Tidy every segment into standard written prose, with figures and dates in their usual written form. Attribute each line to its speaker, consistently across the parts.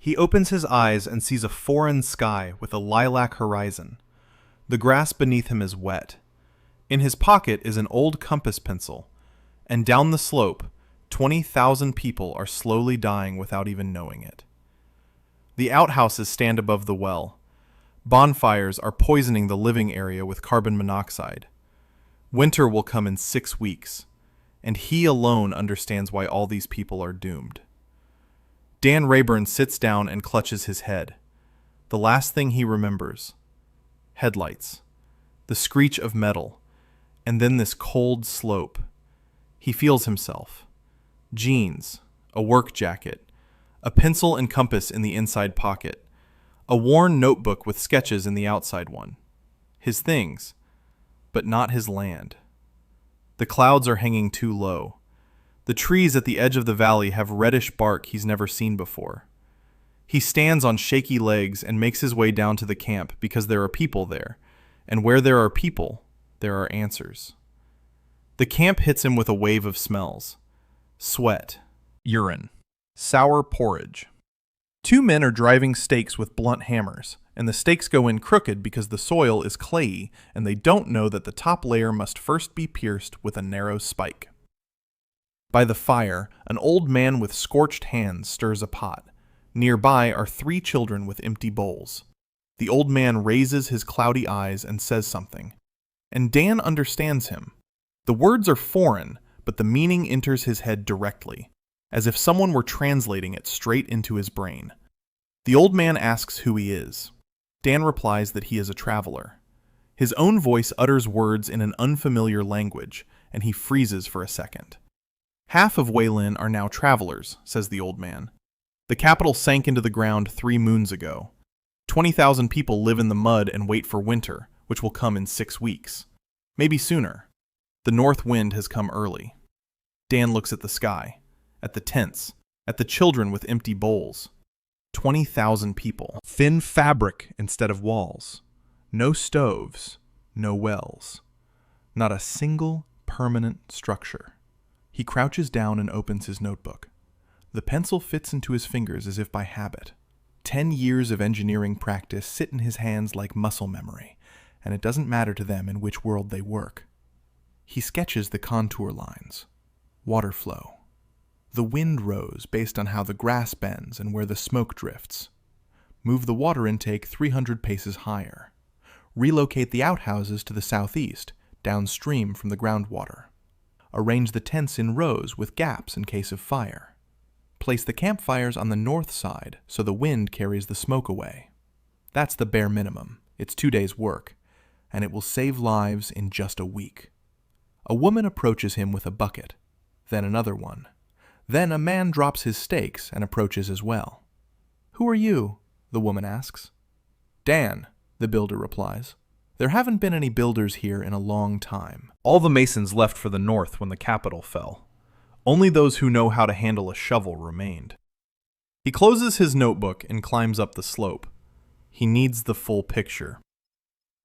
Speaker 1: He opens his eyes and sees a foreign sky with a lilac horizon. The grass beneath him is wet. In his pocket is an old compass pencil, and down the slope, 20,000 people are slowly dying without even knowing it. The outhouses stand above the well. Bonfires are poisoning the living area with carbon monoxide. Winter will come in 6 weeks, and he alone understands why all these people are doomed. Dan Rayburn sits down and clutches his head. The last thing he remembers: headlights, the screech of metal, and then this cold slope. He feels himself. Jeans, a work jacket, a pencil and compass in the inside pocket, a worn notebook with sketches in the outside one. His things, but not his land. The clouds are hanging too low. The trees at the edge of the valley have reddish bark he's never seen before. He stands on shaky legs and makes his way down to the camp because there are people there, and where there are people, there are answers. The camp hits him with a wave of smells: sweat, urine, sour porridge. 2 men are driving stakes with blunt hammers, and the stakes go in crooked because the soil is clayey and they don't know that the top layer must first be pierced with a narrow spike. By the fire, an old man with scorched hands stirs a pot. Nearby are 3 children with empty bowls. The old man raises his cloudy eyes and says something, and Dan understands him. The words are foreign, but the meaning enters his head directly, as if someone were translating it straight into his brain. The old man asks who he is. Dan replies that he is a traveler. His own voice utters words in an unfamiliar language, and he freezes for a second. "Half of Waylin are now travelers," says the old man. "The capital sank into the ground 3 moons ago. 20,000 people live in the mud and wait for winter, which will come in 6 weeks. Maybe sooner. The north wind has come early." Dan looks at the sky, at the tents, at the children with empty bowls. 20,000 people. Thin fabric instead of walls. No stoves, no wells. Not a single permanent structure. He crouches down and opens his notebook. The pencil fits into his fingers as if by habit. 10 years of engineering practice sit in his hands like muscle memory, and it doesn't matter to them in which world they work. He sketches the contour lines. Water flow. The wind rows based on how the grass bends and where the smoke drifts. Move the water intake 300 paces higher. Relocate the outhouses to the southeast, downstream from the groundwater. Arrange the tents in rows with gaps in case of fire. Place the campfires on the north side so the wind carries the smoke away. That's the bare minimum. It's 2 days' work, and it will save lives in just a week. A woman approaches him with a bucket, then another one. Then a man drops his stakes and approaches as well. "Who are you?" the woman asks. "Dan," the builder replies. "There haven't been any builders here in a long time. All the masons left for the north when the capital fell. Only those who know how to handle a shovel remained." He closes his notebook and climbs up the slope. He needs the full picture.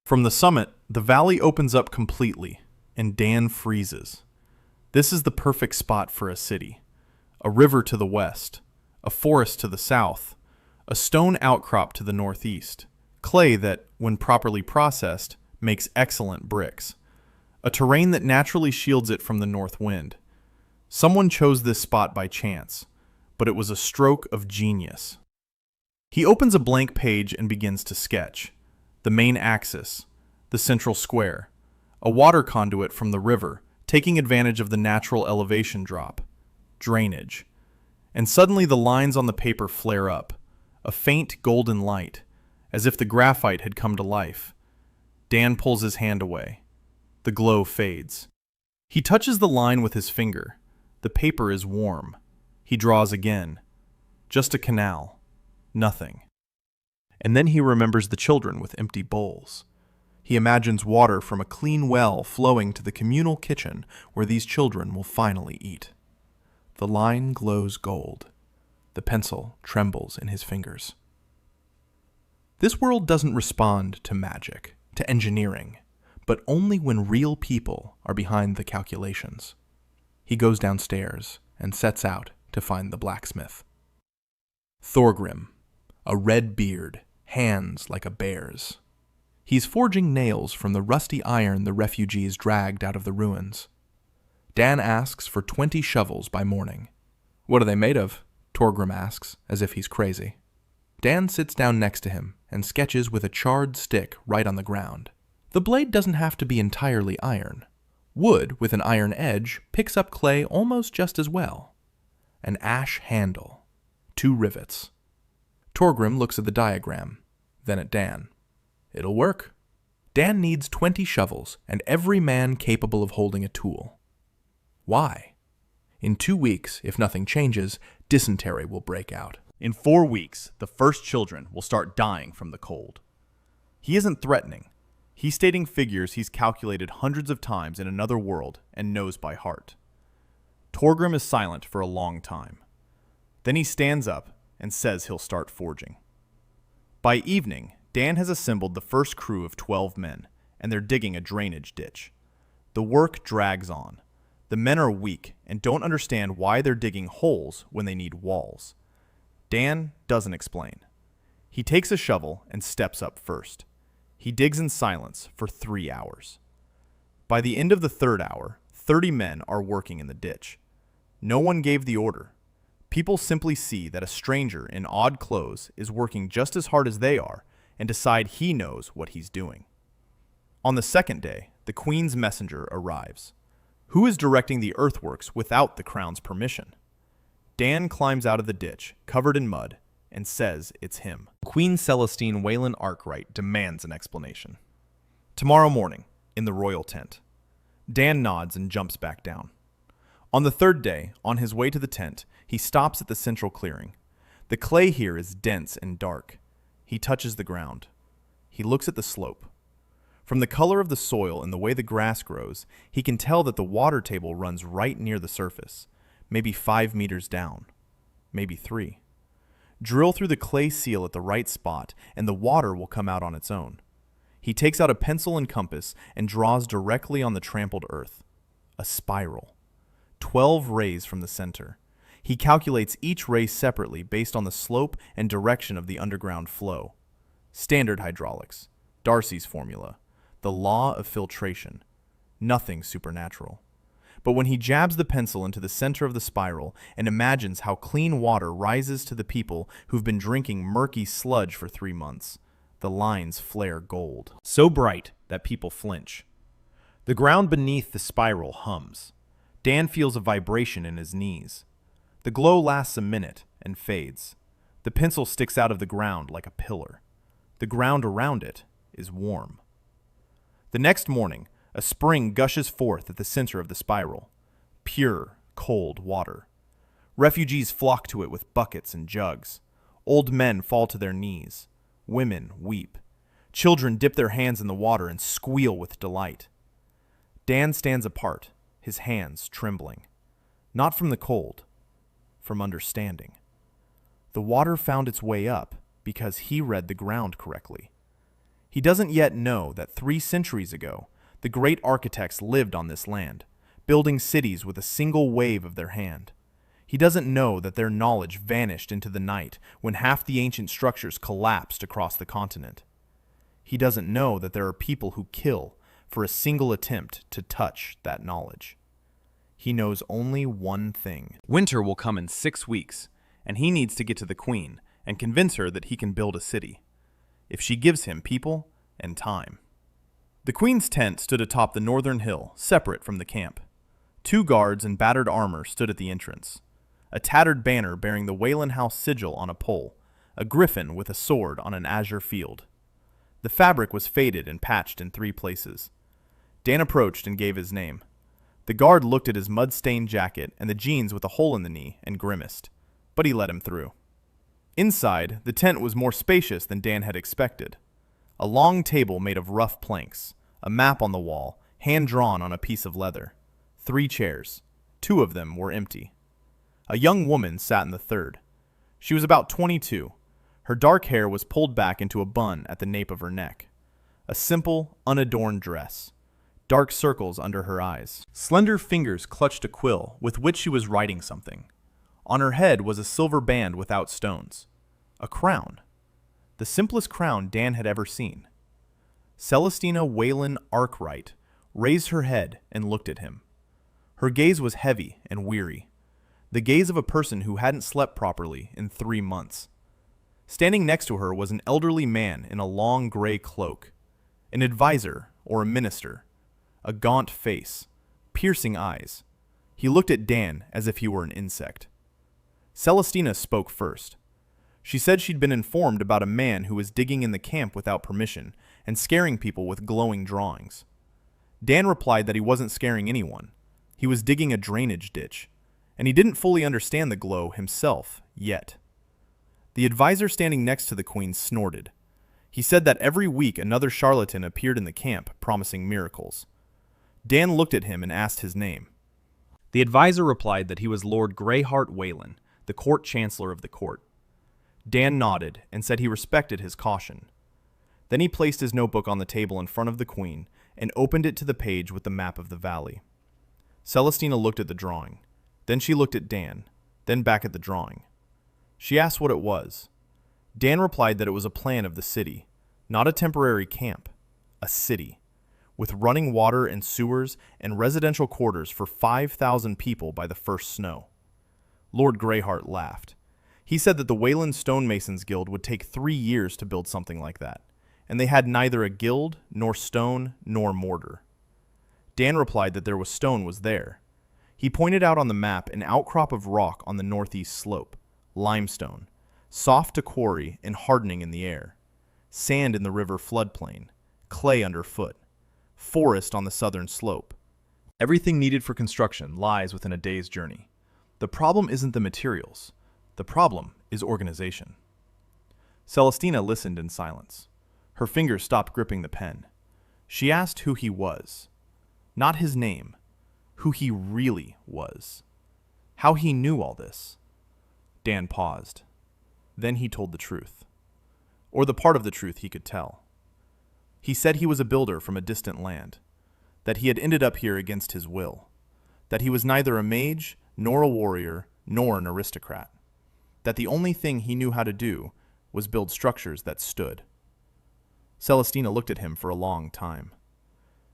Speaker 1: From the summit, the valley opens up completely, and Dan freezes. This is the perfect spot for a city. A river to the west, a forest to the south, a stone outcrop to the northeast, clay that, when properly processed, makes excellent bricks, a terrain that naturally shields it from the north wind. Someone chose this spot by chance, but it was a stroke of genius. He opens a blank page and begins to sketch. The main axis, the central square, a water conduit from the river, taking advantage of the natural elevation drop, drainage. And suddenly the lines on the paper flare up, a faint golden light, as if the graphite had come to life. Dan pulls his hand away. The glow fades. He touches the line with his finger. The paper is warm. He draws again. Just a canal. Nothing. And then he remembers the children with empty bowls. He imagines water from a clean well flowing to the communal kitchen where these children will finally eat. The line glows gold. The pencil trembles in his fingers. This world doesn't respond to magic, to engineering, but only when real people are behind the calculations. He goes downstairs and sets out to find the blacksmith. Thorgrim, a red beard, hands like a bear's. He's forging nails from the rusty iron the refugees dragged out of the ruins. Dan asks for 20 shovels by morning. "What are they made of?" Torgrim asks, as if he's crazy. Dan sits down next to him and sketches with a charred stick right on the ground. The blade doesn't have to be entirely iron. Wood with an iron edge picks up clay almost just as well. An ash handle. 2 rivets. Torgrim looks at the diagram, then at Dan. "It'll work." Dan needs 20 shovels and every man capable of holding a tool. Why? In 2 weeks, if nothing changes, dysentery will break out.
Speaker 2: In 4 weeks, the first children will start dying from the cold. He isn't threatening. He's stating figures he's calculated hundreds of times in another world and knows by heart. Torgrim is silent for a long time. Then he stands up and says he'll start forging. By evening, Dan has assembled the first crew of 12 men, and they're digging a drainage ditch. The work drags on. The men are weak and don't understand why they're digging holes when they need walls. Dan doesn't explain. He takes a shovel and steps up first. He digs in silence for 3 hours. By the end of the 3rd hour, 30 men are working in the ditch. No one gave the order. People simply see that a stranger in odd clothes is working just as hard as they are and decide he knows what he's doing. On the 2nd day, the Queen's messenger arrives. Who is directing the earthworks without the crown's permission? Dan climbs out of the ditch, covered in mud, and says it's him. Queen Celestine Waylin Arkwright demands an explanation. Tomorrow morning, in the royal tent. Dan nods and jumps back down. On the 3rd day, on his way to the tent, he stops at the central clearing. The clay here is dense and dark. He touches the ground. He looks at the slope. From the color of the soil and the way the grass grows, he can tell that the water table runs right near the surface, maybe 5 meters down, maybe 3. Drill through the clay seal at the right spot, and the water will come out on its own. He takes out a pencil and compass and draws directly on the trampled earth. A spiral. 12 rays from the center. He calculates each ray separately based on the slope and direction of the underground flow. Standard hydraulics. Darcy's formula. The law of filtration. Nothing supernatural. But when he jabs the pencil into the center of the spiral and imagines how clean water rises to the people who've been drinking murky sludge for 3 months, the lines flare gold. So bright that people flinch. The ground beneath the spiral hums. Dan feels a vibration in his knees. The glow lasts a minute and fades. The pencil sticks out of the ground like a pillar. The ground around it is warm. The next morning, a spring gushes forth at the center of the spiral. Pure, cold water. Refugees flock to it with buckets and jugs. Old men fall to their knees. Women weep. Children dip their hands in the water and squeal with delight. Dan stands apart, his hands trembling. Not from the cold, from understanding. The water found its way up because he read the ground correctly. He doesn't yet know that 3 centuries ago, the great architects lived on this land, building cities with a single wave of their hand. He doesn't know that their knowledge vanished into the night when half the ancient structures collapsed across the continent. He doesn't know that there are people who kill for a single attempt to touch that knowledge. He knows only one thing. Winter will come in 6 weeks, and he needs to get to the Queen and convince her that he can build a city, if she gives him people and time. The Queen's tent stood atop the northern hill, separate from the camp. 2 guards in battered armor stood at the entrance. A tattered banner bearing the Waylin House sigil on a pole, a griffin with a sword on an azure field. The fabric was faded and patched in 3 places. Dan approached and gave his name. The guard looked at his mud-stained jacket and the jeans with a hole in the knee and grimaced, but he let him through. Inside, the tent was more spacious than Dan had expected. A long table made of rough planks, a map on the wall, hand-drawn on a piece of leather. 3 chairs. 2 of them were empty. A young woman sat in the third. She was about 22. Her dark hair was pulled back into a bun at the nape of her neck. A simple, unadorned dress. Dark circles under her eyes. Slender fingers clutched a quill with which she was writing something. On her head was a silver band without stones. A crown. the simplest crown Dan had ever seen. Celestina Waylin Arkwright raised her head and looked at him. Her gaze was heavy and weary, the gaze of a person who hadn't slept properly in 3 months. Standing next to her was an elderly man in a long gray cloak, an advisor or a minister, a gaunt face, piercing eyes. He looked at Dan as if he were an insect. Celestina spoke first. She said she'd been informed about a man who was digging in the camp without permission and scaring people with glowing drawings. Dan replied that he wasn't scaring anyone. He was digging a drainage ditch, and he didn't fully understand the glow himself yet. The advisor standing next to the queen snorted. He said that every week another charlatan appeared in the camp promising miracles. Dan looked at him and asked his name. The advisor replied that he was Lord Greyheart Waylin, the court chancellor of the court. Dan nodded and said he respected his caution. Then he placed his notebook on the table in front of the queen and opened it to the page with the map of the valley. Celestina looked at the drawing. Then she looked at Dan, then back at the drawing. She asked what it was. Dan replied that it was a plan of the city, not a temporary camp, a city, with running water and sewers and residential quarters for 5,000 people by the first snow. Lord Greyheart laughed. He said that the Waylin Stonemasons Guild would take 3 years to build something like that, and they had neither a guild, nor stone, nor mortar. Dan replied that there was stone was there. He pointed out on the map an outcrop of rock on the northeast slope, limestone, soft to quarry and hardening in the air, sand in the river floodplain, clay underfoot, forest on the southern slope. Everything needed for construction lies within a day's journey. The problem isn't the materials. The problem is organization. Celestina listened in silence. Her fingers stopped gripping the pen. She asked who he was. Not his name. Who he really was. How he knew all this. Dan paused. Then he told the truth. Or the part of the truth he could tell. He said he was a builder from a distant land. That he had ended up here against his will. That he was neither a mage, nor a warrior, nor an aristocrat. That the only thing he knew how to do was build structures that stood. Celestina looked at him for a long time.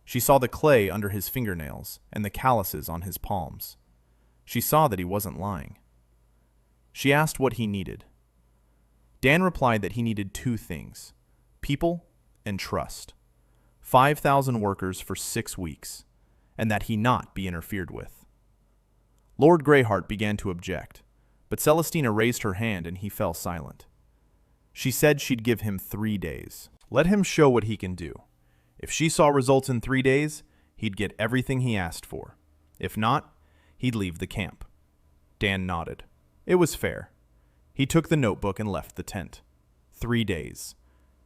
Speaker 2: She saw the clay under his fingernails and the calluses on his palms. She saw that he wasn't lying. She asked what he needed. Dan replied that he needed 2 things, people and trust. 5,000 workers for 6 weeks, and that he not be interfered with. Lord Greyheart began to object, but Celestina raised her hand and he fell silent. She said she'd give him 3 days. Let him show what he can do. If she saw results in 3 days, he'd get everything he asked for. If not, he'd leave the camp. Dan nodded. It was fair. He took the notebook and left the tent. 3 days.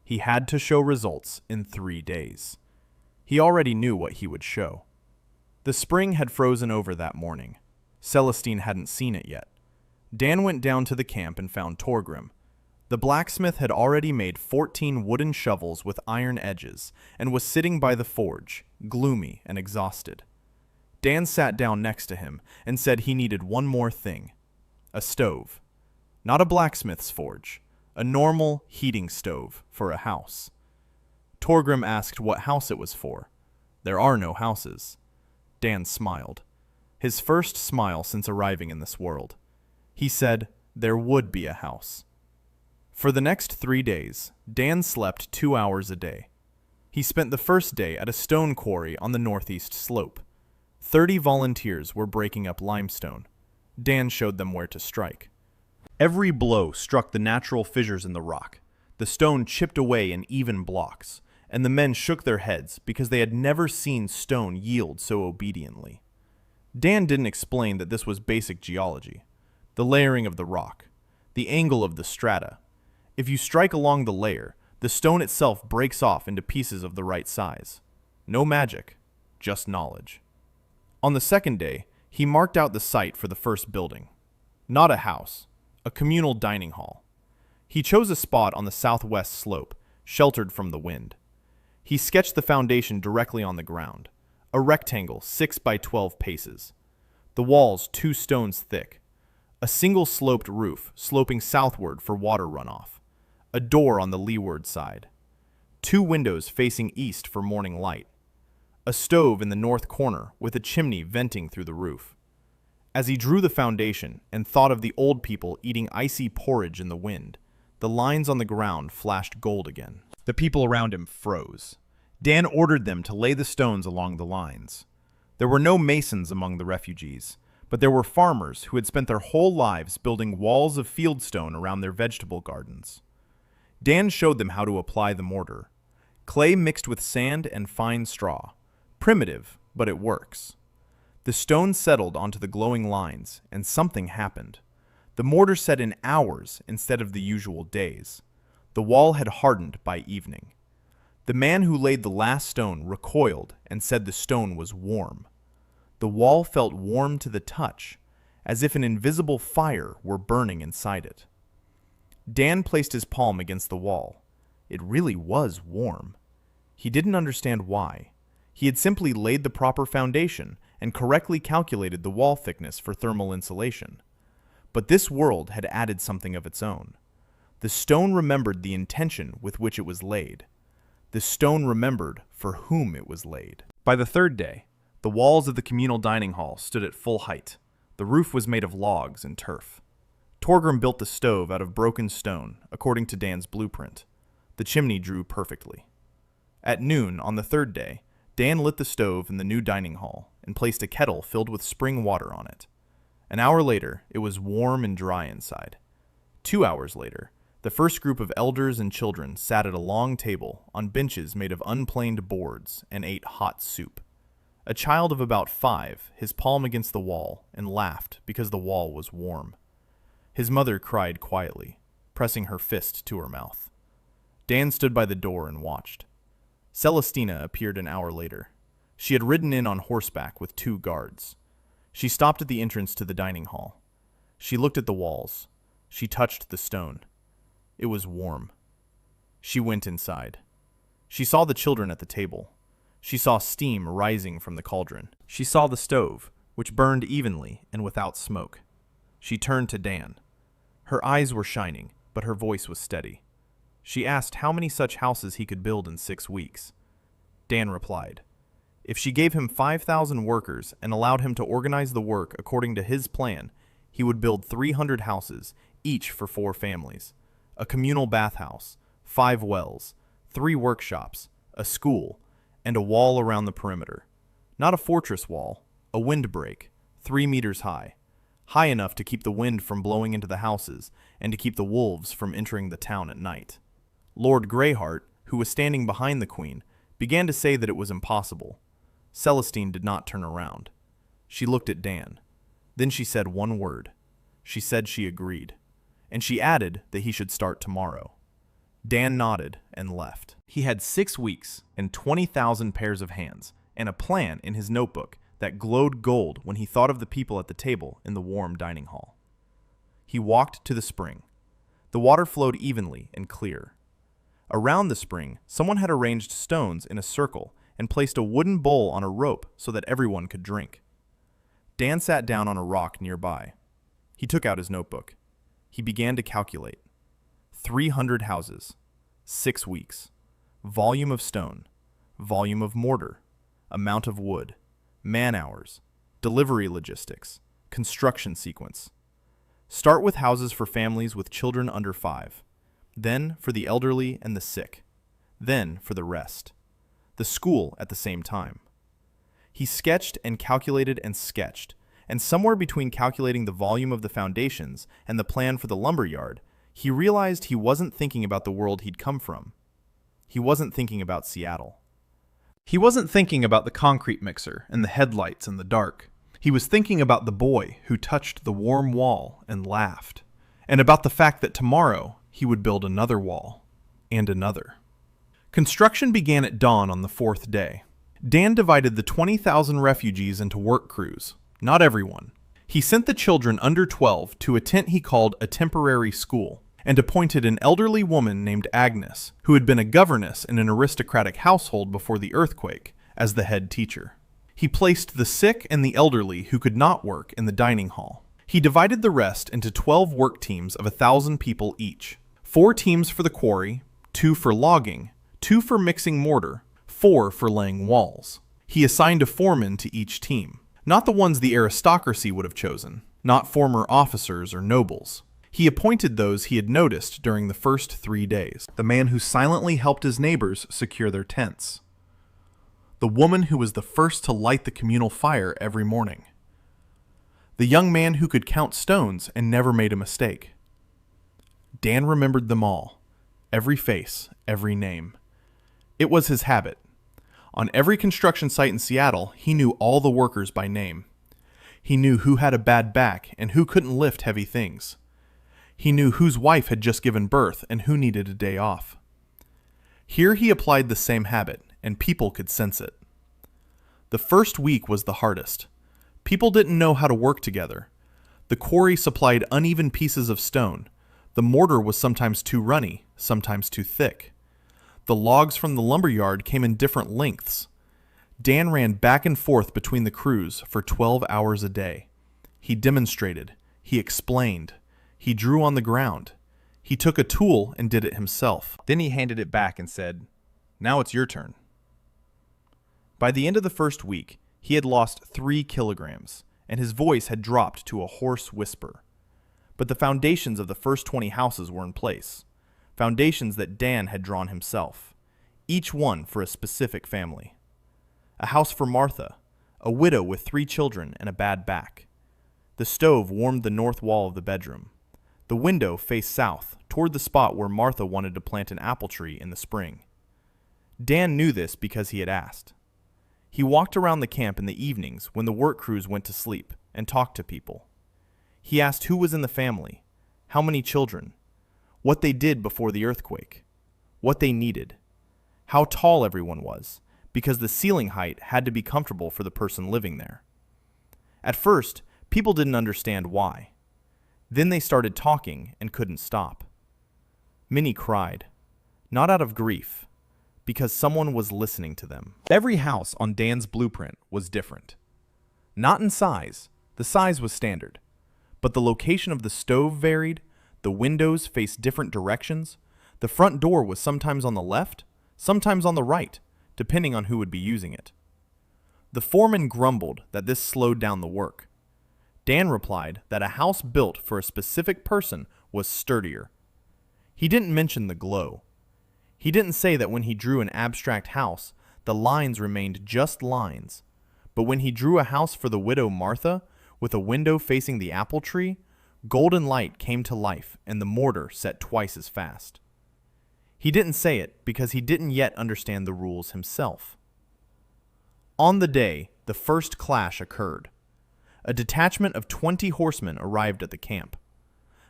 Speaker 2: He had to show results in 3 days. He already knew what he would show. The spring had frozen over that morning. Celestine hadn't seen it yet. Dan went down to the camp and found Torgrim. The blacksmith had already made 14 wooden shovels with iron edges and was sitting by the forge, gloomy and exhausted. Dan sat down next to him and said he needed one more thing. A stove. Not a blacksmith's forge. A normal heating stove for a house. Torgrim asked what house it was for. There are no houses. Dan smiled. His first smile since arriving in this world. He said there would be a house. For the next 3 days, Dan slept 2 hours a day. He spent the first day at a stone quarry on the northeast slope. 30 volunteers were breaking up limestone. Dan showed them where to strike. Every blow struck the natural fissures in the rock. The stone chipped away in even blocks, and the men shook their heads because they had never seen stone yield so obediently. Dan didn't explain that this was basic geology. The layering of the rock. The angle of the strata. If you strike along the layer, the stone itself breaks off into pieces of the right size. No magic, just knowledge. On the second day, he marked out the site for the first building. Not a house, a communal dining hall. He chose a spot on the southwest slope, sheltered from the wind. He sketched the foundation directly on the ground, a rectangle 6 by 12 paces. The walls 2 stones thick. A single sloped roof sloping southward for water runoff. a door on the leeward side, 2 windows facing east for morning light, a stove in the north corner with a chimney venting through the roof. As he drew the foundation and thought of the old people eating icy porridge in the wind, the lines on the ground flashed gold again.
Speaker 3: The people around him froze. Dan ordered them to lay the stones along the lines. There were no masons among the refugees, but there were farmers who had spent their whole lives building walls of fieldstone around their vegetable gardens. Dan showed them how to apply the mortar. Clay mixed with sand and fine straw. Primitive, but it works. The stone settled onto the glowing lines, and something happened. The mortar set in hours instead of the usual days. The wall had hardened by evening. The man who laid the last stone recoiled and said the stone was warm. The wall felt warm to the touch, as if an invisible fire were burning inside it. Dan placed his palm against the wall. It really was warm. He didn't understand why. He had simply laid the proper foundation and correctly calculated the wall thickness for thermal insulation. But this world had added something of its own. The stone remembered the intention with which it was laid. The stone remembered for whom it was laid.
Speaker 2: By the third day, the walls of the communal dining hall stood at full height. The roof was made of logs and turf. Torgrim built the stove out of broken stone, according to Dan's blueprint. The chimney drew perfectly. At noon on the third day, Dan lit the stove in the new dining hall and placed a kettle filled with spring water on it. An hour later, it was warm and dry inside. 2 hours later, the first group of elders and children sat at a long table on benches made of unplaned boards and ate hot soup. A child of about 5, his palm against the wall, and laughed because the wall was warm. His mother cried quietly, pressing her fist to her mouth. Dan stood by the door and watched. Celestina appeared an hour later. She had ridden in on horseback with 2 guards. She stopped at the entrance to the dining hall. She looked at the walls. She touched the stone. It was warm. She went inside. She saw the children at the table. She saw steam rising from the cauldron. She saw the stove, which burned evenly and without smoke. She turned to Dan. Her eyes were shining, but her voice was steady. She asked how many such houses he could build in 6 weeks. Dan replied, if she gave him 5,000 workers and allowed him to organize the work according to his plan, he would build 300 houses, each for 4 families. A communal bathhouse, 5 wells, 3 workshops, a school, and a wall around the perimeter. Not a fortress wall, a windbreak, 3 meters high enough to keep the wind from blowing into the houses and to keep the wolves from entering the town at night. Lord Greyheart, who was standing behind the queen, began to say that it was impossible. Celestine did not turn around. She looked at Dan. Then she said one word. She said she agreed. And she added that he should start tomorrow. Dan nodded and left. He had 6 weeks and 20,000 pairs of hands and a plan in his notebook that glowed gold when he thought of the people at the table in the warm dining hall. He walked to the spring. The water flowed evenly and clear. Around the spring, someone had arranged stones in a circle and placed a wooden bowl on a rope so that everyone could drink. Dan sat down on a rock nearby. He took out his notebook. He began to calculate. 300 houses, 6 weeks, volume of stone, volume of mortar, amount of wood, man-hours, delivery logistics, construction sequence. Start with houses for families with children under 5, then for the elderly and the sick, then for the rest. The school at the same time. He sketched and calculated and sketched, and somewhere between calculating the volume of the foundations and the plan for the lumberyard, he realized he wasn't thinking about the world he'd come from. He wasn't thinking about Seattle.
Speaker 3: He wasn't thinking about the concrete mixer and the headlights in the dark. He was thinking about the boy who touched the warm wall and laughed, and about the fact that tomorrow he would build another wall, and another. Construction began at dawn on the 4th day. Dan divided the 20,000 refugees into work crews. Not everyone. He sent the children under 12 to a tent he called a temporary school, and appointed an elderly woman named Agnes, who had been a governess in an aristocratic household before the earthquake, as the head teacher. He placed the sick and the elderly who could not work in the dining hall. He divided the rest into 12 work teams of 1,000 people each.
Speaker 1: 4 teams for the quarry, 2 for logging, 2 for mixing mortar, 4 for laying walls. He assigned a foreman to each team, not the ones the aristocracy would have chosen, not former officers or nobles. He appointed those he had noticed during the first 3 days.
Speaker 3: The man who silently helped his neighbors secure their tents. The woman who was the first to light the communal fire every morning. The young man who could count stones and never made a mistake. Dan remembered them all, every face, every name. It was his habit. On every construction site in Seattle, he knew all the workers by name. He knew who had a bad back and who couldn't lift heavy things. He knew whose wife had just given birth and who needed a day off. Here he applied the same habit, and people could sense it. The first week was the hardest. People didn't know how to work together. The quarry supplied uneven pieces of stone. The mortar was sometimes too runny, sometimes too thick. The logs from the lumberyard came in different lengths. Dan ran back and forth between the crews for 12 hours a day. He demonstrated. He explained. He drew on the ground. He took a tool and did it himself. Then he handed it back and said, "Now it's your turn." By the end of the first week, he had lost 3 kilograms, and his voice had dropped to a hoarse whisper. But the foundations of the first 20 houses were in place, foundations that Dan had drawn himself, each one for a specific family. A house for Martha, a widow with 3 children and a bad back. The stove warmed the north wall of the bedroom. The window faced south, toward the spot where Martha wanted to plant an apple tree in the spring. Dan knew this because he had asked. He walked around the camp in the evenings when the work crews went to sleep and talked to people. He asked who was in the family, how many children, what they did before the earthquake, what they needed, how tall everyone was, because the ceiling height had to be comfortable for the person living there. At first, people didn't understand why. Then they started talking and couldn't stop. Many cried, not out of grief, because someone was listening to them. Every house on Dan's blueprint was different. Not in size, the size was standard, but the location of the stove varied, the windows faced different directions, the front door was sometimes on the left, sometimes on the right, depending on who would be using it. The foreman grumbled that this slowed down the work. Dan replied that a house built for a specific person was sturdier. He didn't mention the glow. He didn't say that when he drew an abstract house, the lines remained just lines, but when he drew a house for the widow Martha, with a window facing the apple tree, golden light came to life and the mortar set twice as fast. He didn't say it because he didn't yet understand the rules himself. On the day, the first clash occurred. A detachment of 20 horsemen arrived at the camp.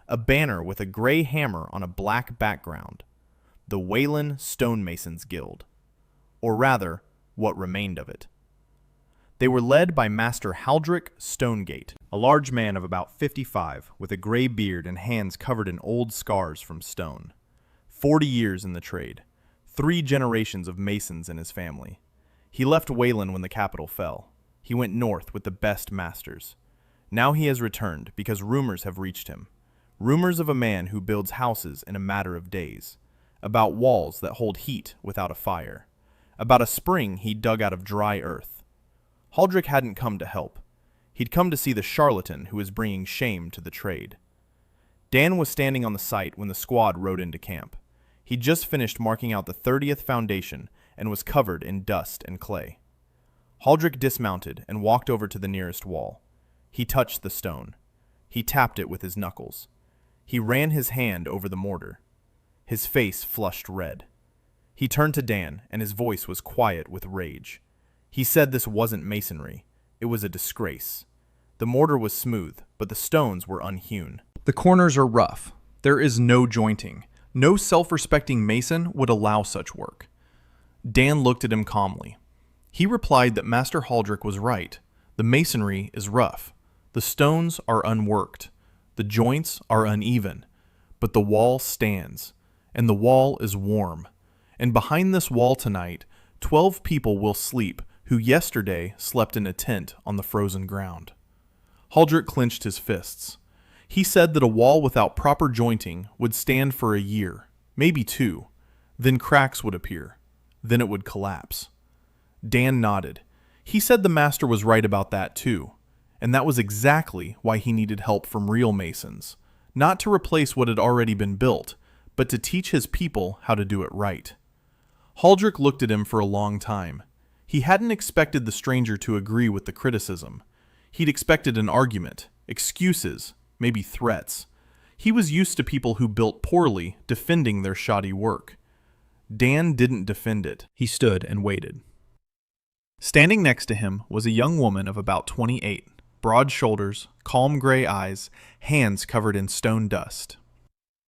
Speaker 3: A banner with a gray hammer on a black background. The Waylin Stonemasons Guild. Or rather, what remained of it. They were led by Master Haldrick Stonegate, a large man of about 55, with a gray beard and hands covered in old scars from stone. 40 years in the trade, 3 generations of masons in his family. He left Waylin when the capital fell. He went north with the best masters. Now he has returned because rumors have reached him. Rumors of a man who builds houses in a matter of days. About walls that hold heat without a fire. About a spring he dug out of dry earth. Haldrick hadn't come to help. He'd come to see the charlatan who was bringing shame to the trade. Dan was standing on the site when the squad rode into camp. He'd just finished marking out the 30th foundation and was covered in dust and clay. Haldrick dismounted and walked over to the nearest wall. He touched the stone. He tapped it with his knuckles. He ran his hand over the mortar. His face flushed red. He turned to Dan, and his voice was quiet with rage. He said this wasn't masonry. It was a disgrace. The mortar was smooth, but the stones were unhewn. The corners are rough. There is no jointing. No self-respecting mason would allow such work. Dan looked at him calmly. He replied that Master Haldrick was right. The masonry is rough. The stones are unworked. The joints are uneven. But the wall stands. And the wall is warm. And behind this wall tonight, 12 people will sleep who yesterday slept in a tent on the frozen ground. Haldrick clenched his fists.
Speaker 1: He said that a wall without proper jointing would stand for a year, maybe 2, then cracks would appear, then it would collapse. Dan nodded. He said the master was right about that too, and that was exactly why he needed help from real masons, not to replace what had already been built, but to teach his people how to do it right. Haldrick looked at him for a long time. He hadn't expected the stranger to agree with the criticism. He'd expected an argument, excuses, maybe threats. He was used to people who built poorly defending their shoddy work. Dan didn't defend it. He stood and waited. Standing next to him was a young woman of about 28, broad shoulders, calm gray eyes, hands covered in stone dust.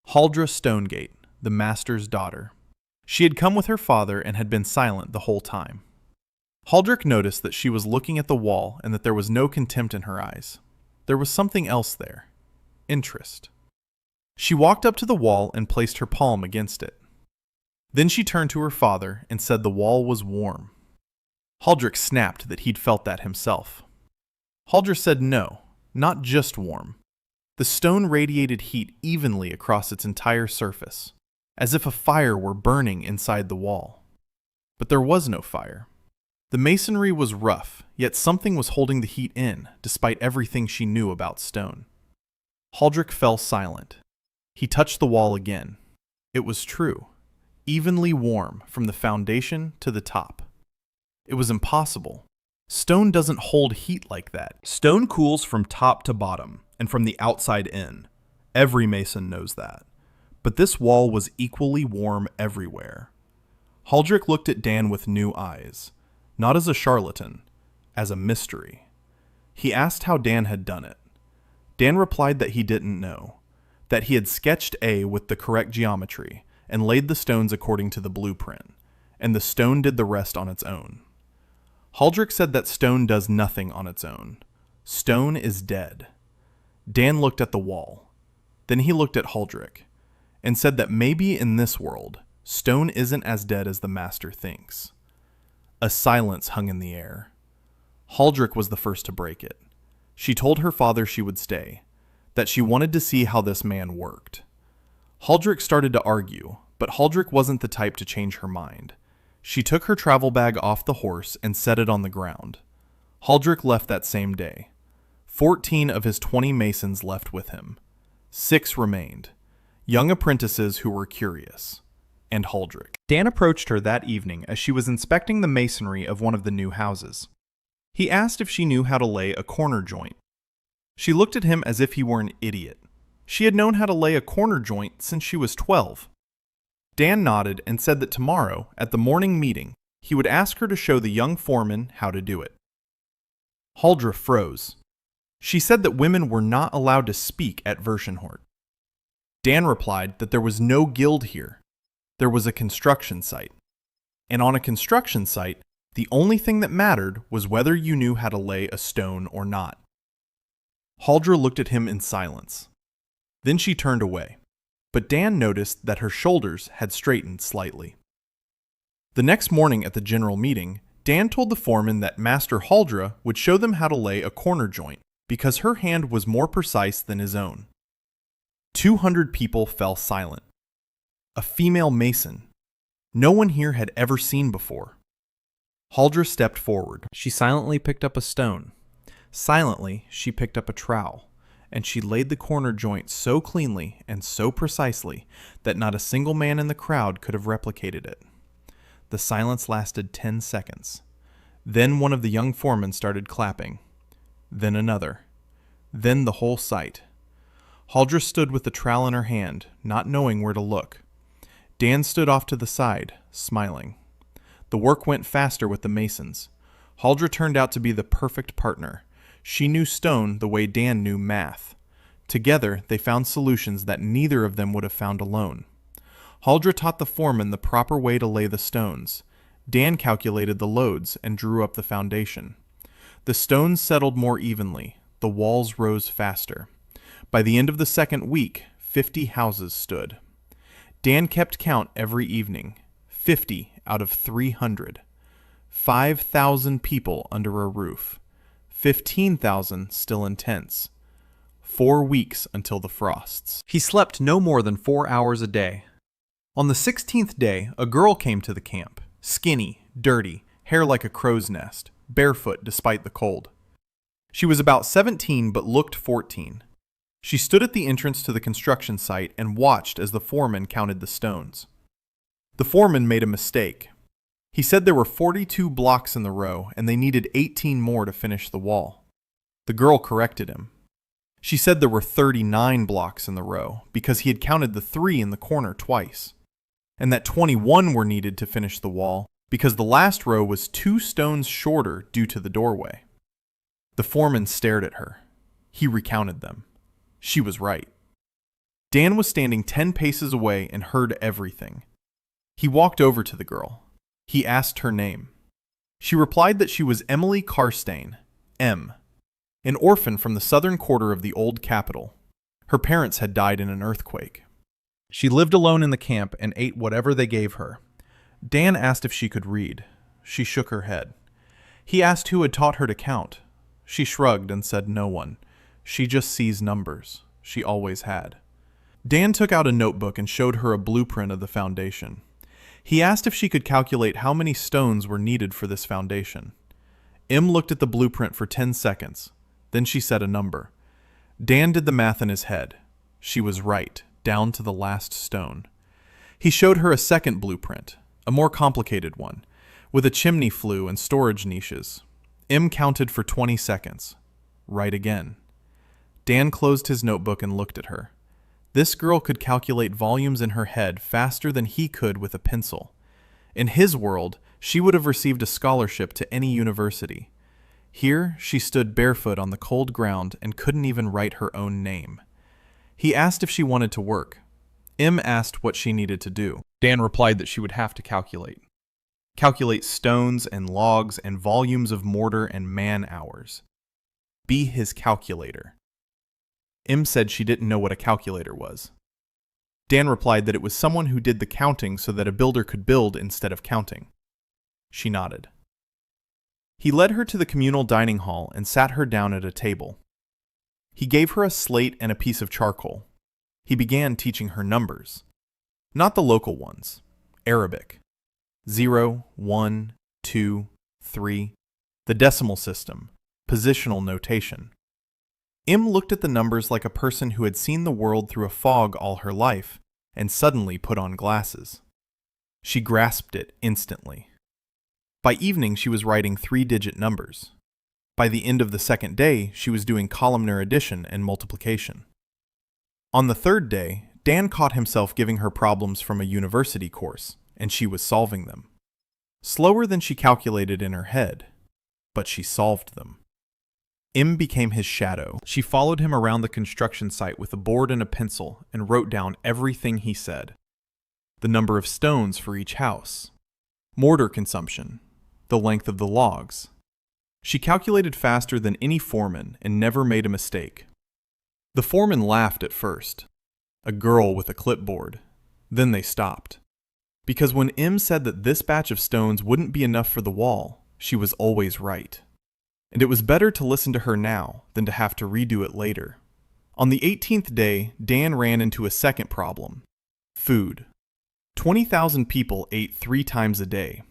Speaker 1: Haldra Stonegate, the master's daughter. She had come with her father and had been silent the whole time. Haldrick noticed that she was looking at the wall and that there was no contempt in her eyes. There was something else there. Interest. She walked up to the wall and placed her palm against it. Then she turned to her father and said the wall was warm. Haldrick snapped that he'd felt that himself. Haldra said no, not just warm. The stone radiated heat evenly across its entire surface, as if a fire were burning inside the wall. But there was no fire. The masonry was rough, yet something was holding the heat in, despite everything she knew about stone. Haldrick fell silent. He touched the wall again. It was true, evenly warm from the foundation to the top. It was impossible. Stone doesn't hold heat like that. Stone cools from top to bottom, and from the outside in. Every mason knows that. But this wall was equally warm everywhere. Haldrick looked at Dan with new eyes, not as a charlatan, as a mystery. He asked how Dan had done it. Dan replied that he didn't know, that he had sketched A with the correct geometry and laid the stones according to the blueprint, and the stone did the rest on its own. Haldrick said that stone does nothing on its own. Stone is dead. Dan looked at the wall. Then he looked at Haldrick and said that maybe in this world, stone isn't as dead as the master thinks. A silence hung in the air. Haldrick was the first to break it. She told her father she would stay, that she wanted to see how this man worked. Haldrick started to argue, but Haldrick wasn't the type to change her mind. She took her travel bag off the horse and set it on the ground. Haldrick left that same day. 14 of his 20 masons left with him. 6 remained, young apprentices who were curious, and Haldrick. Dan approached her that evening as she was inspecting the masonry of one of the new houses. He asked if she knew how to lay a corner joint. She looked at him as if he were an idiot. She had known how to lay a corner joint since she was 12. Dan nodded and said that tomorrow, at the morning meeting, he would ask her to show the young foreman how to do it. Haldra froze. She said that women were not allowed to speak at Verschenhort. Dan replied that there was no guild here. There was a construction site. And on a construction site, the only thing that mattered was whether you knew how to lay a stone or not. Haldra looked at him in silence. Then she turned away. But Dan noticed that her shoulders had straightened slightly. The next morning at the general meeting, Dan told the foreman that Master Haldra would show them how to lay a corner joint, because her hand was more precise than his own. 200 people fell silent. A female mason. No one here had ever seen before. Haldra stepped forward. She silently picked up a stone. Silently, she picked up a trowel. And she laid the corner joint so cleanly and so precisely that not a single man in the crowd could have replicated it. The silence lasted 10 seconds. Then one of the young foremen started clapping. Then another. Then the whole sight. Haldra stood with the trowel in her hand, not knowing where to look. Dan stood off to the side, smiling. The work went faster with the masons. Haldra turned out to be the perfect partner. She knew stone the way Dan knew math. Together, they found solutions that neither of them would have found alone. Haldra taught the foreman the proper way to lay the stones. Dan calculated the loads and drew up the foundation. The stones settled more evenly. The walls rose faster. By the end of the second week, 50 houses stood. Dan kept count every evening. 50 out of 300. 5,000 people under a roof. 15,000 still in tents. 4 weeks until the frosts. He slept no more than 4 hours a day. On the 16th day, a girl came to the camp, skinny, dirty, hair like a crow's nest, barefoot despite the cold. She was about 17 but looked 14. She stood at the entrance to the construction site and watched as the foreman counted the stones. The foreman made a mistake. He said there were 42 blocks in the row and they needed 18 more to finish the wall. The girl corrected him. She said there were 39 blocks in the row because he had counted the 3 in the corner twice, and that 21 were needed to finish the wall because the last row was 2 stones shorter due to the doorway. The foreman stared at her. He recounted them. She was right. Dan was standing 10 paces away and heard everything. He walked over to the girl. He asked her name. She replied that she was Emily Carstane, M., an orphan from the southern quarter of the old capital. Her parents had died in an earthquake. She lived alone in the camp and ate whatever they gave her. Dan asked if she could read. She shook her head. He asked who had taught her to count. She shrugged and said no one. She just sees numbers. She always had. Dan took out a notebook and showed her a blueprint of the foundation. He asked if she could calculate how many stones were needed for this foundation. M looked at the blueprint for 10 seconds. Then she said a number. Dan did the math in his head. She was right, down to the last stone. He showed her a second blueprint, a more complicated one, with a chimney flue and storage niches. M counted for 20 seconds. Right again. Dan closed his notebook and looked at her. This girl could calculate volumes in her head faster than he could with a pencil. In his world, she would have received a scholarship to any university. Here, she stood barefoot on the cold ground and couldn't even write her own name. He asked if she wanted to work. M asked what she needed to do. Dan replied that she would have to calculate. Calculate stones and logs and volumes of mortar and man-hours. Be his calculator. M said she didn't know what a calculator was. Dan replied that it was someone who did the counting so that a builder could build instead of counting. She nodded. He led her to the communal dining hall and sat her down at a table. He gave her a slate and a piece of charcoal. He began teaching her numbers. Not the local ones. Arabic. 0, 1, 2, 3. The decimal system. Positional notation. M looked at the numbers like a person who had seen the world through a fog all her life and suddenly put on glasses. She grasped it instantly. By evening, she was writing 3-digit numbers. By the end of the second day, she was doing columnar addition and multiplication. On the third day, Dan caught himself giving her problems from a university course, and she was solving them. Slower than she calculated in her head, but she solved them. M became his shadow. She followed him around the construction site with a board and a pencil and wrote down everything he said. The number of stones for each house. Mortar consumption. The length of the logs. She calculated faster than any foreman and never made a mistake. The foreman laughed at first. A girl with a clipboard. Then they stopped. Because when M said that this batch of stones wouldn't be enough for the wall, she was always right. And it was better to listen to her now than to have to redo it later. On the 18th day, Dan ran into a second problem. Food. 20,000 people ate 3 times a day.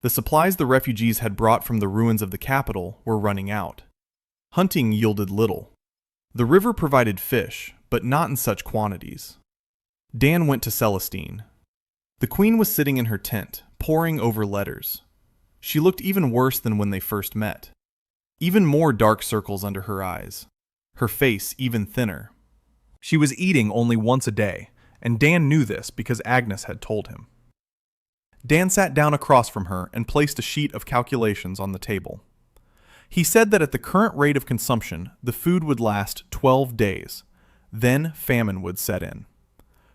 Speaker 1: The supplies the refugees had brought from the ruins of the capital were running out. Hunting yielded little. The river provided fish, but not in such quantities. Dan went to Celestine. The queen was sitting in her tent, poring over letters. She looked even worse than when they first met. Even more dark circles under her eyes. Her face even thinner. She was eating only once a day, and Dan knew this because Agnes had told him. Dan sat down across from her and placed a sheet of calculations on the table. He said that at the current rate of consumption, the food would last 12 days. Then famine would set in.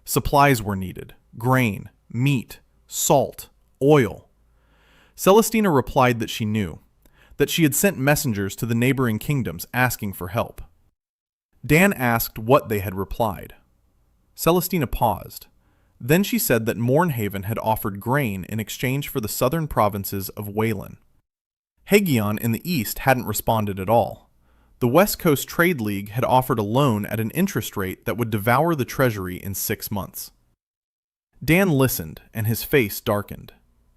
Speaker 1: Supplies were needed: grain, meat, salt, oil. Celestina replied that she knew, that she had sent messengers to the neighboring kingdoms asking for help. Dan asked what they had replied. Celestina paused. Then she said that Mornhaven had offered grain in exchange for the southern provinces of Waylin. Hegion in the east hadn't responded at all. The West Coast Trade League had offered a loan at an interest rate that would devour the treasury in 6 months. Dan listened, and his face darkened.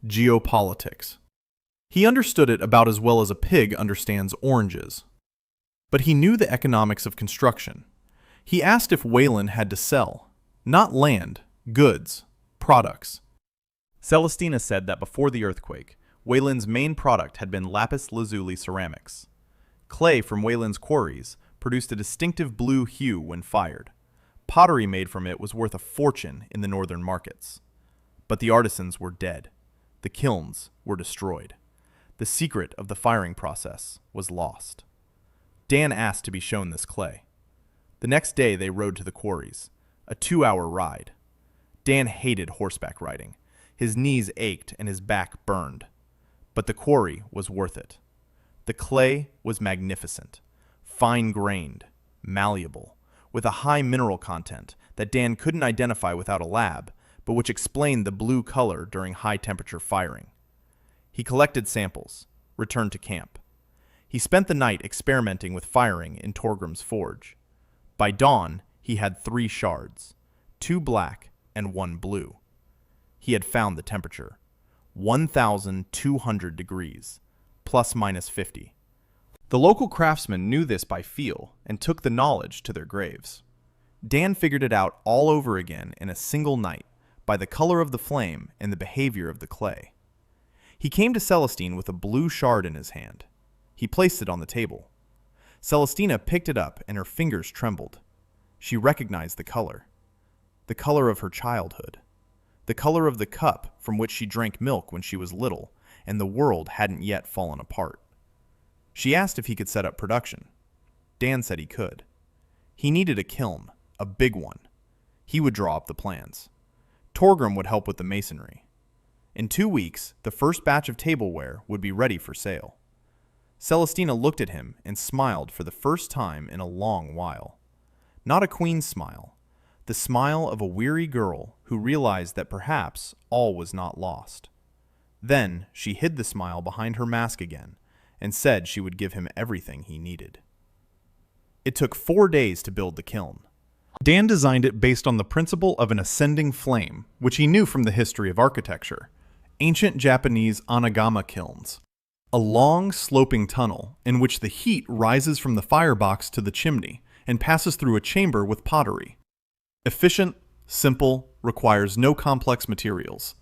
Speaker 1: Geopolitics. He understood it about as well as a pig understands oranges. But he knew the economics of construction. He asked if Waylin had to sell. Not land, goods, products.
Speaker 2: Celestina said that before the earthquake, Waylin's main product had been lapis lazuli ceramics. Clay from Waylin's quarries produced a distinctive blue hue when fired. Pottery made from it was worth a fortune in the northern markets. But the artisans were dead. The kilns were destroyed. The secret of the firing process was lost. Dan asked to be shown this clay. The next day they rode to the quarries, a 2-hour ride. Dan hated horseback riding. His knees ached and his back burned. But the quarry was worth it. The clay was magnificent, fine-grained, malleable, with a high mineral content that Dan couldn't identify without a lab, but which explained the blue color during high-temperature firing. He collected samples, returned to camp. He spent the night experimenting with firing in Torgrim's forge. By dawn, he had 3 shards, 2 black and 1 blue. He had found the temperature, 1,200 degrees, plus minus 50. The local craftsmen knew this by feel and took the knowledge to their graves. Dan figured it out all over again in a single night by the color of the flame and the behavior of the clay. He came to Celestine with a blue shard in his hand. He placed it on the table. Celestina picked it up and her fingers trembled. She recognized the color of her childhood, the color of the cup from which she drank milk when she was little and the world hadn't yet fallen apart. She asked if he could set up production. Dan said he could. He needed a kiln, a big one. He would draw up the plans. Torgrim would help with the masonry. In 2 weeks, the first batch of tableware would be ready for sale. Celestina looked at him and smiled for the first time in a long while. Not a queen's smile, the smile of a weary girl who realized that perhaps all was not lost. Then she hid the smile behind her mask again and said she would give him everything he needed. It took 4 days to build the kiln. Dan designed it based on the principle of an ascending flame, which he knew from the history of architecture. Ancient Japanese anagama kilns. A long, sloping tunnel in which the heat rises from the firebox to the chimney and passes through a chamber with pottery. Efficient, simple, requires no complex materials.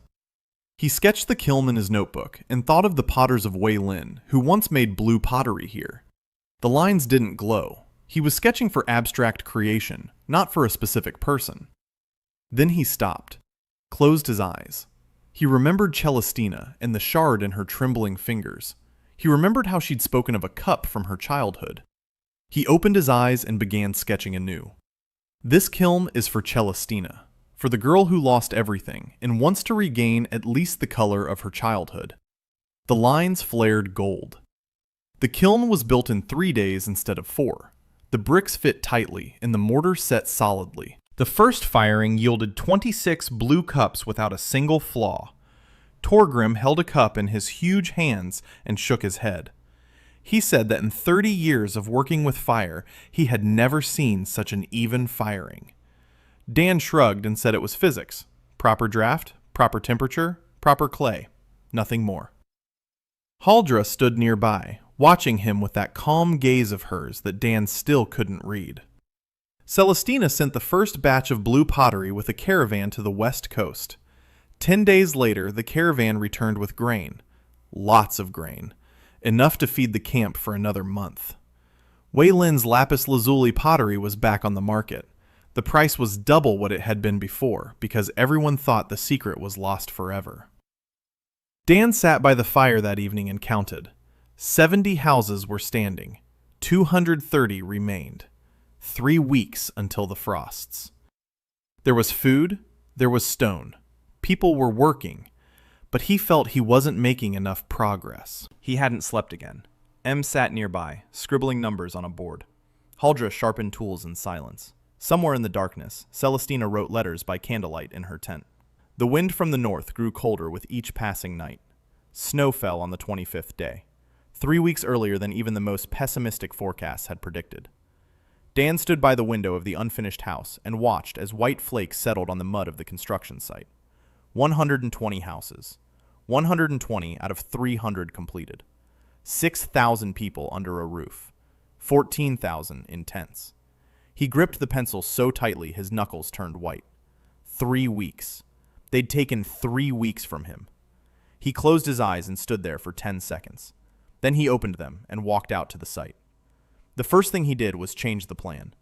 Speaker 2: He sketched the kiln in his notebook and thought of the potters of Waylin, who once made blue pottery here. The lines didn't glow. He was sketching for abstract creation, not for a specific person. Then he stopped, closed his eyes. He remembered Celestina and the shard in her trembling fingers. He remembered how she'd spoken of a cup from her childhood. He opened his eyes and began sketching anew. This kiln is for Celestina, for the girl who lost everything and wants to regain at least the color of her childhood. The lines flared gold. The kiln was built in 3 days instead of 4. The bricks fit tightly and the mortar set solidly. The first firing yielded 26 blue cups without a single flaw. Torgrim held a cup in his huge hands and shook his head. He said that in 30 years of working with fire, he had never seen such an even firing. Dan shrugged and said it was physics. Proper draft, proper temperature, proper clay. Nothing more. Haldra stood nearby, watching him with that calm gaze of hers that Dan still couldn't read. Celestina sent the first batch of blue pottery with a caravan to the west coast. 10 days later, the caravan returned with grain. Lots of grain. Enough to feed the camp for another month. Waylin's lapis lazuli pottery was back on the market. The price was double what it had been before, because everyone thought the secret was lost forever. Dan sat by the fire that evening and counted. 70 houses were standing. 230 remained. 3 weeks until the frosts. There was food, there was stone. People were working, but he felt he wasn't making enough progress. He hadn't slept again. Em sat nearby, scribbling numbers on a board. Haldra sharpened tools in silence. Somewhere in the darkness, Celestina wrote letters by candlelight in her tent. The wind from the north grew colder with each passing night. Snow fell on the 25th day. 3 weeks earlier than even the most pessimistic forecasts had predicted. Dan stood by the window of the unfinished house and watched as white flakes settled on the mud of the construction site. 120 houses. 120 out of 300 completed. 6,000 people under a roof. 14,000 in tents. He gripped the pencil so tightly his knuckles turned white. 3 weeks. They'd taken 3 weeks from him. He closed his eyes and stood there for 10 seconds. Then he opened them and walked out to the site. The first thing he did was change the plan.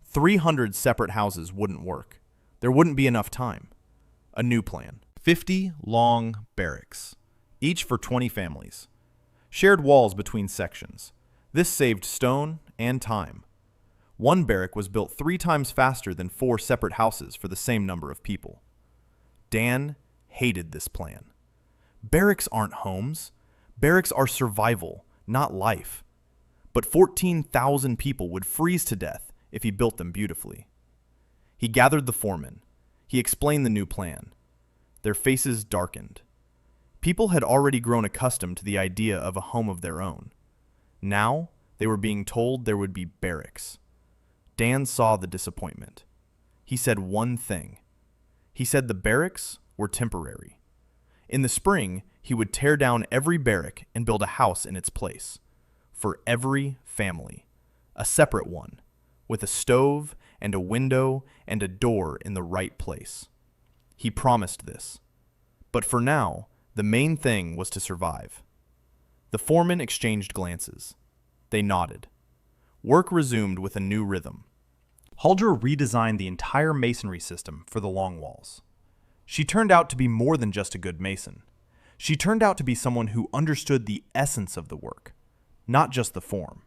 Speaker 2: 300 separate houses wouldn't work. There wouldn't be enough time. A new plan.
Speaker 3: 50 long barracks, each for 20 families. Shared walls between sections. This saved stone and time. One barrack was built 3 times faster than 4 separate houses for the same number of people. Dan hated this plan. Barracks aren't homes. Barracks are survival, not life. But 14,000 people would freeze to death if he built them beautifully. He gathered the foremen. He explained the new plan. Their faces darkened. People had already grown accustomed to the idea of a home of their own. Now, they were being told there would be barracks. Dan saw the disappointment. He said one thing. He said the barracks were temporary. In the spring, he would tear down every barrack and build a house in its place. For every family. A separate one. With a stove and a window and a door in the right place. He promised this. But for now, the main thing was to survive. The foremen exchanged glances. They nodded. Work resumed with a new rhythm. Huldra redesigned the entire masonry system for the long walls. She turned out to be more than just a good mason. She turned out to be someone who understood the essence of the work, not just the form.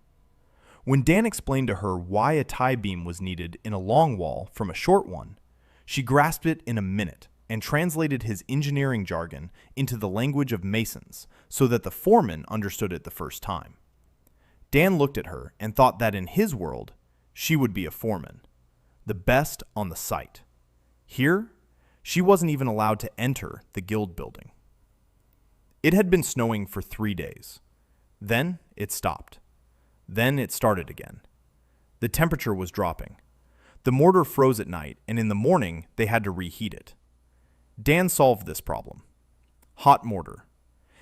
Speaker 3: When Dan explained to her why a tie beam was needed in a long wall from a short one, she grasped it in a minute and translated his engineering jargon into the language of masons so that the foreman understood it the first time. Dan looked at her and thought that in his world, she would be a foreman, the best on the site. Here, she wasn't even allowed to enter the guild building. It had been snowing for 3 days. Then it stopped. Then it started again. The temperature was dropping. The mortar froze at night, and in the morning, they had to reheat it. Dan solved this problem. Hot mortar.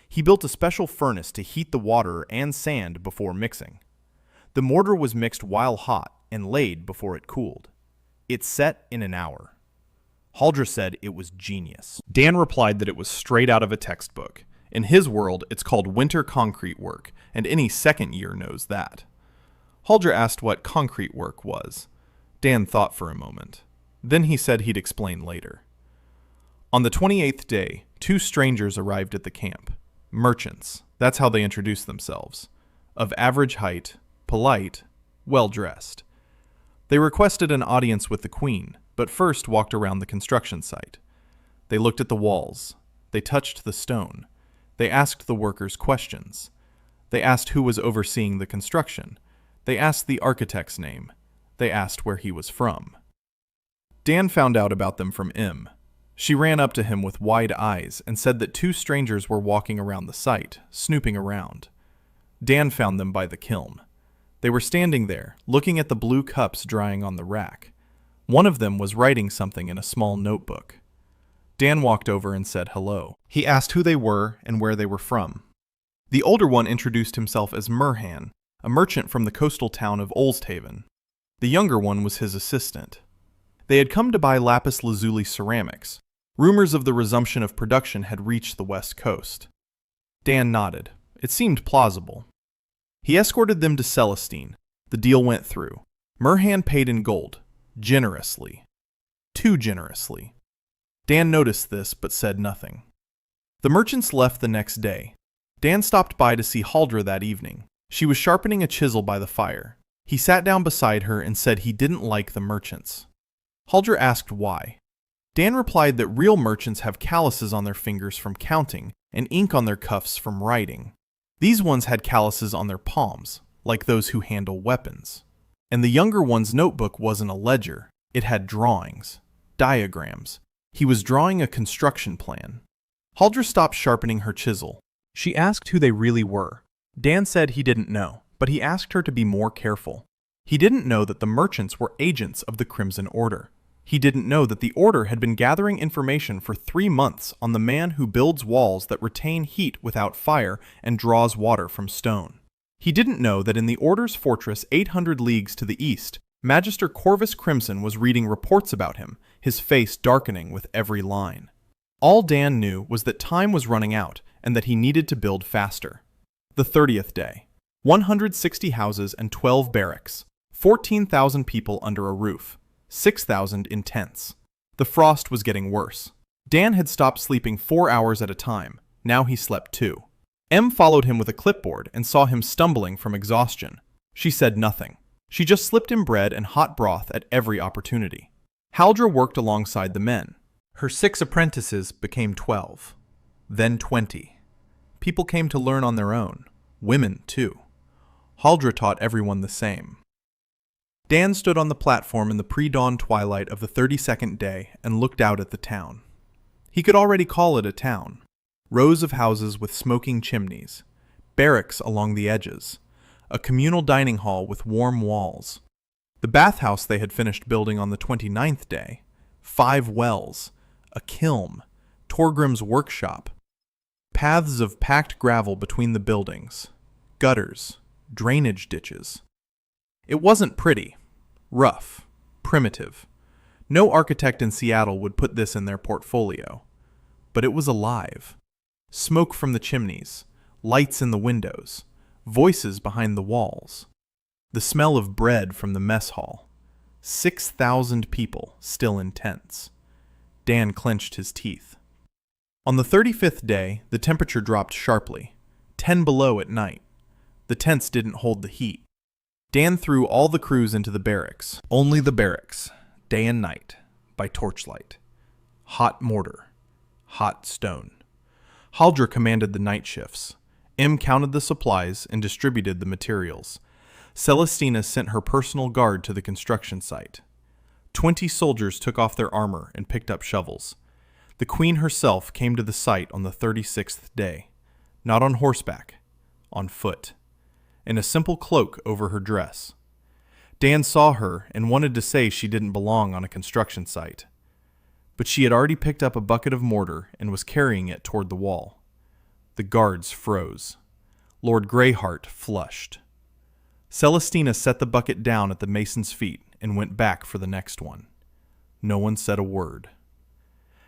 Speaker 3: He built a special furnace to heat the water and sand before mixing. The mortar was mixed while hot and laid before it cooled. It set in an hour. Huldra said it was genius.
Speaker 1: Dan replied that it was straight out of a textbook. In his world, it's called winter concrete work, and any second year knows that. Huldra asked what concrete work was. Dan thought for a moment. Then he said he'd explain later. On the 28th day, 2 strangers arrived at the camp. Merchants, that's how they introduced themselves. Of average height, polite, well-dressed. They requested an audience with the queen, but first walked around the construction site. They looked at the walls. They touched the stone. They asked the workers questions. They asked who was overseeing the construction. They asked the architect's name. They asked where he was from. Dan found out about them from Im. She ran up to him with wide eyes and said that 2 strangers were walking around the site, snooping around. Dan found them by the kiln. They were standing there, looking at the blue cups drying on the rack. One of them was writing something in a small notebook. Dan walked over and said hello. He asked who they were and where they were from. The older one introduced himself as Whan, a merchant from the coastal town of Olsthaven. The younger one was his assistant. They had come to buy lapis lazuli ceramics. Rumors of the resumption of production had reached the west coast. Dan nodded. It seemed plausible. He escorted them to Celestine. The deal went through. Whan paid in gold. Generously. Too generously. Dan noticed this, but said nothing. The merchants left the next day. Dan stopped by to see Huldra that evening. She was sharpening a chisel by the fire. He sat down beside her and said he didn't like the merchants. Huldra asked why. Dan replied that real merchants have calluses on their fingers from counting and ink on their cuffs from writing. These ones had calluses on their palms, like those who handle weapons. And the younger one's notebook wasn't a ledger. It had drawings, diagrams. He was drawing a construction plan. Huldra stopped sharpening her chisel. She asked who they really were.
Speaker 2: Dan said he didn't know, but he asked her to be more careful. He didn't know that the merchants were agents of the Crimson Order. He didn't know that the Order had been gathering information for 3 months on the man who builds walls that retain heat without fire and draws water from stone. He didn't know that in the Order's fortress 800 leagues to the east, Magister Corvus Crimson was reading reports about him, his face darkening with every line. All Dan knew was that time was running out and that he needed to build faster. The 30th day. 160 houses and 12 barracks. 14,000 people under a roof. 6,000 in tents. The frost was getting worse. Dan had stopped sleeping 4 hours at a time. Now he slept 2. Em followed him with a clipboard and saw him stumbling from exhaustion. She said nothing. She just slipped him bread and hot broth at every opportunity. Haldra worked alongside the men. Her 6 apprentices became 12. Then 20. People came to learn on their own. Women, too. Haldra taught everyone the same. Dan stood on the platform in the pre-dawn twilight of the 32nd day and looked out at the town. He could already call it a town. Rows of houses with smoking chimneys. Barracks along the edges. A communal dining hall with warm walls. The bathhouse they had finished building on the 29th day. 5 wells. A kiln. Torgrim's workshop. Paths of packed gravel between the buildings. Gutters. Drainage ditches. It wasn't pretty. Rough. Primitive. No architect in Seattle would put this in their portfolio. But it was alive. Smoke from the chimneys. Lights in the windows. Voices behind the walls. The smell of bread from the mess hall. 6,000 people still in tents. Dan clenched his teeth. On the 35th day, the temperature dropped sharply. 10 below at night. The tents didn't hold the heat. Dan threw all the crews into the barracks. Only the barracks. Day and night. By torchlight. Hot mortar. Hot stone. Haldra commanded the night shifts. Em counted the supplies and distributed the materials. Celestina sent her personal guard to the construction site. 20 soldiers took off their armor and picked up shovels. The queen herself came to the site on the 36th day. Not on horseback, on foot. In a simple cloak over her dress. Dan saw her and wanted to say she didn't belong on a construction site. But she had already picked up a bucket of mortar and was carrying it toward the wall. The guards froze. Lord Greyheart flushed. Celestina set the bucket down at the mason's feet and went back for the next one. No one said a word.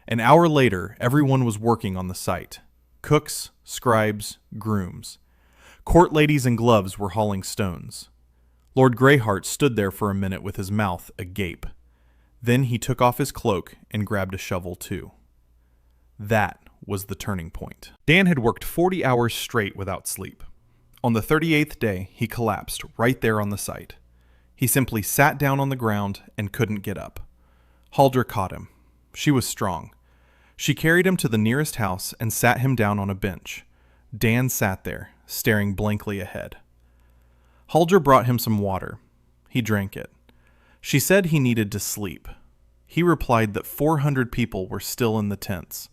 Speaker 2: An hour later, everyone was working on the site. Cooks, scribes, grooms. Court ladies in gloves were hauling stones. Lord Greyheart stood there for a minute with his mouth agape. Then he took off his cloak and grabbed a shovel too. That was the turning point. Dan had worked 40 hours straight without sleep. On the 38th day, he collapsed right there on the site. He simply sat down on the ground and couldn't get up. Haldra caught him. She was strong. She carried him to the nearest house and sat him down on a bench. Dan sat there, staring blankly ahead. Haldra brought him some water. He drank it. She said he needed to sleep. He replied that 400 people were still in the tents.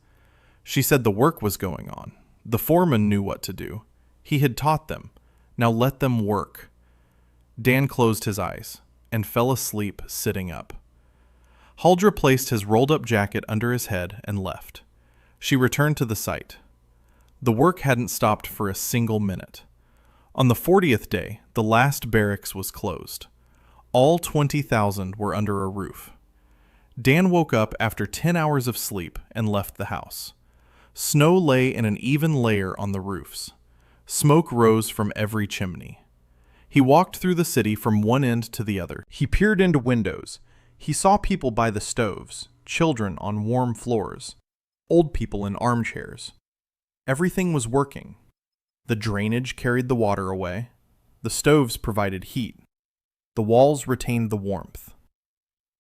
Speaker 2: She said the work was going on. The foreman knew what to do. He had taught them. Now let them work. Dan closed his eyes and fell asleep sitting up. Haldra placed his rolled-up jacket under his head and left. She returned to the site. The work hadn't stopped for a single minute. On the 40th day, the last barracks was closed. All 20,000 were under a roof. Dan woke up after 10 hours of sleep and left the house. Snow lay in an even layer on the roofs. Smoke rose from every chimney. He walked through the city from one end to the other. He peered into windows. He saw people by the stoves, children on warm floors, old people in armchairs. Everything was working. The drainage carried the water away. The stoves provided heat. The walls retained the warmth.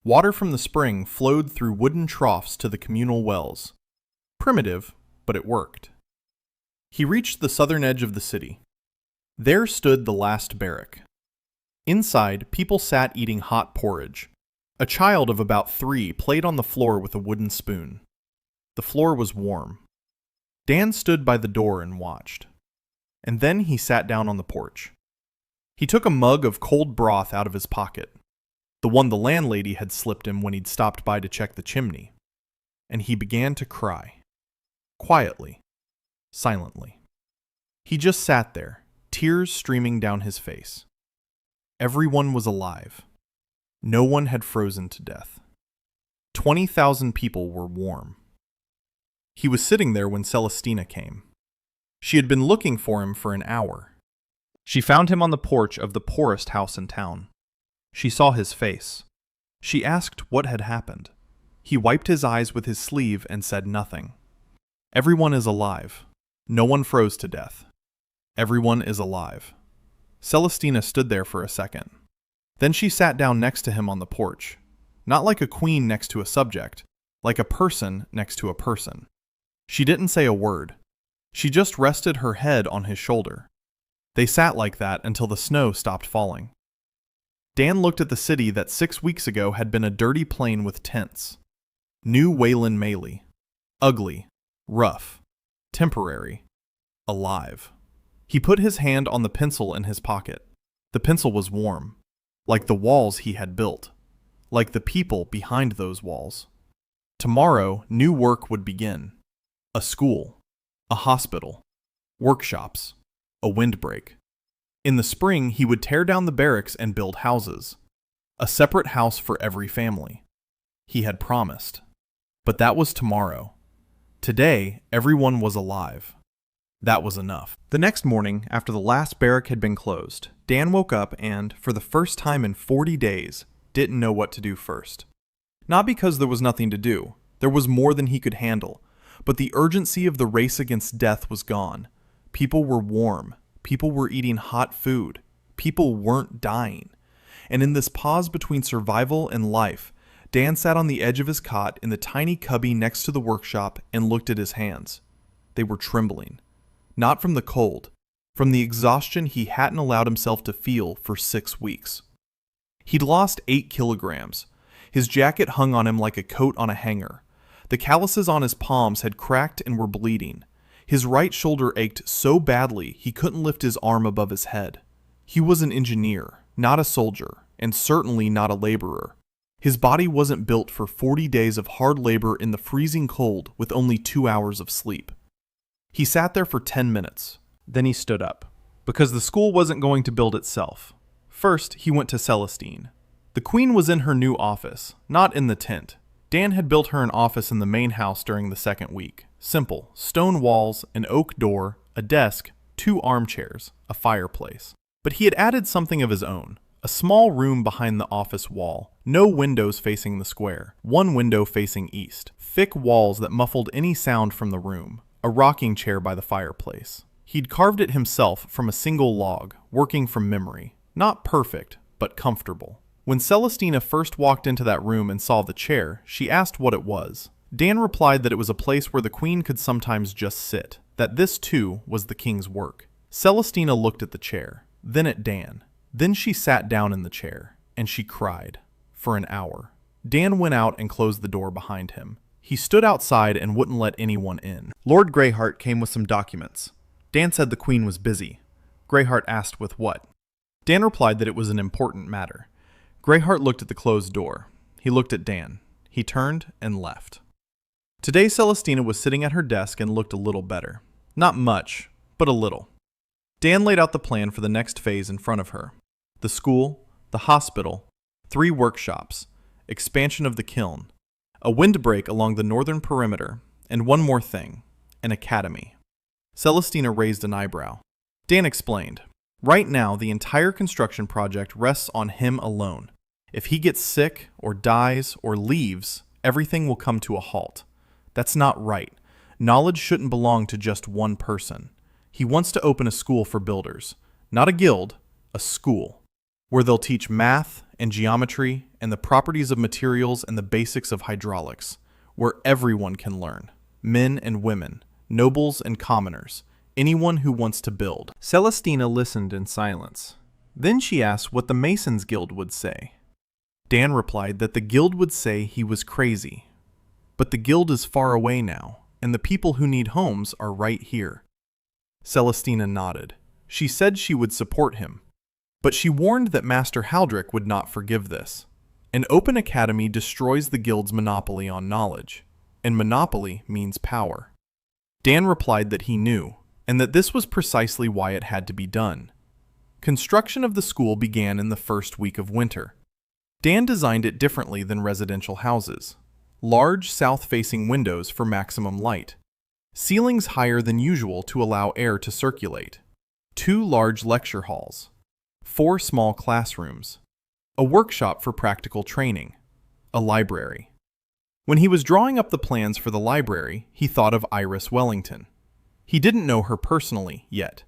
Speaker 2: Water from the spring flowed through wooden troughs to the communal wells. Primitive, but it worked. He reached the southern edge of the city. There stood the last barrack. Inside, people sat eating hot porridge. A child of about 3 played on the floor with a wooden spoon. The floor was warm. Dan stood by the door and watched.
Speaker 1: and then he sat down on the porch. He took a mug of cold broth out of his pocket, the one the landlady had slipped him when he'd stopped by to check the chimney, and he began to cry. Quietly, silently. He just sat there, tears streaming down his face. Everyone was alive. No one had frozen to death. 20,000 people were warm. He was sitting there when Celestina came. She had been looking for him for an hour. She found him on the porch of the poorest house in town. She saw his face. She asked what had happened. He wiped his eyes with his sleeve and said nothing. Everyone is alive. No one froze to death. Everyone is alive. Celestina stood there for a second. Then she sat down next to him on the porch, not like a queen next to a subject, like a person next to a person. She didn't say a word. She just rested her head on his shoulder. They sat like that until the snow stopped falling. Dan looked at the city that 6 weeks ago had been a dirty plain with tents. New Waylin Melee. Ugly, rough, temporary, alive. He put his hand on the pencil in his pocket. The pencil was warm, like the walls he had built, like the people behind those walls. Tomorrow, new work would begin. A school, a hospital, workshops, a windbreak. In the spring, he would tear down the barracks and build houses. A separate house for every family. He had promised. But that was tomorrow. Today, everyone was alive. That was enough. The next morning, after the last barrack had been closed, Dan woke up and, for the first time in 40 days, didn't know what to do first. Not because there was nothing to do. There was more than he could handle. But the urgency of the race against death was gone. People were warm. People were eating hot food. People weren't dying. And in this pause between survival and life, Dan sat on the edge of his cot in the tiny cubby next to the workshop and looked at his hands. They were trembling. Not from the cold, from the exhaustion he hadn't allowed himself to feel for 6 weeks. He'd lost 8 kilograms. His jacket hung on him like a coat on a hanger. The calluses on his palms had cracked and were bleeding. His right shoulder ached so badly he couldn't lift his arm above his head. He was an engineer, not a soldier, and certainly not a laborer. His body wasn't built for 40 days of hard labor in the freezing cold with only 2 hours of sleep. He sat there for 10 minutes. Then he stood up, because the school wasn't going to build itself. First, he went to Celestine. The queen was in her new office, not in the tent. Dan had built her an office in the main house during the second week. Simple, stone walls, an oak door, a desk, 2 armchairs, a fireplace. But he had added something of his own. A small room behind the office wall. No windows facing the square. 1 window facing east. Thick walls that muffled any sound from the room. A rocking chair by the fireplace. He'd carved it himself from a single log, working from memory. Not perfect, but comfortable. When Celestina first walked into that room and saw the chair, she asked what it was. Dan replied that it was a place where the queen could sometimes just sit, that this too was the king's work. Celestina looked at the chair, then at Dan. Then she sat down in the chair, and she cried. For an hour. Dan went out and closed the door behind him. He stood outside and wouldn't let anyone in. Lord Greyheart came with some documents. Dan said the queen was busy. Greyheart asked with what. Dan replied that it was an important matter. Greyheart looked at the closed door. He looked at Dan. He turned and left. Today Celestina was sitting at her desk and looked a little better. Not much, but a little. Dan laid out the plan for the next phase in front of her. The school, the hospital, 3 workshops, expansion of the kiln, a windbreak along the northern perimeter, and one more thing, an academy. Celestina raised an eyebrow. Dan explained. Right now, the entire construction project rests on him alone. If he gets sick, or dies, or leaves, everything will come to a halt. That's not right. Knowledge shouldn't belong to just one person. He wants to open a school for builders. Not a guild, a school. Where they'll teach math and geometry and the properties of materials and the basics of hydraulics. Where everyone can learn. Men and women, nobles and commoners. Anyone who wants to build. Celestina listened in silence. Then she asked what the Masons Guild would say. Dan replied that the guild would say he was crazy. But the guild is far away now, and the people who need homes are right here. Celestina nodded. She said she would support him. But she warned that Master Haldrick would not forgive this. An open academy destroys the guild's monopoly on knowledge, and monopoly means power. Dan replied that he knew, and that this was precisely why it had to be done. Construction of the school began in the first week of winter. Dan designed it differently than residential houses. Large south-facing windows for maximum light. Ceilings higher than usual to allow air to circulate. 2 large lecture halls. 4 small classrooms. A workshop for practical training. A library. When he was drawing up the plans for the library, he thought of Iris Wellington. He didn't know her personally yet.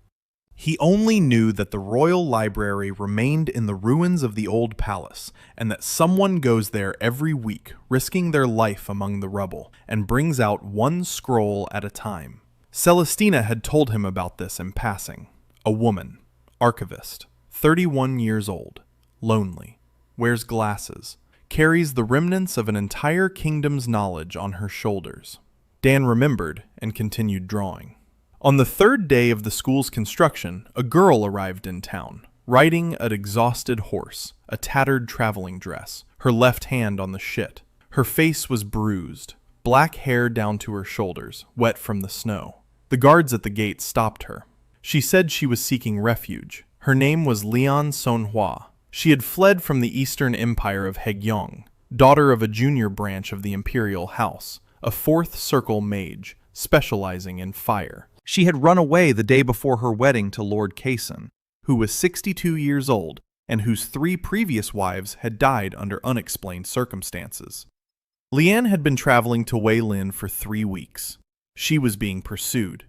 Speaker 1: He only knew that the royal library remained in the ruins of the old palace, and that someone goes there every week, risking their life among the rubble, and brings out 1 scroll at a time. Celestina had told him about this in passing. A woman, archivist, 31 years old, lonely, wears glasses, carries the remnants of an entire kingdom's knowledge on her shoulders. Dan remembered and continued drawing. On the 3rd day of the school's construction, a girl arrived in town, riding an exhausted horse, a tattered traveling dress, her left hand on the shit. Her face was bruised, black hair down to her shoulders, wet from the snow. The guards at the gate stopped her. She said she was seeking refuge. Her name was Leanne Manhwa. She had fled from the Eastern Empire of Haegyong, daughter of a junior branch of the imperial house, a 4th circle mage, specializing in fire. She had run away the day before her wedding to Lord Kaysen, who was 62 years old and whose 3 previous wives had died under unexplained circumstances. Leanne had been traveling to Waylin for 3 weeks. She was being pursued.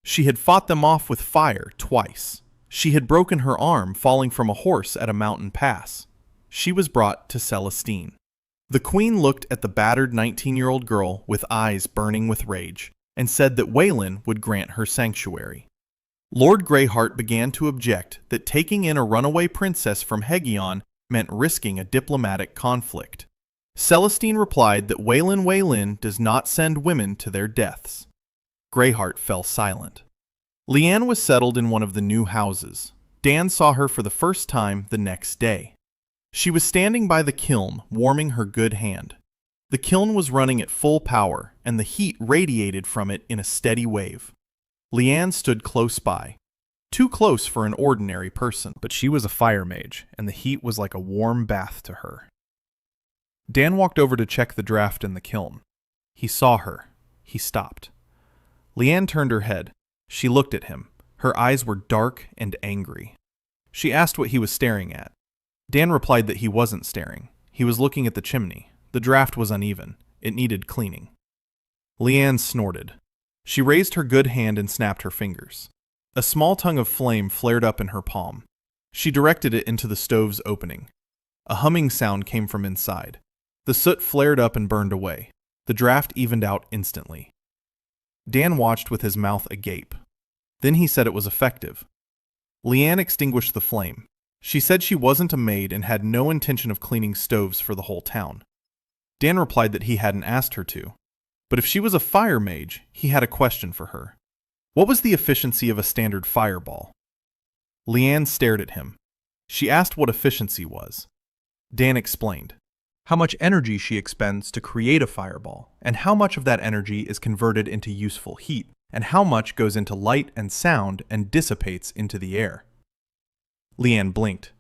Speaker 1: She had fought them off with fire twice. She had broken her arm falling from a horse at a mountain pass. She was brought to Celestine. The queen looked at the battered 19-year-old girl with eyes burning with rage, and said that Waylin would grant her sanctuary. Lord Greyheart began to object that taking in a runaway princess from Haegyong meant risking a diplomatic conflict. Celestine replied that Waylin does not send women to their deaths. Greyheart fell silent. Leanne was settled in one of the new houses. Dan saw her for the first time the next day. She was standing by the kiln, warming her good hand. The kiln was running at full power, and the heat radiated from it in a steady wave. Leanne stood close by. Too close for an ordinary person, but she was a fire mage, and the heat was like a warm bath to her. Dan walked over to check the draft in the kiln. He saw her. He stopped. Leanne turned her head. She looked at him. Her eyes were dark and angry. She asked what he was staring at. Dan replied that he wasn't staring. He was looking at the chimney. The draft was uneven. It needed cleaning. Leanne snorted. She raised her good hand and snapped her fingers. A small tongue of flame flared up in her palm. She directed it into the stove's opening. A humming sound came from inside. The soot flared up and burned away. The draft evened out instantly. Dan watched with his mouth agape. Then he said it was effective. Leanne extinguished the flame. She said she wasn't a maid and had no intention of cleaning stoves for the whole town. Dan replied that he hadn't asked her to. But if she was a fire mage, he had a question for her. What was the efficiency of a standard fireball? Leanne stared at him. She asked what efficiency was. Dan explained how much energy she expends to create a fireball, and how much of that energy is converted into useful heat, and how much goes into light and sound and dissipates into the air. Leanne blinked.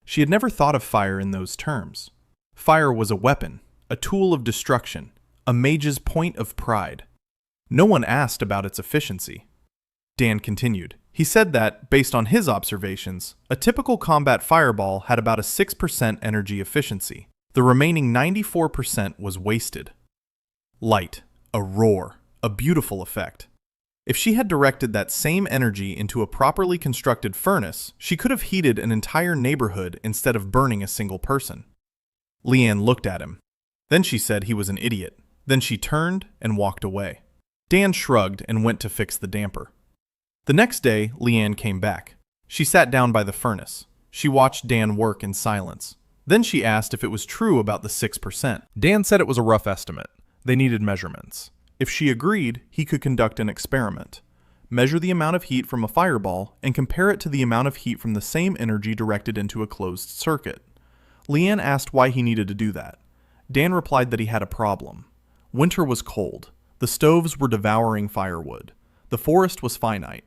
Speaker 1: She had never thought of fire in those terms. Fire was a weapon, a tool of destruction, a mage's point of pride. No one asked about its efficiency. Dan continued. He said that, based on his observations, a typical combat fireball had about a 6% energy efficiency. The remaining 94% was wasted. Light, a roar, a beautiful effect. If she had directed that same energy into a properly constructed furnace, she could have heated an entire neighborhood instead of burning a single person. Leanne looked at him. Then she said he was an idiot. Then she turned and walked away. Dan shrugged and went to fix the damper. The next day, Leanne came back. She sat down by the furnace. She watched Dan work in silence. Then she asked if it was true about the 6%. Dan said it was a rough estimate. They needed measurements. If she agreed, he could conduct an experiment. measure the amount of heat from a fireball, and compare it to the amount of heat from the same energy directed into a closed circuit. Leanne asked why he needed to do that. Dan replied that he had a problem. Winter was cold. The stoves were devouring firewood. The forest was finite.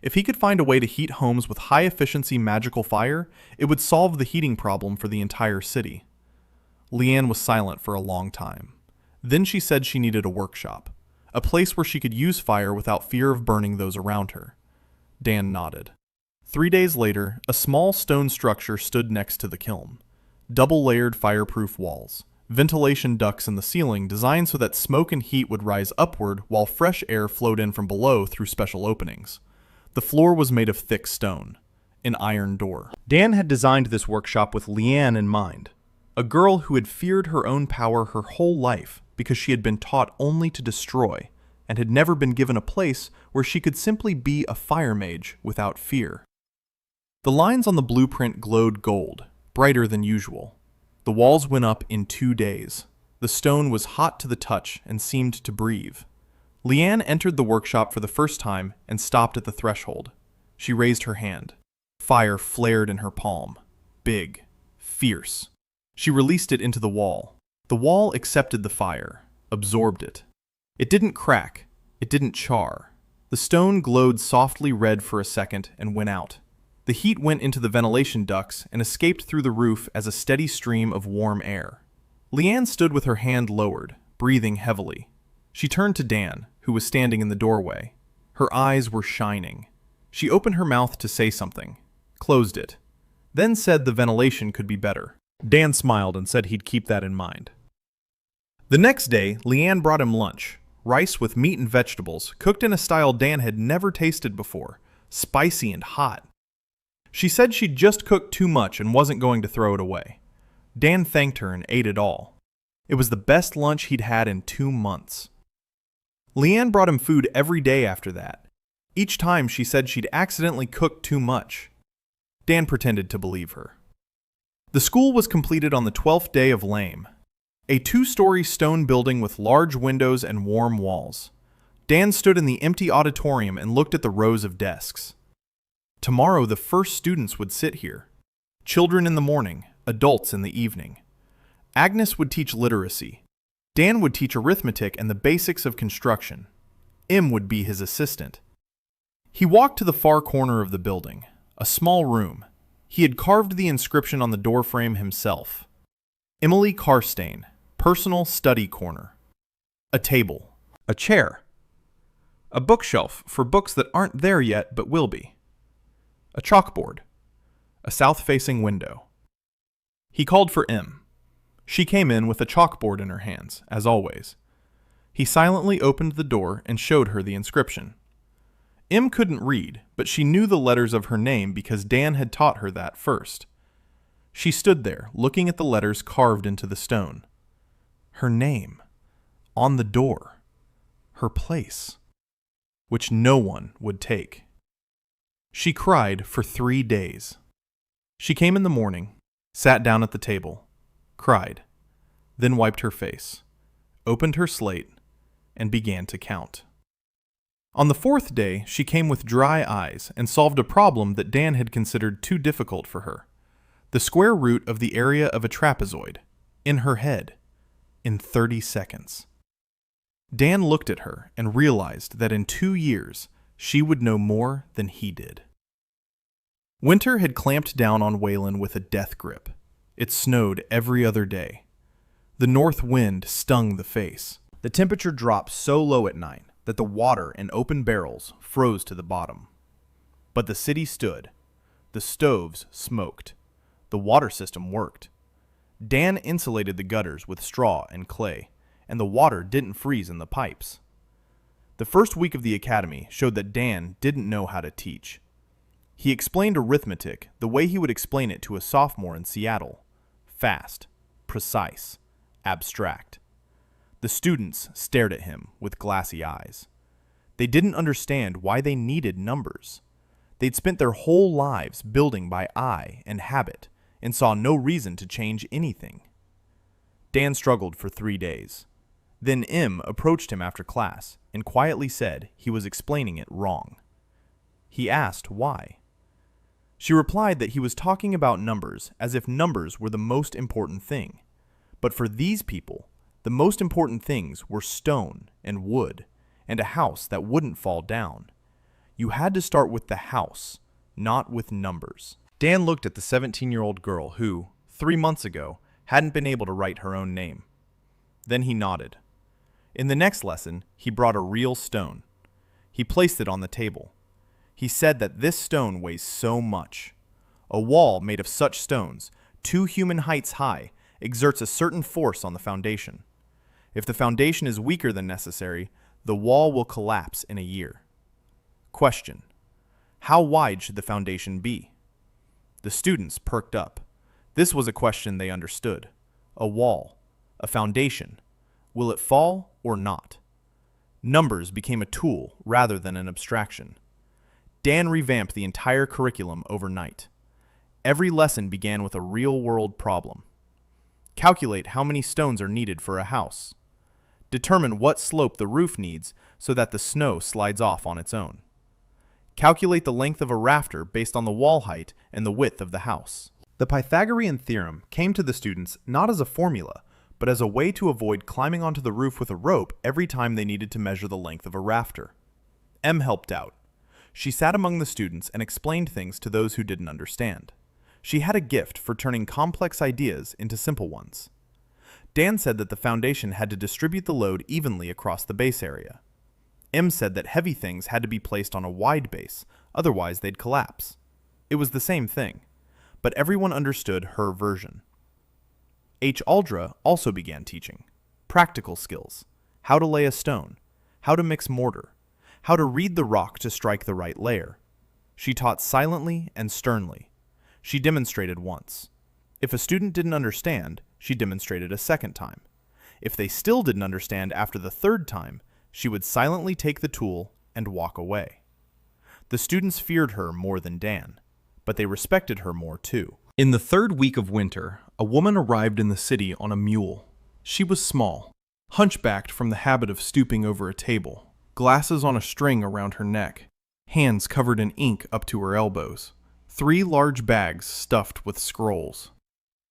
Speaker 1: If he could find a way to heat homes with high-efficiency magical fire, it would solve the heating problem for the entire city. Leanne was silent for a long time. Then she said she needed a workshop, a place where she could use fire without fear of burning those around her. Dan nodded. 3 days later, a small stone structure stood next to the kiln. Double-layered fireproof walls, ventilation ducts in the ceiling designed so that smoke and heat would rise upward while fresh air flowed in from below through special openings. The floor was made of thick stone, an iron door. Dan had designed this workshop with Leanne in mind, a girl who had feared her own power her whole life because she had been taught only to destroy and had never been given a place where she could simply be a fire mage without fear. The lines on the blueprint glowed gold, brighter than usual. The walls went up in 2 days. The stone was hot to the touch and seemed to breathe. Leanne entered the workshop for the first time and stopped at the threshold. She raised her hand. Fire flared in her palm. Big. Fierce. She released it into the wall. The wall accepted the fire, absorbed it. It didn't crack. It didn't char. The stone glowed softly red for a second and went out. The heat went into the ventilation ducts and escaped through the roof as a steady stream of warm air. Leanne stood with her hand lowered, breathing heavily. She turned to Dan, who was standing in the doorway. Her eyes were shining. She opened her mouth to say something, closed it, then said the ventilation could be better. Dan smiled and said he'd keep that in mind. The next day, Leanne brought him lunch, rice with meat and vegetables, cooked in a style Dan had never tasted before, spicy and hot. She said she'd just cooked too much and wasn't going to throw it away. Dan thanked her and ate it all. It was the best lunch he'd had in 2 months. Leanne brought him food every day after that. Each time she said she'd accidentally cooked too much. Dan pretended to believe her. The school was completed on the 12th day of Lame, a 2-story stone building with large windows and warm walls. Dan stood in the empty auditorium and looked at the rows of desks. Tomorrow the first students would sit here. Children in the morning, adults in the evening. Agnes would teach literacy. Dan would teach arithmetic and the basics of construction. Im would be his assistant. He walked to the far corner of the building, a small room. He had carved the inscription on the doorframe himself. Emily Carstane, personal study corner. A table. A chair. A bookshelf for books that aren't there yet but will be. A chalkboard. A south-facing window. He called for Im. She came in with a chalkboard in her hands, as always. He silently opened the door and showed her the inscription. Im couldn't read, but she knew the letters of her name because Dan had taught her that first. She stood there, looking at the letters carved into the stone. Her name. On the door. Her place. Which no one would take. She cried for 3 days. She came in the morning, sat down at the table, cried, then wiped her face, opened her slate, and began to count. On the 4th day, she came with dry eyes and solved a problem that Dan had considered too difficult for her. The square root of the area of a trapezoid, in her head, in 30 seconds. Dan looked at her and realized that in 2 years, she would know more than he did. Winter had clamped down on Waylin with a death grip. It snowed every other day. The north wind stung the face. The temperature dropped so low at night that the water in open barrels froze to the bottom. But the city stood. The stoves smoked. The water system worked. Dan insulated the gutters with straw and clay, and the water didn't freeze in the pipes. The first week of the academy showed that Dan didn't know how to teach. He explained arithmetic the way he would explain it to a sophomore in Seattle. Fast, precise, abstract. The students stared at him with glassy eyes. They didn't understand why they needed numbers. They'd spent their whole lives building by eye and habit and saw no reason to change anything. Dan struggled for 3 days.
Speaker 2: Then M approached him after class and quietly said he was explaining it wrong. He asked why. She replied that he was talking about numbers as if numbers were the most important thing. But for these people, the most important things were stone and wood and a house that wouldn't fall down. You had to start with the house, not with numbers. Dan looked at the 17-year-old girl who, 3 months ago, hadn't been able to write her own name. Then he nodded. In the next lesson, he brought a real stone. He placed it on the table. He said that this stone weighs so much. A wall made of such stones, 2 human heights high, exerts a certain force on the foundation. If the foundation is weaker than necessary, the wall will collapse in a year. Question: how wide should the foundation be? The students perked up. This was a question they understood. A wall, a foundation. Will it fall or not? Numbers became a tool rather than an abstraction. Dan revamped the entire curriculum overnight. Every lesson began with a real-world problem. Calculate how many stones are needed for a house. Determine what slope the roof needs so that the snow slides off on its own. Calculate the length of a rafter based on the wall height and the width of the house. The Pythagorean theorem came to the students not as a formula, but as a way to avoid climbing onto the roof with a rope every time they needed to measure the length of a rafter. M helped out. She sat among the students and explained things to those who didn't understand. She had a gift for turning complex ideas into simple ones. Dan said that the foundation had to distribute the load evenly across the base area. M said that heavy things had to be placed on a wide base, otherwise they'd collapse. It was the same thing, but everyone understood her version. H. Aldra also began teaching. Practical skills. How to lay a stone. How to mix mortar. How to read the rock to strike the right layer. She taught silently and sternly. She demonstrated once. If a student didn't understand, she demonstrated a second time. If they still didn't understand after the third time, she would silently take the tool and walk away. The students feared her more than Dan, but they respected her more too. In the 3rd week of winter, a woman arrived in the city on a mule. She was small, hunchbacked from the habit of stooping over a table, glasses on a string around her neck, hands covered in ink up to her elbows, 3 large bags stuffed with scrolls.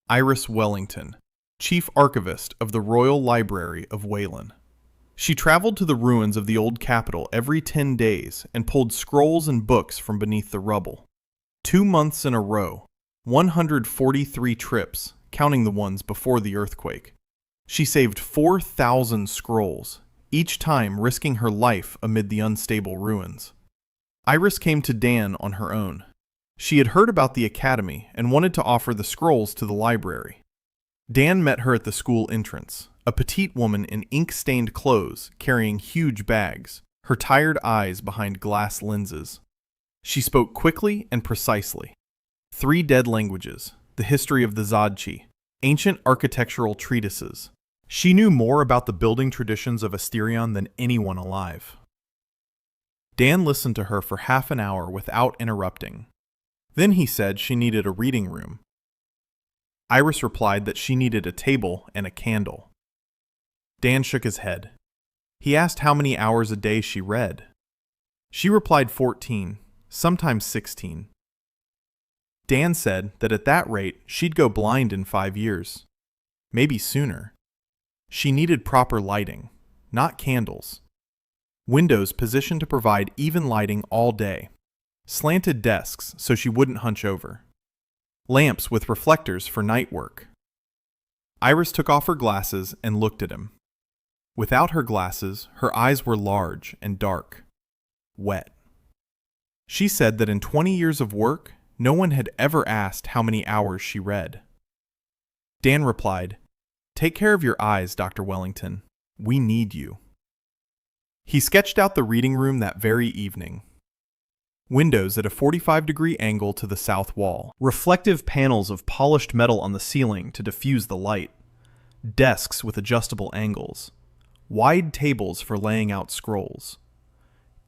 Speaker 2: Iris Wellington, Chief Archivist of the Royal Library of Waylin. She traveled to the ruins of the old capital every 10 days and pulled scrolls and books from beneath the rubble. 2 months in a row, 143 trips, counting the ones before the earthquake. She saved 4,000 scrolls, each time risking her life amid the unstable ruins. Iris came to Dan on her own. She had heard about the academy and wanted to offer the scrolls to the library. Dan met her at the school entrance, a petite woman in ink-stained clothes carrying huge bags, her tired eyes behind glass lenses. She spoke quickly and precisely. 3 dead languages, the history of the Zadchi, ancient architectural treatises. She knew more about the building traditions of Asterion than anyone alive. Dan listened to her for half an hour without interrupting. Then he said she needed a reading room. Iris replied that she needed a table and a candle. Dan shook his head. He asked how many hours a day she read. She replied 14, sometimes 16. Dan said that at that rate she'd go blind in 5 years, maybe sooner. She needed proper lighting, not candles. Windows positioned to provide even lighting all day. Slanted desks so she wouldn't hunch over. Lamps with reflectors for night work. Iris took off her glasses and looked at him. Without her glasses, her eyes were large and dark, wet. She said that in 20 years of work, no one had ever asked how many hours she read. Dan replied, "Take care of your eyes, Dr. Wellington. We need you." He sketched out the reading room that very evening. Windows at a 45-degree angle to the south wall. Reflective panels of polished metal on the ceiling to diffuse the light. Desks with adjustable angles. Wide tables for laying out scrolls.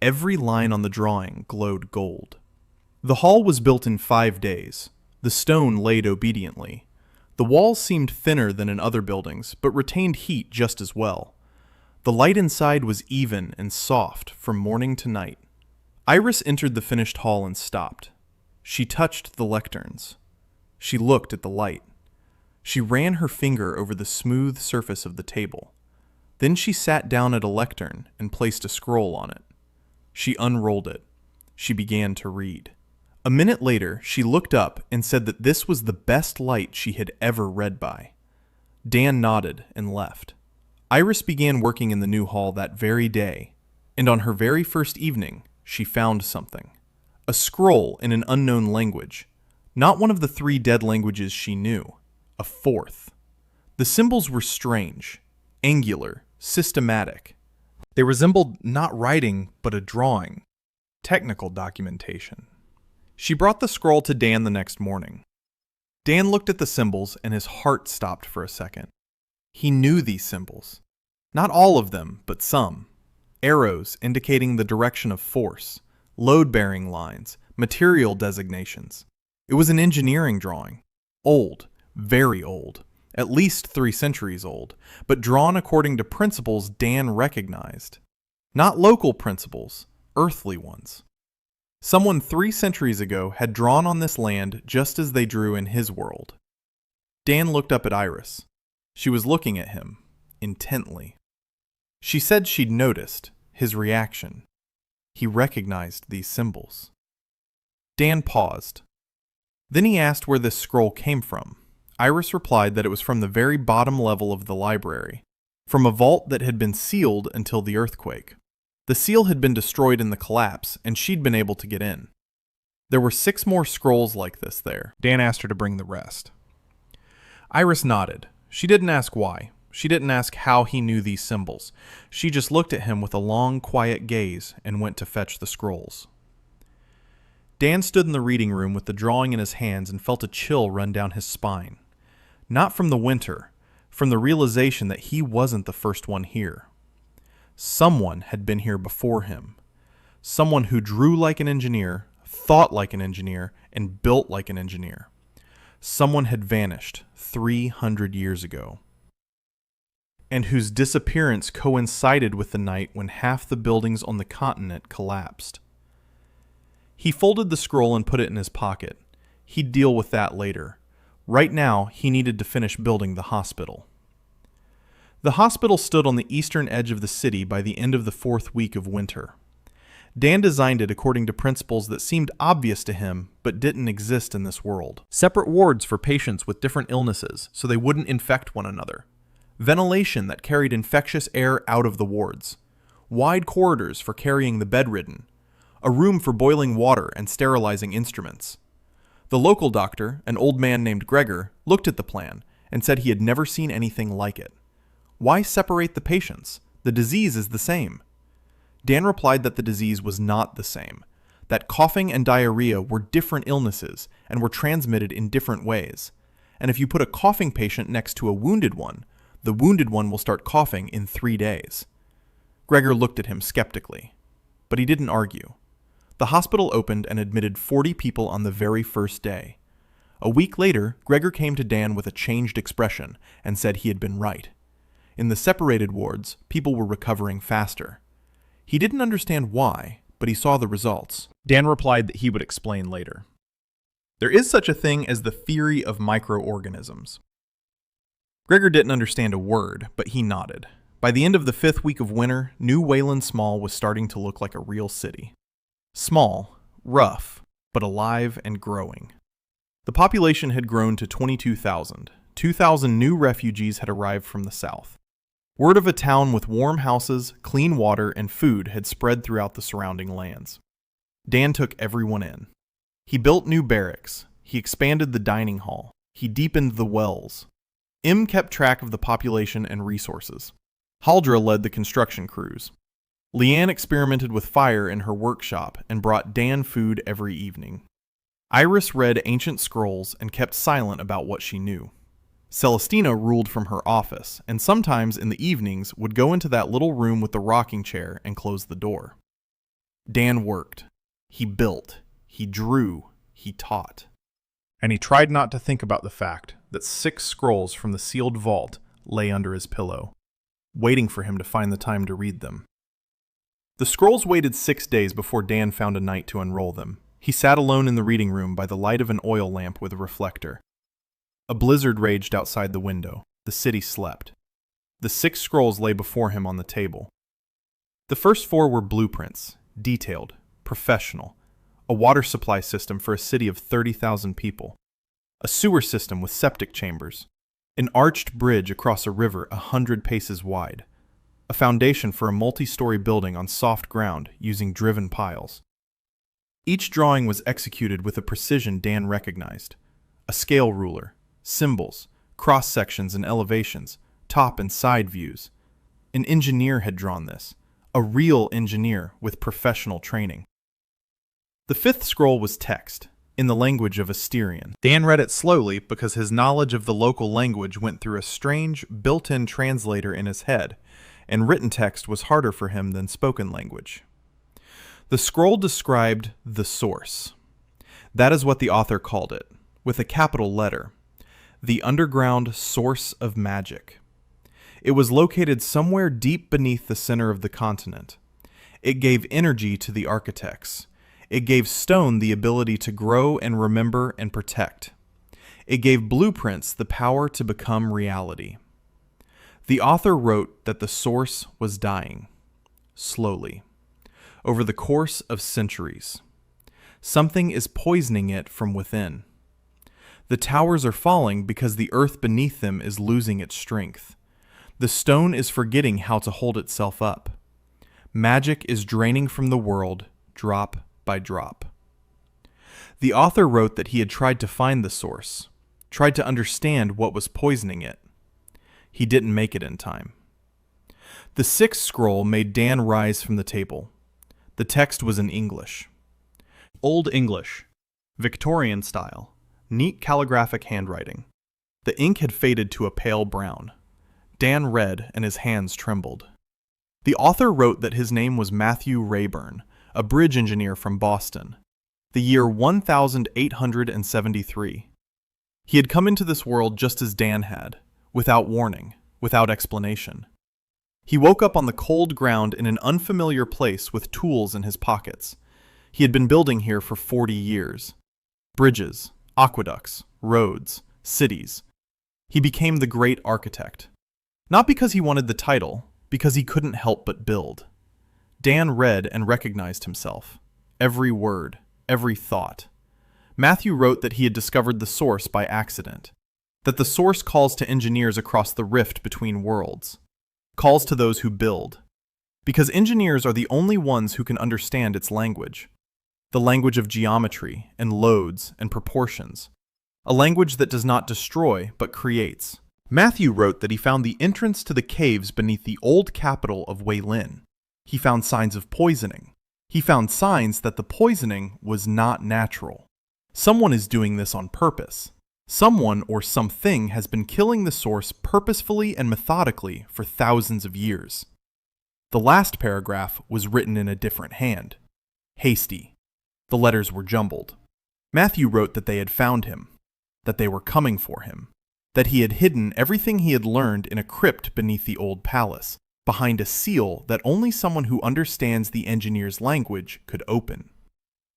Speaker 2: Every line on the drawing glowed gold. The hall was built in 5 days. The stone laid obediently. The walls seemed thinner than in other buildings, but retained heat just as well.
Speaker 1: The light inside was even and soft from morning to night. Iris entered the finished hall and stopped. She touched the lecterns. She looked at the light. She ran her finger over the smooth surface of the table. Then she sat down at a lectern and placed a scroll on it. She unrolled it. She began to read. A minute later, she looked up and said that this was the best light she had ever read by. Dan nodded and left. Iris began working in the new hall that very day, and on her very first evening, she found something. A scroll in an unknown language. Not one of the 3 dead languages she knew. A 4th. The symbols were strange, angular, systematic. They resembled not writing, but a drawing. Technical documentation. She brought the scroll to Dan the next morning. Dan looked at the symbols and his heart stopped for a second. He knew these symbols. Not all of them, but some. Arrows indicating the direction of force, load-bearing lines, material designations. It was an engineering drawing. Old, very old, at least 3 centuries old, but drawn according to principles Dan recognized. Not local principles, earthly ones. Someone 3 centuries ago had drawn on this land just as they drew in his world. Dan looked up at Iris. She was looking at him, intently. She said she'd noticed his reaction. He recognized these symbols. Dan paused. Then he asked where this scroll came from. Iris replied that it was from the very bottom level of the library, from a vault that had been sealed until the earthquake. The seal had been destroyed in the collapse, and she'd been able to get in. There were 6 more scrolls like this there. Dan asked her to bring the rest. Iris nodded. She didn't ask why. She didn't ask how he knew these symbols. She just looked at him with a long, quiet gaze and went to fetch the scrolls. Dan stood in the reading room with the drawing in his hands and felt a chill run down his spine. Not from the winter, from the realization that he wasn't the first one here. Someone had been here before him. Someone who drew like an engineer, thought like an engineer, and built like an engineer. Someone had vanished 300 years ago, and whose disappearance coincided with the night when half the buildings on the continent collapsed. He folded the scroll and put it in his pocket. He'd deal with that later. Right now, he needed to finish building the hospital. The hospital stood on the eastern edge of the city by the end of the 4th week of winter. Dan designed it according to principles that seemed obvious to him, but didn't exist in this world. Separate wards for patients with different illnesses, so they wouldn't infect one another. Ventilation that carried infectious air out of the wards. Wide corridors for carrying the bedridden. A room for boiling water and sterilizing instruments. The local doctor, an old man named Gregor, looked at the plan and said he had never seen anything like it. Why separate the patients? The disease is the same. Dan replied that the disease was not the same, that coughing and diarrhea were different illnesses and were transmitted in different ways. And if you put a coughing patient next to a wounded one, the wounded one will start coughing in 3 days. Gregor looked at him skeptically, but he didn't argue. The hospital opened and admitted 40 people on the very first day. A week later, Gregor came to Dan with a changed expression and said he had been right. In the separated wards, people were recovering faster. He didn't understand why, but he saw the results. Dan replied that he would explain later. There is such a thing as the theory of microorganisms. Gregor didn't understand a word, but he nodded. By the end of the 5th week of winter, New Waylin Small was starting to look like a real city. Small, rough, but alive and growing. The population had grown to 22,000. 2,000 new refugees had arrived from the south. Word of a town with warm houses, clean water, and food had spread throughout the surrounding lands. Dan took everyone in. He built new barracks. He expanded the dining hall. He deepened the wells. M kept track of the population and resources. Haldra led the construction crews. Leanne experimented with fire in her workshop and brought Dan food every evening. Iris read ancient scrolls and kept silent about what she knew. Celestina ruled from her office, and sometimes in the evenings would go into that little room with the rocking chair and close the door. Dan worked. He built. He drew. He taught. And he tried not to think about the fact that 6 scrolls from the sealed vault lay under his pillow. waiting for him to find the time to read them. The scrolls waited 6 days before Dan found a night to unroll them. He sat alone in the reading room by the light of an oil lamp with a reflector. A blizzard raged outside the window. The city slept. The 6 scrolls lay before him on the table. The first 4 were blueprints, detailed, professional, a water supply system for a city of 30,000 people, a sewer system with septic chambers, an arched bridge across a river 100 paces wide, a foundation for a multi-story building on soft ground using driven piles. Each drawing was executed with a precision Dan recognized: a scale ruler, symbols, cross-sections and elevations, top and side views. An engineer had drawn this, a real engineer with professional training. The 5th scroll was text, in the language of Asterian. Dan read it slowly because his knowledge of the local language went through a strange, built-in translator in his head, and written text was harder for him than spoken language. The scroll described the source. That is what the author called it, with a capital letter. The underground source of magic. It was located somewhere deep beneath the center of the continent. It gave energy to the architects. It gave stone the ability to grow and remember and protect. It gave blueprints the power to become reality. The author wrote that the source was dying, slowly, over the course of centuries. Something is poisoning it from within. The towers are falling because the earth beneath them is losing its strength. The stone is forgetting how to hold itself up. Magic is draining from the world, drop by drop. The author wrote that he had tried to find the source, tried to understand what was poisoning it. He didn't make it in time. The 6th scroll made Dan rise from the table. The text was in English. Old English, Victorian style, neat calligraphic handwriting. The ink had faded to a pale brown. Dan read, and his hands trembled. The author wrote that his name was Matthew Rabburn, a bridge engineer from Boston. The year 1873. He had come into this world just as Dan had, without warning, without explanation. He woke up on the cold ground in an unfamiliar place with tools in his pockets. He had been building here for 40 years. Bridges, aqueducts, roads, cities. He became the great architect. Not because he wanted the title, because he couldn't help but build. Dan read and recognized himself. Every word, every thought. Matthew wrote that he had discovered the source by accident. That the source calls to engineers across the rift between worlds. Calls to those who build. Because engineers are the only ones who can understand its language. The language of geometry and loads and proportions. A language that does not destroy but creates. Matthew wrote that he found the entrance to the caves beneath the old capital of Waylin. He found signs of poisoning. He found signs that the poisoning was not natural. Someone is doing this on purpose. Someone or something has been killing the source purposefully and methodically for thousands of years. The last paragraph was written in a different hand. Hasty. The letters were jumbled. Matthew wrote that they had found him, that they were coming for him, that he had hidden everything he had learned in a crypt beneath the old palace, behind a seal that only someone who understands the engineer's language could open.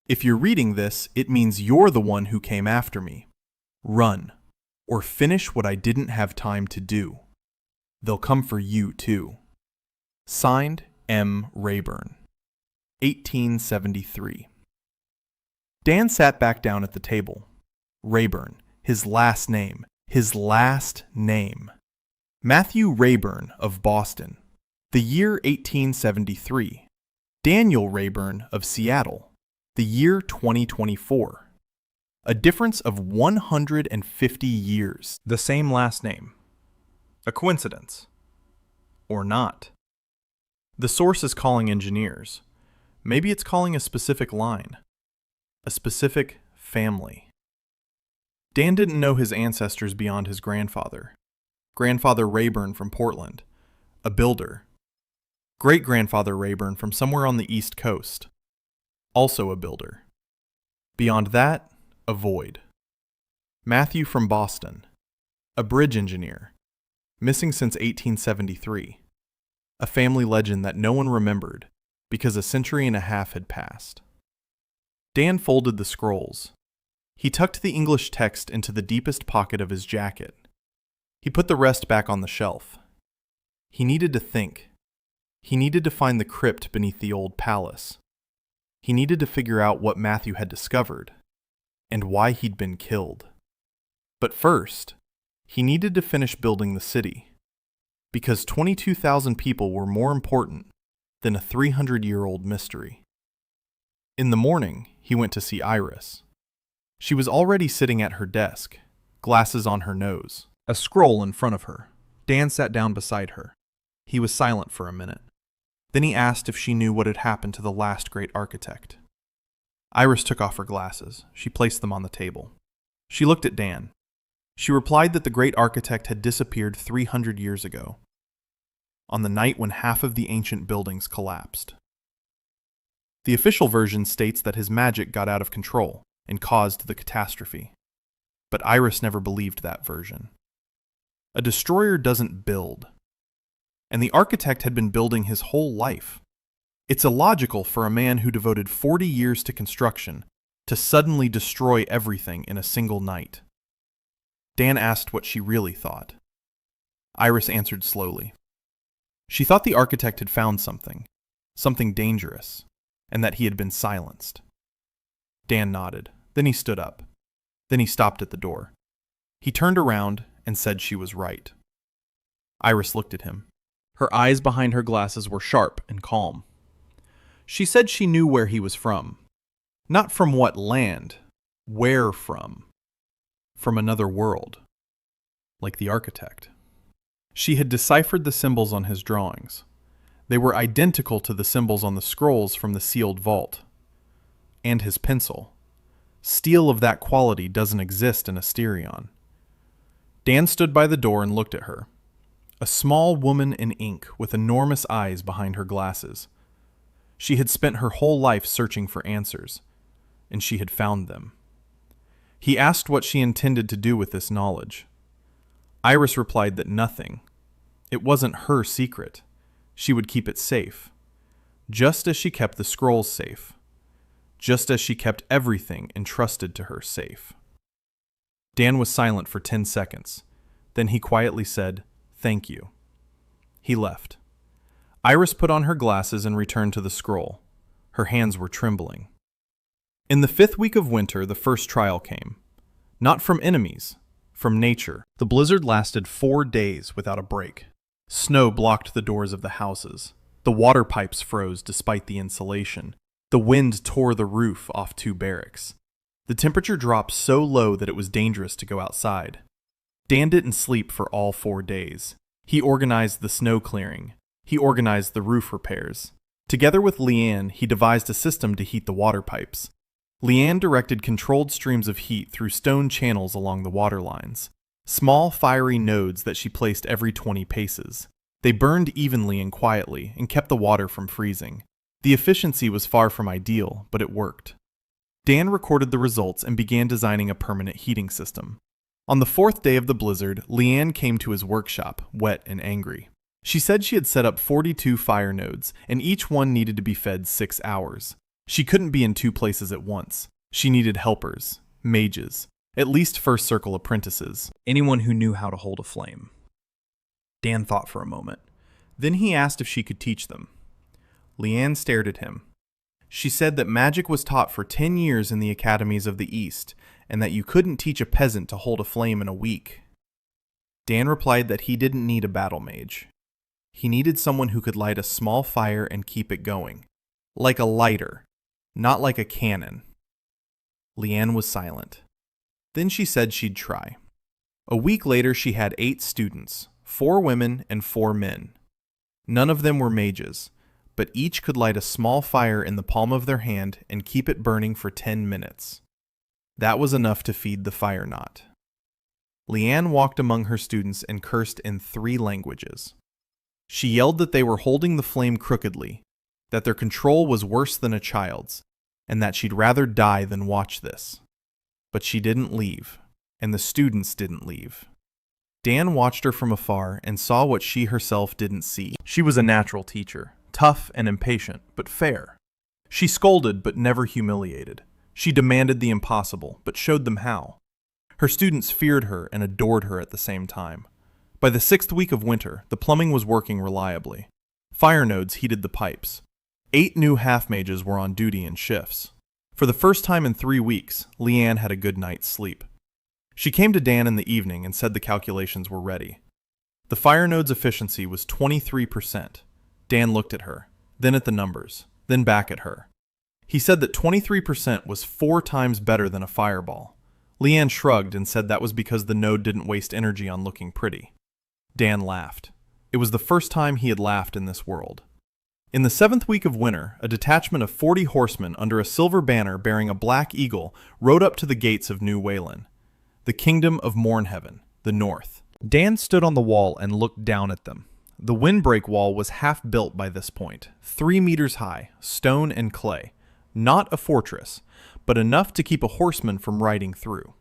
Speaker 1: If you're reading this, it means you're the one who came after me. Run, or finish what I didn't have time to do. They'll come for you too. Signed, M. Rayburn, 1873. Dan sat back down at the table. Rayburn, his last name. His last name. Matthew Rabburn of Boston. The year 1873. Daniel Rayburn of Seattle. The year 2024. A difference of 150 years. The same last name. A coincidence. Or not. The source is calling engineers. Maybe it's calling a specific line. A specific family. Dan didn't know his ancestors beyond his grandfather. Grandfather Rayburn from Portland, a builder. Great-grandfather Rayburn from somewhere on the East Coast, also a builder. Beyond that, a void. Matthew from Boston, a bridge engineer, missing since 1873. a family legend that no one remembered because a century and a half had passed. Dan folded the scrolls. He tucked the English text into the deepest pocket of his jacket. He put the rest back on the shelf. He needed to think. He needed to find the crypt beneath the old palace. He needed to figure out what Matthew had discovered and why he'd been killed. But first, he needed to finish building the city, because 22,000 people were more important than a 300-year-old mystery. In the morning, he went to see Iris. She was already sitting at her desk, glasses on her nose, a scroll in front of her. Dan sat down beside her. He was silent for a minute. Then he asked if she knew what had happened to the last great architect. Iris took off her glasses. She placed them on the table. She looked at Dan. She replied that the great architect had disappeared 300 years ago, on the night when half of the ancient buildings collapsed. The official version states that his magic got out of control and caused the catastrophe. But Iris never believed that version. A destroyer doesn't build. And the architect had been building his whole life. It's illogical for a man who devoted 40 years to construction to suddenly destroy everything in a single night. Dan asked what she really thought. Iris answered slowly. She thought the architect had found something dangerous, and that he had been silenced. Dan nodded. Then he stood up. Then he stopped at the door. He turned around and said she was right. Iris looked at him. Her eyes behind her glasses were sharp and calm. She said she knew where he was from. Not from what land. Where from? From another world. Like the architect. She had deciphered the symbols on his drawings. They were identical to the symbols on the scrolls from the sealed vault. And his pencil. Steel of that quality doesn't exist in Asterion. Dan stood by the door and looked at her. A small woman in ink with enormous eyes behind her glasses. She had spent her whole life searching for answers, and she had found them. He asked what she intended to do with this knowledge. Iris replied that nothing. It wasn't her secret. She would keep it safe, just as she kept the scrolls safe, just as she kept everything entrusted to her safe. Dan was silent for 10 seconds. Then he quietly said, "Thank you." He left. Iris put on her glasses and returned to the scroll. Her hands were trembling. In the 5th week of winter, the first trial came. Not from enemies, from nature. The blizzard lasted 4 days without a break. Snow blocked the doors of the houses. The water pipes froze despite the insulation. The wind tore the roof off 2 barracks. The temperature dropped so low that it was dangerous to go outside. Dan didn't sleep for all 4 days. He organized the snow clearing. He organized the roof repairs. Together with Leanne, he devised a system to heat the water pipes. Leanne directed controlled streams of heat through stone channels along the water lines. Small, fiery nodes that she placed every 20 paces. They burned evenly and quietly and kept the water from freezing. The efficiency was far from ideal, but it worked. Dan recorded the results and began designing a permanent heating system. On the 4th day of the blizzard, Leanne came to his workshop, wet and angry. She said she had set up 42 fire nodes, and each one needed to be fed 6 hours. She couldn't be in 2 places at once. She needed helpers, mages, at least first circle apprentices, anyone who knew how to hold a flame. Dan thought for a moment. Then he asked if she could teach them. Leanne stared at him. She said that magic was taught for 10 years in the academies of the East, and that you couldn't teach a peasant to hold a flame in a week. Dan replied that he didn't need a battle mage. He needed someone who could light a small fire and keep it going. Like a lighter, not like a cannon. Leanne was silent. Then she said she'd try. A week later, she had 8 students, 4 women and 4 men. None of them were mages, but each could light a small fire in the palm of their hand and keep it burning for 10 minutes. That was enough to feed the fire knot. Leanne walked among her students and cursed in 3 languages. She yelled that they were holding the flame crookedly, that their control was worse than a child's, and that she'd rather die than watch this. But she didn't leave, and the students didn't leave. Dan watched her from afar and saw what she herself didn't see.
Speaker 2: She was a natural teacher, tough and impatient, but fair.
Speaker 1: She scolded but never humiliated. She demanded the impossible, but showed them how. Her students feared her and adored her at the same time. By the 6th week of winter, the plumbing was working reliably. Fire nodes heated the pipes. 8 new half-mages were on duty in shifts. For the first time in 3 weeks, Leanne had a good night's sleep. She came to Dan in the evening and said the calculations were ready. The fire node's efficiency was 23%. Dan looked at her, then at the numbers, then back at her. He said that 23% was 4 times better than a fireball. Leanne shrugged and said that was because the node didn't waste energy on looking pretty. Dan laughed. It was the first time he had laughed in this world. In the 7th week of winter, a detachment of 40 horsemen under a silver banner bearing a black eagle rode up to the gates of New Waylin, the kingdom of Mournheaven, the north.
Speaker 3: Dan stood on the wall and looked down at them. The windbreak wall was half built by this point, 3 meters high, stone and clay. Not a fortress, but enough to keep a horseman from riding through.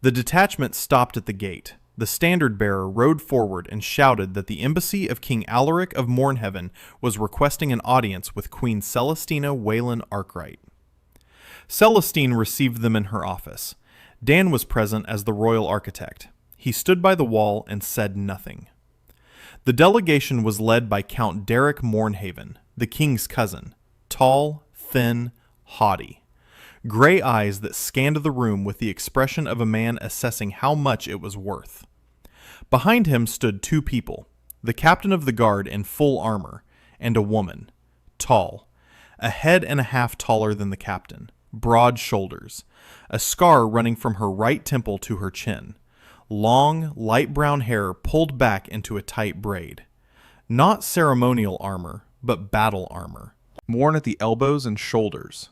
Speaker 3: The detachment stopped at the gate. The standard-bearer rode forward and shouted that the embassy of King Alaric of Mournheaven was requesting an audience with Queen Celestina Waylin Arkwright. Celestine received them in her office. Dan was present as the royal architect. He stood by the wall and said nothing. The delegation was led by Count Derek Mournhaven, the king's cousin, tall, thin, haughty. Gray eyes that scanned the room with the expression of a man assessing how much it was worth. Behind him stood 2 people, the captain of the guard in full armor, and a woman, tall, a head and a half taller than the captain, broad shoulders, a scar running from her right temple to her chin, long, light brown hair pulled back into a tight braid. Not ceremonial armor, but battle armor, worn at the elbows and shoulders.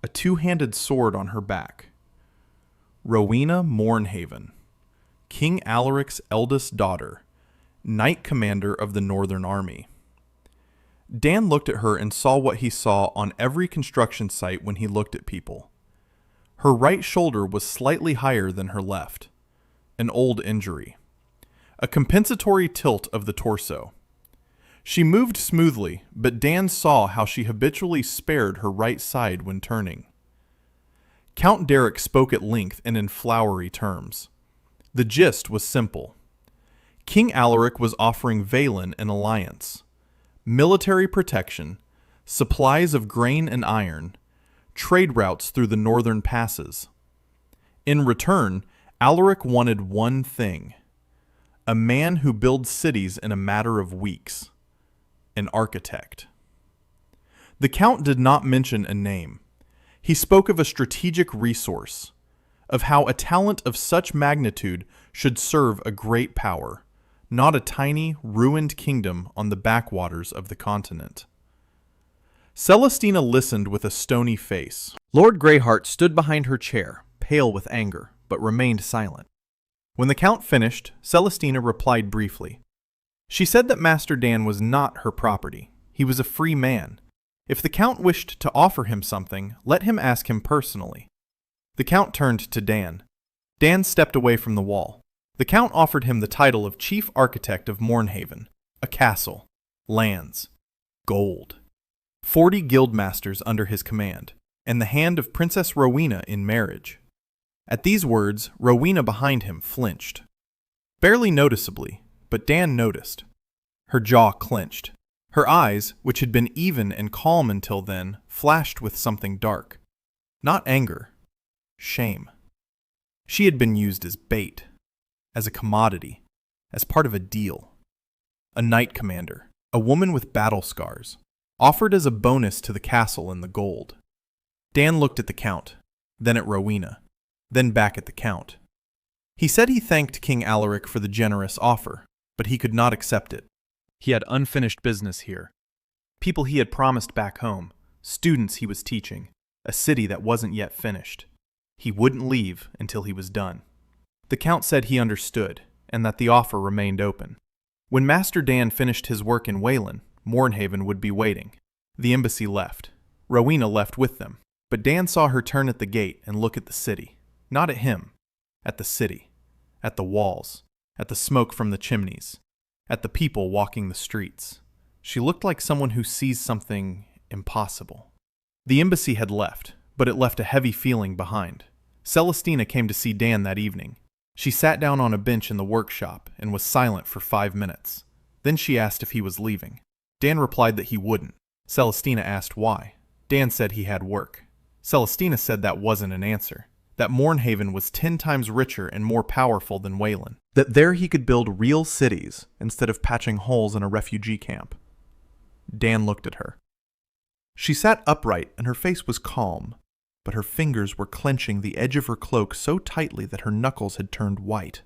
Speaker 3: A 2-handed sword on her back. Rowena Mournhaven, King Alaric's eldest daughter, Knight Commander of the Northern Army. Dan looked at her and saw what he saw on every construction site when he looked at people. Her right shoulder was slightly higher than her left, an old injury. A compensatory tilt of the torso. She moved smoothly, but Dan saw how she habitually spared her right side when turning. Count Derek spoke at length and in flowery terms. The gist was simple. King Alaric was offering Waylin an alliance. Military protection, supplies of grain and iron, trade routes through the northern passes. In return, Alaric wanted one thing. A man who builds cities in a matter of weeks. An architect. The Count did not mention a name. He spoke of a strategic resource, of how a talent of such magnitude should serve a great power, not a tiny, ruined kingdom on the backwaters of the continent. Celestina listened with a stony face. Lord Greyheart stood behind her chair, pale with anger, but remained silent. When the Count finished, Celestina replied briefly. She said that Master Dan was not her property. He was a free man. If the Count wished to offer him something, let him ask him personally. The Count turned to Dan. Dan stepped away from the wall. The Count offered him the title of Chief Architect of Mournhaven, a castle, lands, gold, 40 guildmasters under his command, and the hand of Princess Rowena in marriage. At these words, Rowena behind him flinched. Barely noticeably, but Dan noticed. Her jaw clenched. Her eyes, which had been even and calm until then, flashed with something dark. Not anger. Shame. She had been used as bait, as a commodity, as part of a deal. A knight commander, a woman with battle scars, offered as a bonus to the castle and the gold. Dan looked at the Count, then at Rowena, then back at the Count. He said he thanked King Alaric for the generous offer, but he could not accept it. He had unfinished business here. People he had promised back home, students he was teaching, a city that wasn't yet finished. He wouldn't leave until he was done. The Count said he understood, and that the offer remained open. When Master Dan finished his work in Waylin, Mournhaven would be waiting. The embassy left. Rowena left with them, but Dan saw her turn at the gate and look at the city. Not at him. At the city. At the walls.
Speaker 1: at the smoke from the chimneys, at the people walking the streets. She looked like someone who sees something impossible. The embassy had left, but it left a heavy feeling behind. Celestina came to see Dan that evening. She sat down on a bench in the workshop and was silent for 5 minutes. Then she asked if he was leaving. Dan replied that he wouldn't. Celestina asked why. Dan said he had work. Celestina said that wasn't an answer, that Mornhaven was 10 times richer and more powerful than Waylin, that there he could build real cities instead of patching holes in a refugee camp. Dan looked at her. She sat upright and her face was calm, but her fingers were clenching the edge of her cloak so tightly that her knuckles had turned white.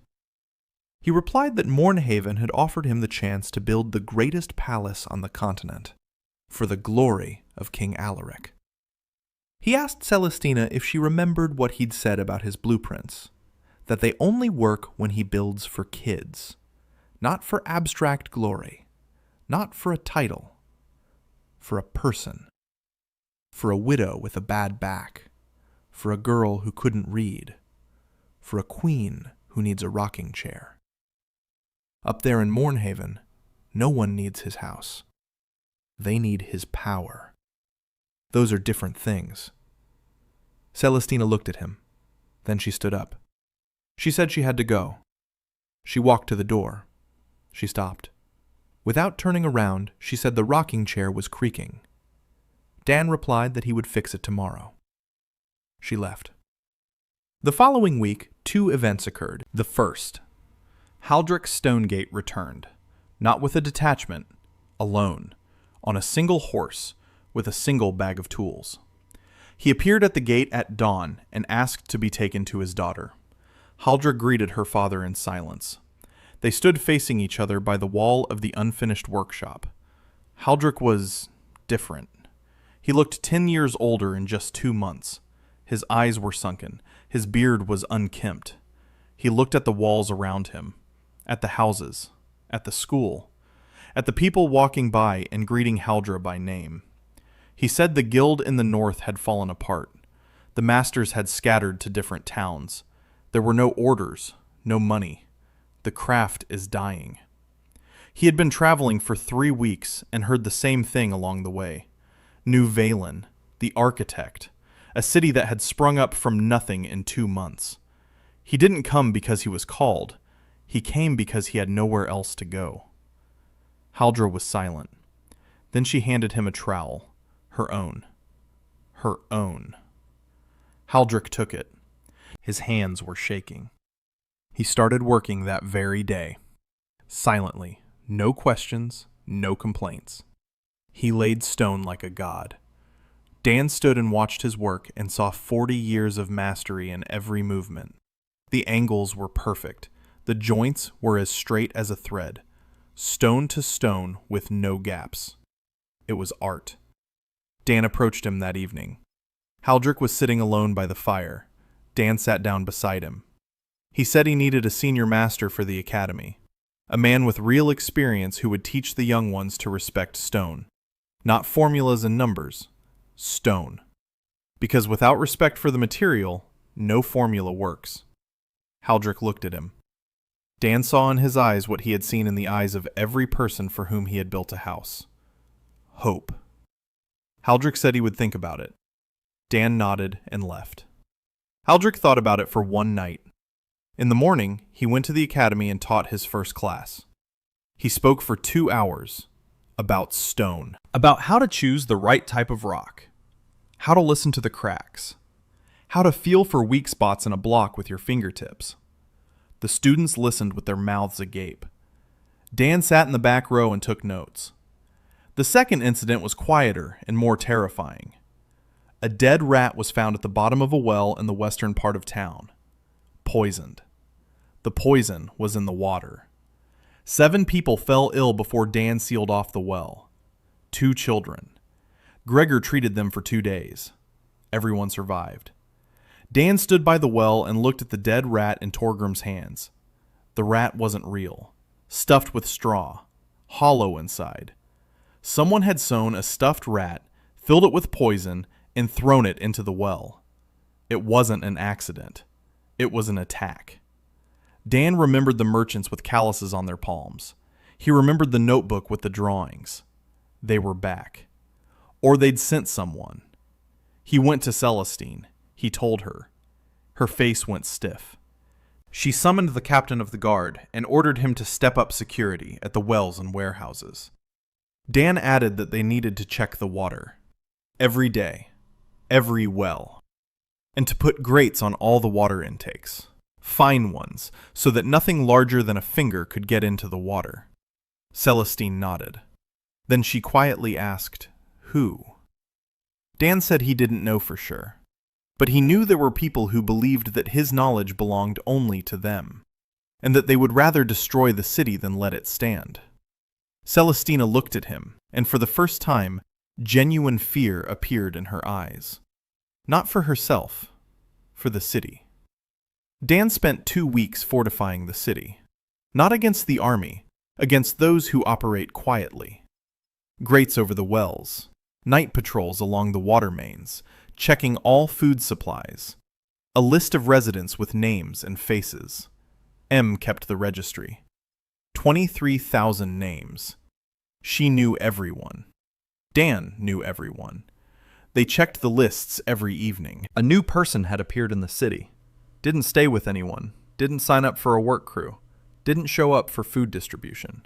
Speaker 1: He replied that Mornhaven had offered him the chance to build the greatest palace on the continent, for the glory of King Alaric. He asked Celestina if she remembered what he'd said about his blueprints, that they only work when he builds for kids, not for abstract glory, not for a title, for a person, for a widow with a bad back, for a girl who couldn't read, for a queen who needs a rocking chair. Up there in Mornhaven, no one needs his house. They need his power. Those are different things. Celestina looked at him. Then she stood up. She said she had to go. She walked to the door. She stopped. Without turning around, she said the rocking chair was creaking. Dan replied that he would fix it tomorrow. She left. The following week, 2 events occurred. The first, Haldrick Stonegate returned, not with a detachment, alone, on a single horse, with a single bag of tools. He appeared at the gate at dawn and asked to be taken to his daughter. Haldrick greeted her father in silence. They stood facing each other by the wall of the unfinished workshop. Haldrick was different. He looked 10 years older in just 2 months. His eyes were sunken. His beard was unkempt. He looked at the walls around him, at the houses, at the school, at the people walking by and greeting Haldra by name. He said the guild in the north had fallen apart. The masters had scattered to different towns. There were no orders, no money. The craft is dying. He had been traveling for 3 weeks and heard the same thing along the way. Knew Waylin, the architect, a city that had sprung up from nothing in 2 months. He didn't come because he was called. He came because he had nowhere else to go. Haldra was silent. Then she handed him a trowel. Her own. Her own. Haldrick took it. His hands were shaking. He started working that very day. Silently. No questions, no complaints. He laid stone like a god. Dan stood and watched his work and saw 40 years of mastery in every movement. The angles were perfect. The joints were as straight as a thread. Stone to stone with no gaps. It was art. Dan approached him that evening. Haldrick was sitting alone by the fire. Dan sat down beside him. He said he needed a senior master for the academy, a man with real experience who would teach the young ones to respect stone. Not formulas and numbers, stone. Because without respect for the material, no formula works. Haldrick looked at him. Dan saw in his eyes what he had seen in the eyes of every person for whom he had built a house. Hope. Haldrick said he would think about it. Dan nodded and left. Haldrick thought about it for 1 night. In the morning, he went to the academy and taught his first class. He spoke for 2 hours about stone, about how to choose the right type of rock, how to listen to the cracks, how to feel for weak spots in a block with your fingertips. The students listened with their mouths agape. Dan sat in the back row and took notes. The second incident was quieter and more terrifying. A dead rat was found at the bottom of a well in the western part of town. Poisoned. The poison was in the water. 7 people fell ill before Dan sealed off the well. 2 children. Gregor treated them for 2 days. Everyone survived. Dan stood by the well and looked at the dead rat in Torgrim's hands. The rat wasn't real. Stuffed with straw. Hollow inside. Someone had sewn a stuffed rat, filled it with poison, and thrown it into the well. It wasn't an accident. It was an attack. Dan remembered the merchants with calluses on their palms. He remembered the notebook with the drawings. They were back. Or they'd sent someone. He went to Celestine. He told her. Her face went stiff. She summoned the captain of the guard and ordered him to step up security at the wells and warehouses. Dan added that they needed to check the water. Every day. Every well. And to put grates on all the water intakes. Fine ones, so that nothing larger than a finger could get into the water. Celestine nodded. Then she quietly asked, "Who?" Dan said he didn't know for sure. But he knew there were people who believed that his knowledge belonged only to them, and that they would rather destroy the city than let it stand. Celestina looked at him, and for the first time, genuine fear appeared in her eyes. Not for herself, for the city. Dan spent 2 weeks fortifying the city. Not against the army, against those who operate quietly. Grates over the wells, night patrols along the water mains, checking all food supplies. A list of residents with names and faces. M kept the registry. 23,000 names. She knew everyone. Dan knew everyone. They checked the lists every evening. A new person had appeared in the city. Didn't stay with anyone. Didn't sign up for a work crew. Didn't show up for food distribution.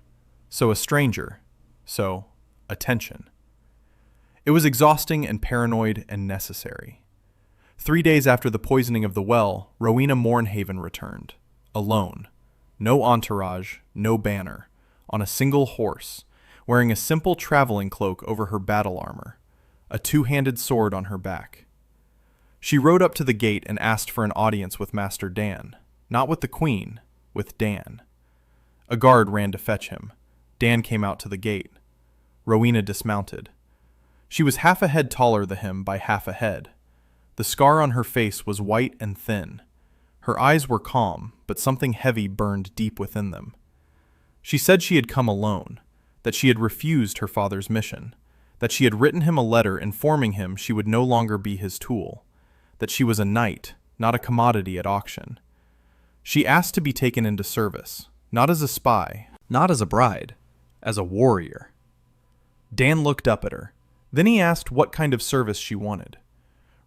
Speaker 1: So a stranger. So attention. It was exhausting and paranoid and necessary. 3 days after the poisoning of the well, Rowena Mornhaven returned. Alone. No entourage, no banner. On a single horse, wearing a simple traveling cloak over her battle armor. A 2-handed sword on her back. She rode up to the gate and asked for an audience with Master Dan. Not with the Queen, with Dan. A guard ran to fetch him. Dan came out to the gate. Rowena dismounted. She was half a head taller than him by half a head. The scar on her face was white and thin. Her eyes were calm, but something heavy burned deep within them. She said she had come alone, that she had refused her father's mission, that she had written him a letter informing him she would no longer be his tool, that she was a knight, not a commodity at auction. She asked to be taken into service, not as a spy, not as a bride, as a warrior. Dan looked up at her. Then he asked what kind of service she wanted.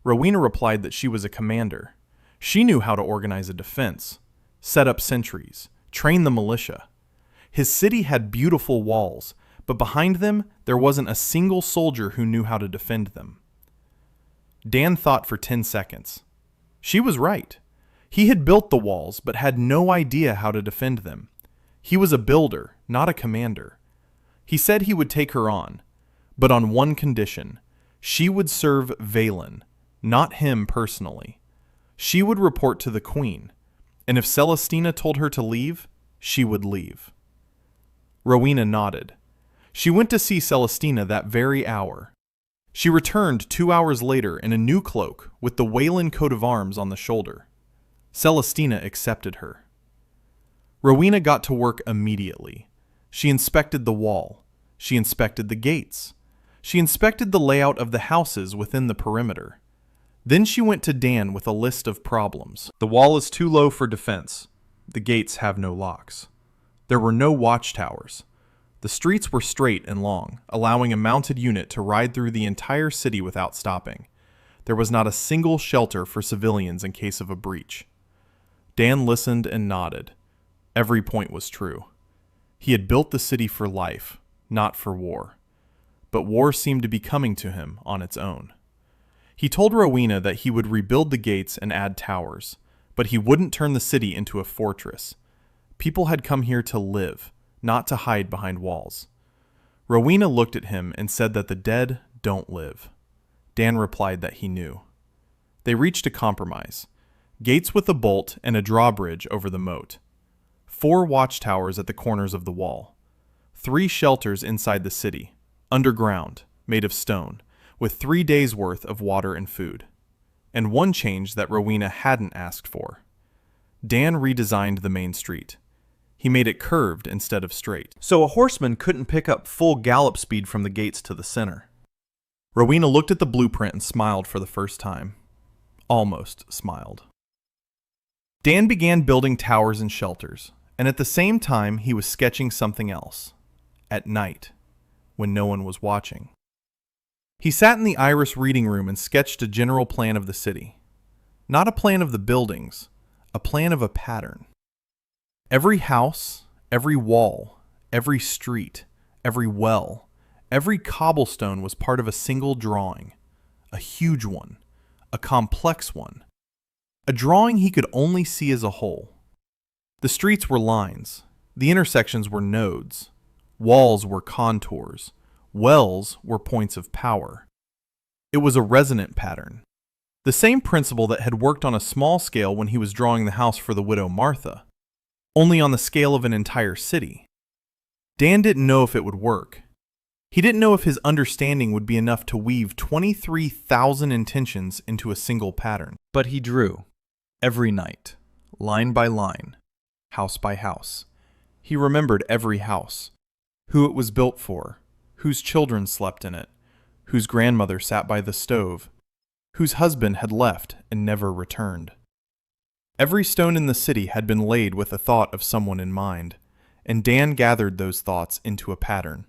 Speaker 1: Rowena replied that she was a commander. She knew how to organize a defense, set up sentries, train the militia. His city had beautiful walls, but behind them there wasn't a single soldier who knew how to defend them. Dan thought for 10 seconds. She was right. He had built the walls, but had no idea how to defend them. He was a builder, not a commander. He said he would take her on, but on one condition. She would serve Waylin, not him personally. She would report to the Queen, and if Celestina told her to leave, she would leave. Rowena nodded. She went to see Celestina that very hour. She returned 2 hours later in a new cloak with the Waylin coat of arms on the shoulder. Celestina accepted her. Rowena got to work immediately. She inspected the wall. She inspected the gates. She inspected the layout of the houses within the perimeter. Then she went to Dan with a list of problems. The wall is too low for defense. The gates have no locks. There were no watchtowers. The streets were straight and long, allowing a mounted unit to ride through the entire city without stopping. There was not a single shelter for civilians in case of a breach. Dan listened and nodded. Every point was true. He had built the city for life, not for war. But war seemed to be coming to him on its own. He told Rowena that he would rebuild the gates and add towers, but he wouldn't turn the city into a fortress. People had come here to live, not to hide behind walls. Rowena looked at him and said that the dead don't live. Dan replied that he knew. They reached a compromise. Gates with a bolt and a drawbridge over the moat. 4 watchtowers at the corners of the wall. 3 shelters inside the city, underground, made of stone, with 3 days' worth of water and food. And one change that Rowena hadn't asked for. Dan redesigned the main street. He made it curved instead of straight, so a horseman couldn't pick up full gallop speed from the gates to the center. Rowena looked at the blueprint and smiled for the first time. Almost smiled. Dan began building towers and shelters, and at the same time he was sketching something else. At night, when no one was watching. He sat in the Iris reading room and sketched a general plan of the city. Not a plan of the buildings, a plan of a pattern. Every house, every wall, every street, every well, every cobblestone was part of a single drawing. A huge one, a complex one. A drawing he could only see as a whole. The streets were lines, the intersections were nodes, walls were contours, wells were points of power. It was a resonant pattern. The same principle that had worked on a small scale when he was drawing the house for the widow Martha, only on the scale of an entire city. Dan didn't know if it would work. He didn't know if his understanding would be enough to weave 23,000 intentions into a single pattern.
Speaker 2: But he drew, every night, line by line, house by house.
Speaker 1: He remembered every house, who it was built for, whose children slept in it, whose grandmother sat by the stove, whose husband had left and never returned. Every stone in the city had been laid with a thought of someone in mind, and Dan gathered those thoughts into a pattern.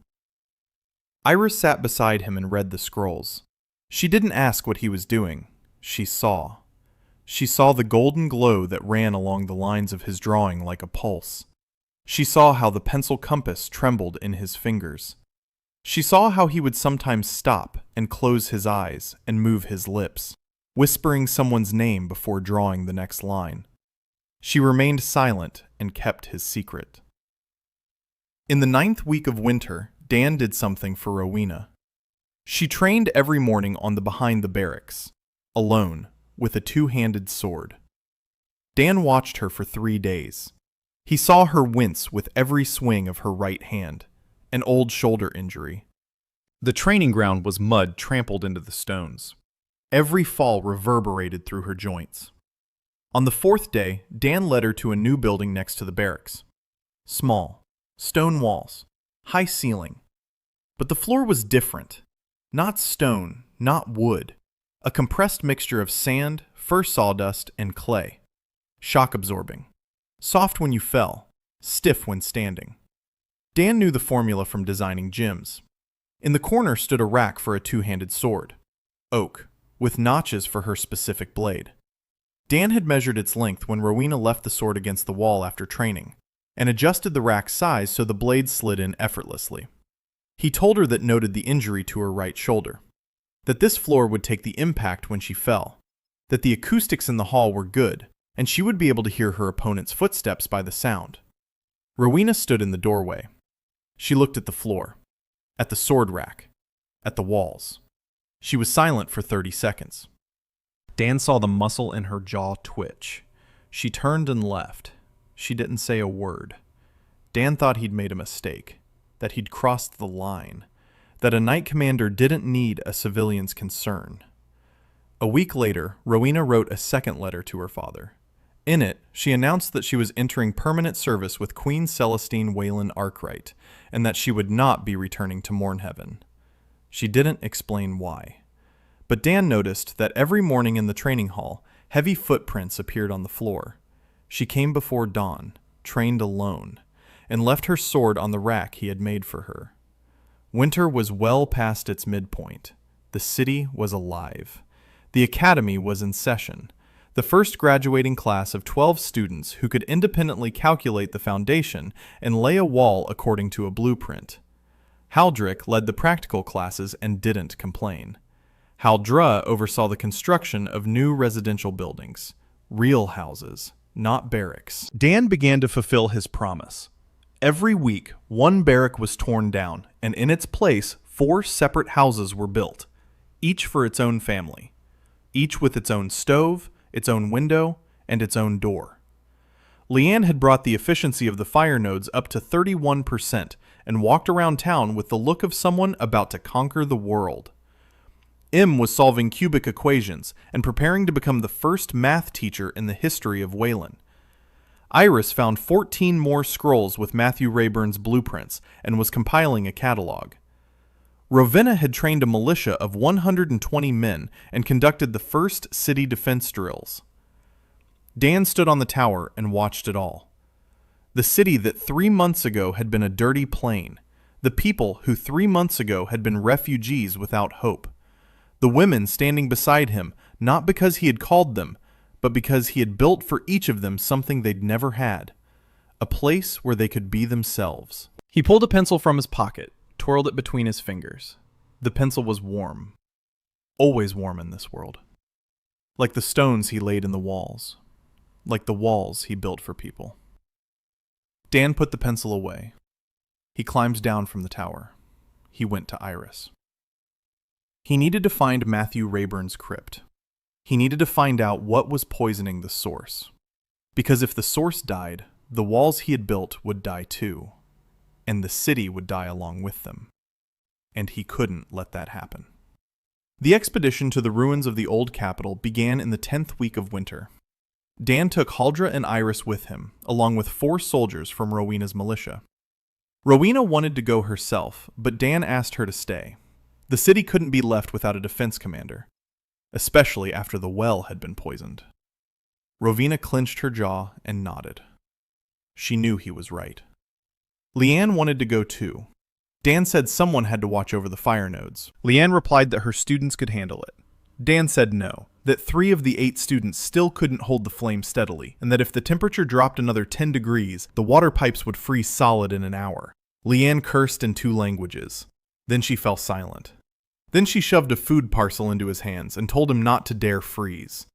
Speaker 1: Iris sat beside him and read the scrolls. She didn't ask what he was doing. She saw. She saw the golden glow that ran along the lines of his drawing like a pulse. She saw how the pencil compass trembled in his fingers. She saw how he would sometimes stop and close his eyes and move his lips, whispering someone's name before drawing the next line. She remained silent and kept his secret. In the 9th week of winter, Dan did something for Rowena. She trained every morning on the behind the barracks, alone, with a two-handed sword. Dan watched her for 3 days. He saw her wince with every swing of her right hand, an old shoulder injury. The training ground was mud trampled into the stones. Every fall reverberated through her joints. On the 4th day, Dan led her to a new building next to the barracks. Small, stone walls, high ceiling. But the floor was different. Not stone, not wood. A compressed mixture of sand, fir sawdust, and clay. Shock absorbing. Soft when you fell, stiff when standing. Dan knew the formula from designing gyms. In the corner stood a rack for a two-handed sword. Oak, with notches for her specific blade. Dan had measured its length when Rowena left the sword against the wall after training, and adjusted the rack's size so the blade slid in effortlessly. He told her that noted the injury to her right shoulder, that this floor would take the impact when she fell, that the acoustics in the hall were good, and she would be able to hear her opponent's footsteps by the sound. Rowena stood in the doorway. She looked at the floor, at the sword rack, at the walls. She was silent for 30 seconds. Dan saw the muscle in her jaw twitch. She turned and left. She didn't say a word. Dan thought he'd made a mistake, that he'd crossed the line, that a knight commander didn't need a civilian's concern. A week later, Rowena wrote a second letter to her father. In it, she announced that she was entering permanent service with Queen Celestine Waylin Arkwright, and that she would not be returning to Mournheaven. She didn't explain why. But Dan noticed that every morning in the training hall, heavy footprints appeared on the floor. She came before dawn, trained alone, and left her sword on the rack he had made for her. Winter was well past its midpoint. The city was alive. The academy was in session. The first graduating class of 12 students who could independently calculate the foundation and lay a wall according to a blueprint. Haldrick led the practical classes and didn't complain. Haldra oversaw the construction of new residential buildings, real houses, not barracks. Dan began to fulfill his promise. Every week, one barrack was torn down, and in its place, 4 separate houses were built, each for its own family, each with its own stove, its own window, and its own door. Leanne had brought the efficiency of the fire nodes up to 31% and walked around town with the look of someone about to conquer the world. Was solving cubic equations and preparing to become the first math teacher in the history of Waylin. Iris found 14 more scrolls with Matthew Rayburn's blueprints and was compiling a catalog. Rowena had trained a militia of 120 men and conducted the first city defense drills. Dan stood on the tower and watched it all. The city that 3 months ago had been a dirty plain, the people who 3 months ago had been refugees without hope, the women standing beside him not because he had called them, but because he had built for each of them something they'd never had, a place where they could be themselves. He pulled a pencil from his pocket, twirled it between his fingers. The pencil was warm, always warm in this world, like the stones he laid in the walls, like the walls he built for people. Dan put the pencil away. He climbed down from the tower. He went to Iris. He needed to find Matthew Rayburn's crypt. He needed to find out what was poisoning the source. Because if the source died, the walls he had built would die too, and the city would die along with them. And he couldn't let that happen. The expedition to the ruins of the old capital began in the 10th week of winter. Dan took Haldra and Iris with him, along with 4 soldiers from Rowena's militia. Rowena wanted to go herself, but Dan asked her to stay. The city couldn't be left without a defense commander, especially after the well had been poisoned. Rowena clenched her jaw and nodded. She knew he was right. Leanne wanted to go too. Dan said someone had to watch over the fire nodes. Leanne replied that her students could handle it. Dan said no, that 3 of the 8 students still couldn't hold the flame steadily, and that if the temperature dropped another 10 degrees, the water pipes would freeze solid in an hour. Leanne cursed in 2 languages. Then she fell silent. Then she shoved a food parcel into his hands and told him not to dare freeze.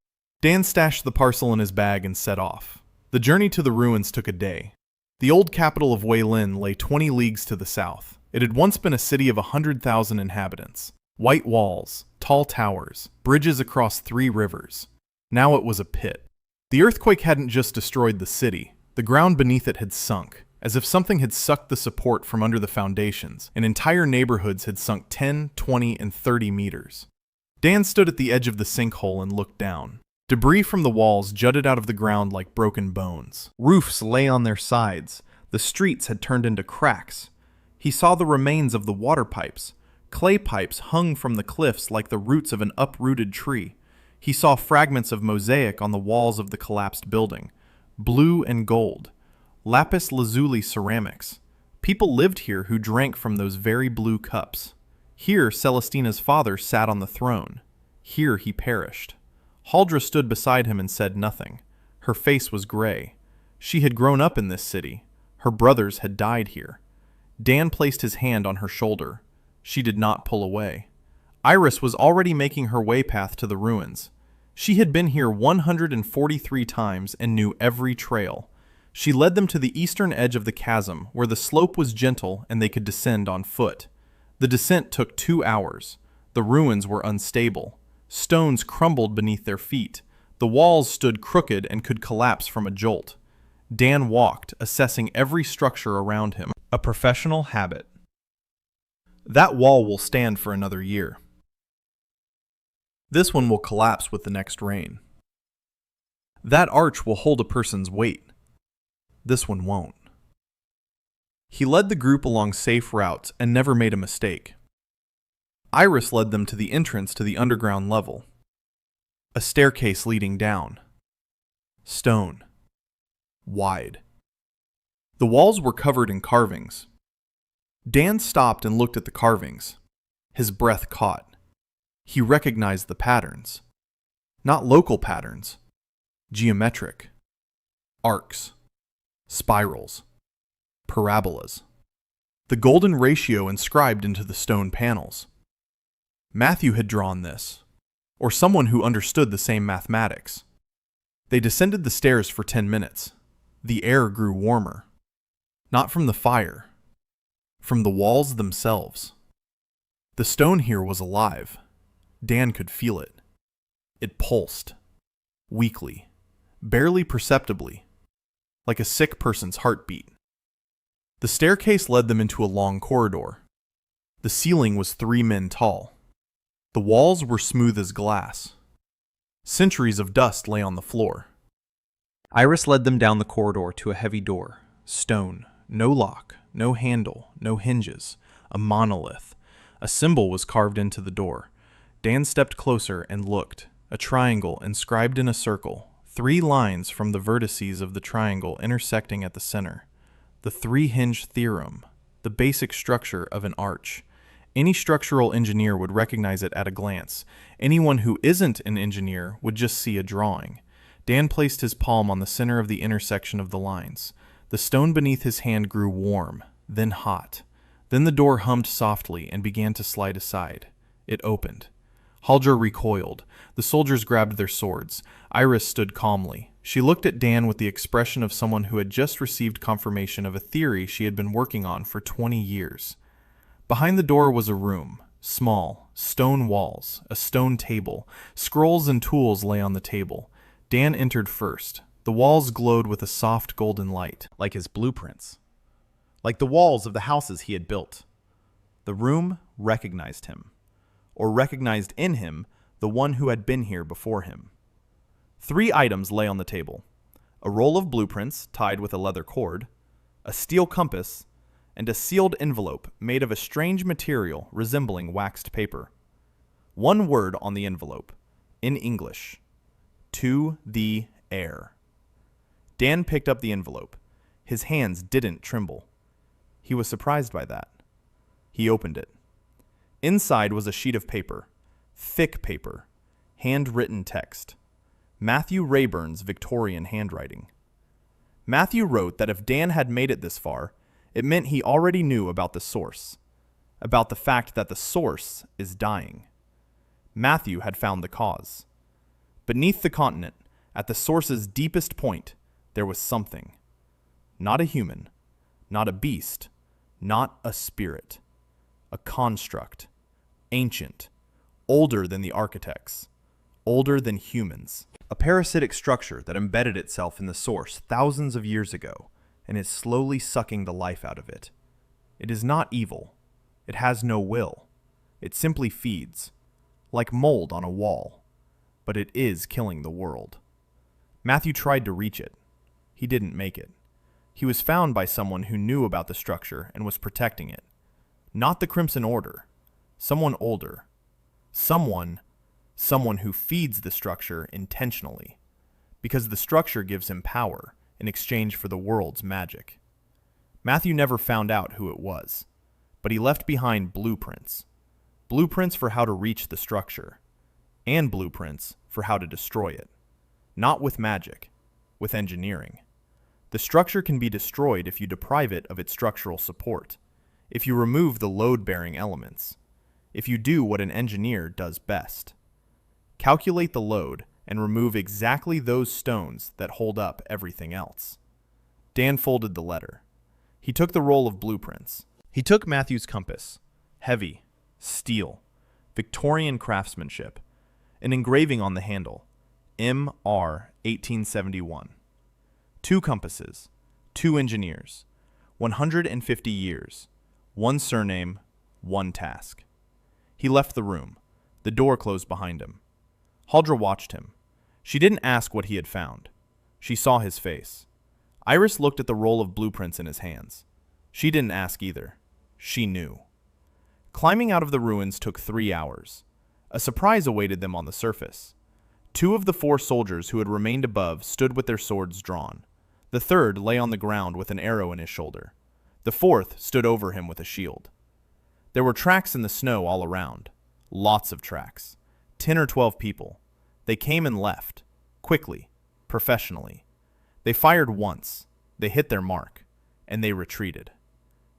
Speaker 1: Dan stashed the parcel in his bag and set off. The journey to the ruins took a day. The old capital of Waylin lay 20 leagues to the south. It had once been a city of 100,000 inhabitants. White walls, tall towers, bridges across 3 rivers. Now it was a pit. The earthquake hadn't just destroyed the city. The ground beneath it had sunk, as if something had sucked the support from under the foundations, and entire neighborhoods had sunk 10, 20, and 30 meters. Dan stood at the edge of the sinkhole and looked down. Debris from the walls jutted out of the ground like broken bones. Roofs lay on their sides. The streets had turned into cracks. He saw the remains of the water pipes. Clay pipes hung from the cliffs like the roots of an uprooted tree. He saw fragments of mosaic on the walls of the collapsed building. Blue and gold. Lapis lazuli ceramics. People lived here who drank from those very blue cups. Here Celestina's father sat on the throne. Here he perished. Haldra stood beside him and said nothing. Her face was gray. She had grown up in this city. Her brothers had died here. Dan placed his hand on her shoulder. She did not pull away. Iris was already making her way path to the ruins. She had been here 143 times and knew every trail. She led them to the eastern edge of the chasm, where the slope was gentle and they could descend on foot. The descent took 2 hours. The ruins were unstable. Stones crumbled beneath their feet. The walls stood crooked and could collapse from a jolt. Dan walked, assessing every structure around him. A professional habit. That wall will stand for another year. This one will collapse with the next rain. That arch will hold a person's weight. This one won't. He led the group along safe routes and never made a mistake. Iris led them to the entrance to the underground level. A staircase leading down. Stone. Wide. The walls were covered in carvings. Dan stopped and looked at the carvings. His breath caught. He recognized the patterns. Not local patterns. Geometric. Arcs. Spirals. Parabolas. The golden ratio inscribed into the stone panels. Matthew had drawn this, or someone who understood the same mathematics. They descended the stairs for 10 minutes. The air grew warmer. Not from the fire, from the walls themselves. The stone here was alive. Dan could feel it. It pulsed, weakly, barely perceptibly, like a sick person's heartbeat. The staircase led them into a long corridor. The ceiling was 3 men tall. The walls were smooth as glass. Centuries of dust lay on the floor. Iris led them down the corridor to a heavy door. Stone. No lock. No handle. No hinges. A monolith. A symbol was carved into the door. Dan stepped closer and looked. A triangle inscribed in a circle. 3 lines from the vertices of the triangle intersecting at the center. The three-hinge theorem, the basic structure of an arch. Any structural engineer would recognize it at a glance. Anyone who isn't an engineer would just see a drawing. Dan placed his palm on the center of the intersection of the lines. The stone beneath his hand grew warm, then hot. Then the door hummed softly and began to slide aside. It opened. Haljar recoiled. The soldiers grabbed their swords. Iris stood calmly. She looked at Dan with the expression of someone who had just received confirmation of a theory she had been working on for 20 years. Behind the door was a room. Small, stone walls, a stone table. Scrolls and tools lay on the table. Dan entered first. The walls glowed with a soft golden light.
Speaker 3: Like his blueprints. Like the walls of the houses he had built. The room recognized him. Or recognized in him the one who had been here before him. 3 items lay on the table. A roll of blueprints tied with a leather cord, a steel compass, and a sealed envelope made of a strange material resembling waxed paper. One word on the envelope, in English: to the heir. Dan picked up the envelope. His hands didn't tremble. He was surprised by that. He opened it. Inside was a sheet of paper, thick paper, handwritten text. Matthew Rayburn's Victorian handwriting. Matthew wrote that if Dan had made it this far, it meant he already knew about the source, about the fact that the source is dying. Matthew had found the cause. Beneath the continent, at the source's deepest point, there was something. Not a human, not a beast, not a spirit. A construct. Ancient. Older than the architects. Older than humans. A parasitic structure that embedded itself in the source thousands of years ago and is slowly sucking the life out of it. It is not evil. It has no will. It simply feeds, like mold on a wall. But it is killing the world. Matthew tried to reach it. He didn't make it. He was found by someone who knew about the structure and was protecting it. Not the Crimson Order. Someone older. Someone who feeds the structure intentionally. Because the structure gives him power in exchange for the world's magic. Matthew never found out who it was, but he left behind blueprints. Blueprints for how to reach the structure, and blueprints for how to destroy it. Not with magic, with engineering. The structure can be destroyed if you deprive it of its structural support, if you remove the load-bearing elements, if you do what an engineer does best. Calculate the load and remove exactly those stones that hold up everything else. Dan folded the letter. He took the roll of blueprints. He took Matthew's compass, heavy, steel, Victorian craftsmanship, an engraving on the handle, M.R. 1871. 2 compasses, 2 engineers, 150 years, 1 surname, 1 task. He left the room. The door closed behind him. Haljar watched him. She didn't ask what he had found. She saw his face. Iris looked at the roll of blueprints in his hands. She didn't ask either. She knew. Climbing out of the ruins took 3 hours. A surprise awaited them on the surface. 2 of the 4 soldiers who had remained above stood with their swords drawn. The 3rd lay on the ground with an arrow in his shoulder. The 4th stood over him with a shield. There were tracks in the snow all around. Lots of tracks. 10 or 12 people. They came and left. Quickly. Professionally. They fired once. They hit their mark. And they retreated.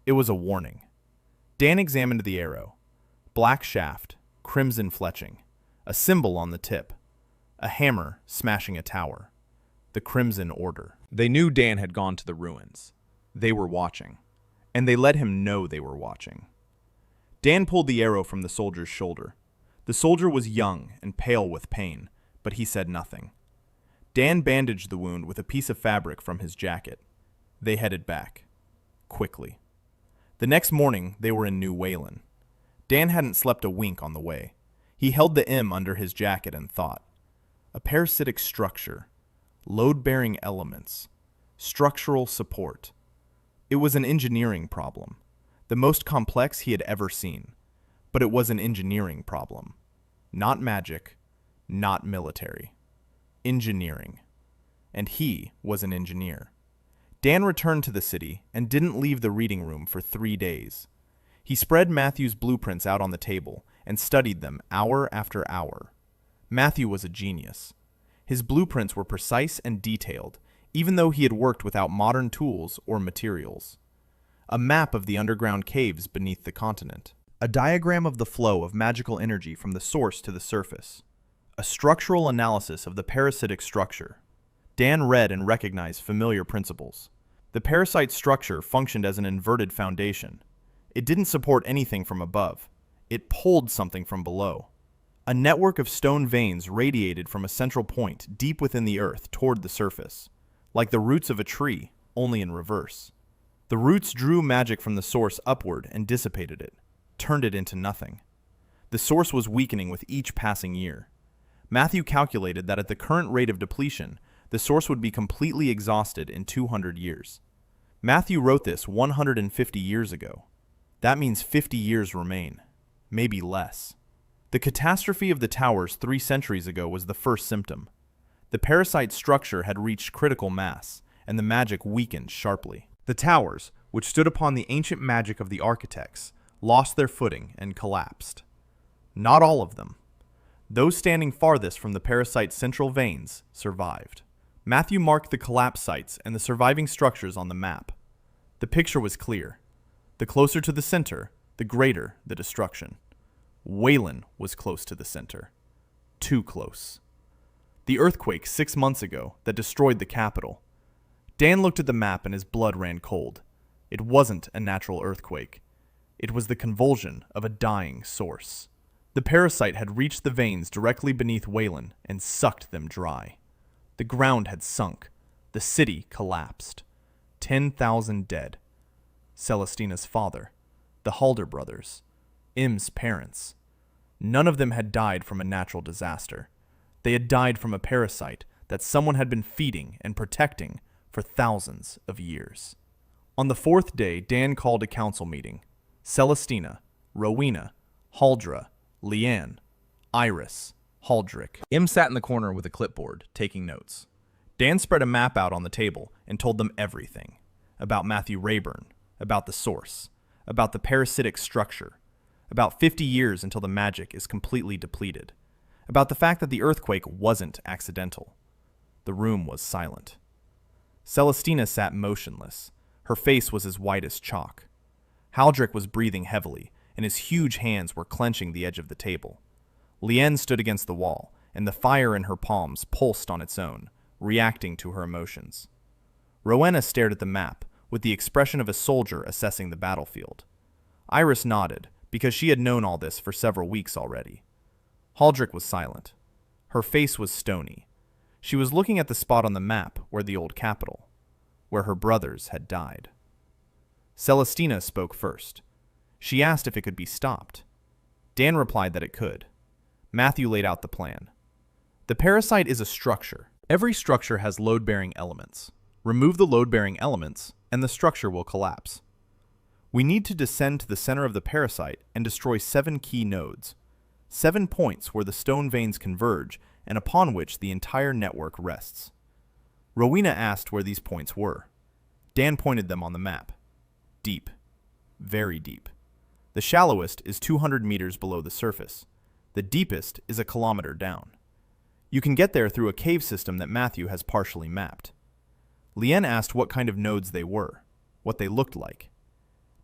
Speaker 3: It was a warning. Dan examined the arrow. Black shaft. Crimson fletching. A symbol on the tip. A hammer smashing a tower. The Crimson Order. They knew Dan had gone to the ruins. They were watching. And they let him know they were watching. Dan pulled the arrow from the soldier's shoulder. The soldier was young and pale with pain, but he said nothing. Dan bandaged the wound with a piece of fabric from his jacket. They headed back. Quickly. The next morning, they were in New Waylin. Dan hadn't slept a wink on the way. He held the M under his jacket and thought. A parasitic structure. Load-bearing elements. Structural support. It was an engineering problem. The most complex he had ever seen. But it was an engineering problem. Not magic. Not military. Engineering.
Speaker 2: and he was an engineer. Dan returned to the city and didn't leave the reading room for 3 days. He spread Matthew's blueprints out on the table and studied them hour after hour. Matthew was a genius. His blueprints were precise and detailed, even though he had worked without modern tools or materials. A map of the underground caves beneath the continent. A diagram of the flow of magical energy from the source to the surface. A structural analysis of the parasitic structure. Dan read and recognized familiar principles. The parasite structure functioned as an inverted foundation. It didn't support anything from above. It pulled something from below. A network of stone veins radiated from a central point deep within the earth toward the surface, like the roots of a tree, only in reverse. The roots drew magic from the source upward and dissipated it, turned it into nothing. The source was weakening with each passing year. Matthew calculated that at the current rate of depletion, the source would be completely exhausted in 200 years. Matthew wrote this 150 years ago. That means 50 years remain, maybe less. The catastrophe of the towers 3 centuries ago was the first symptom. The parasite structure had reached critical mass, and the magic weakened sharply. The towers, which stood upon the ancient magic of the architects, lost their footing and collapsed. Not all of them. Those standing farthest from the parasite's central veins survived. Matthew marked the collapse sites and the surviving structures on the map. The picture was clear. The closer to the center, the greater the destruction. Waylin was close to the center. Too close. The earthquake 6 months ago that destroyed the capital. Dan looked at the map and his blood ran cold. It wasn't a natural earthquake. It was the convulsion of a dying source. The parasite had reached the veins directly beneath Waylin and sucked them dry. The ground had sunk. The city collapsed. 10,000 dead. Celestina's father, the Halder brothers, Im's parents. None of them had died from a natural disaster. They had died from a parasite that someone had been feeding and protecting for thousands of years. On the 4th day, Dan called a council meeting. Celestina, Rowena, Haldra, Leanne, Iris, Haldrick. Im sat in the corner with a clipboard, taking notes. Dan spread a map out on the table and told them everything. About Matthew Rabburn, about the source, about the parasitic structure, about 50 years until the magic is completely depleted, about the fact that the earthquake wasn't accidental. The room was silent. Celestina sat motionless. Her face was as white as chalk. Haldrick was breathing heavily, and his huge hands were clenching the edge of the table. Leanne stood against the wall, and the fire in her palms pulsed on its own, reacting to her emotions. Rowena stared at the map, with the expression of a soldier assessing the battlefield. Iris nodded, because she had known all this for several weeks already. Haldrick was silent. Her face was stony. She was looking at the spot on the map where the old capital, where her brothers had died. Celestina spoke first. She asked if it could be stopped. Dan replied that it could. Matthew laid out the plan. The parasite is a structure. Every structure has load-bearing elements. Remove the load-bearing elements, and the structure will collapse. We need to descend to the center of the parasite and destroy 7 key nodes. 7 points where the stone veins converge and upon which the entire network rests. Rowena asked where these points were. Dan pointed them on the map. Deep. Very deep. The shallowest is 200 meters below the surface. The deepest is 1 kilometer down. You can get there through a cave system that Matthew has partially mapped. Leanne asked what kind of nodes they were, what they looked like.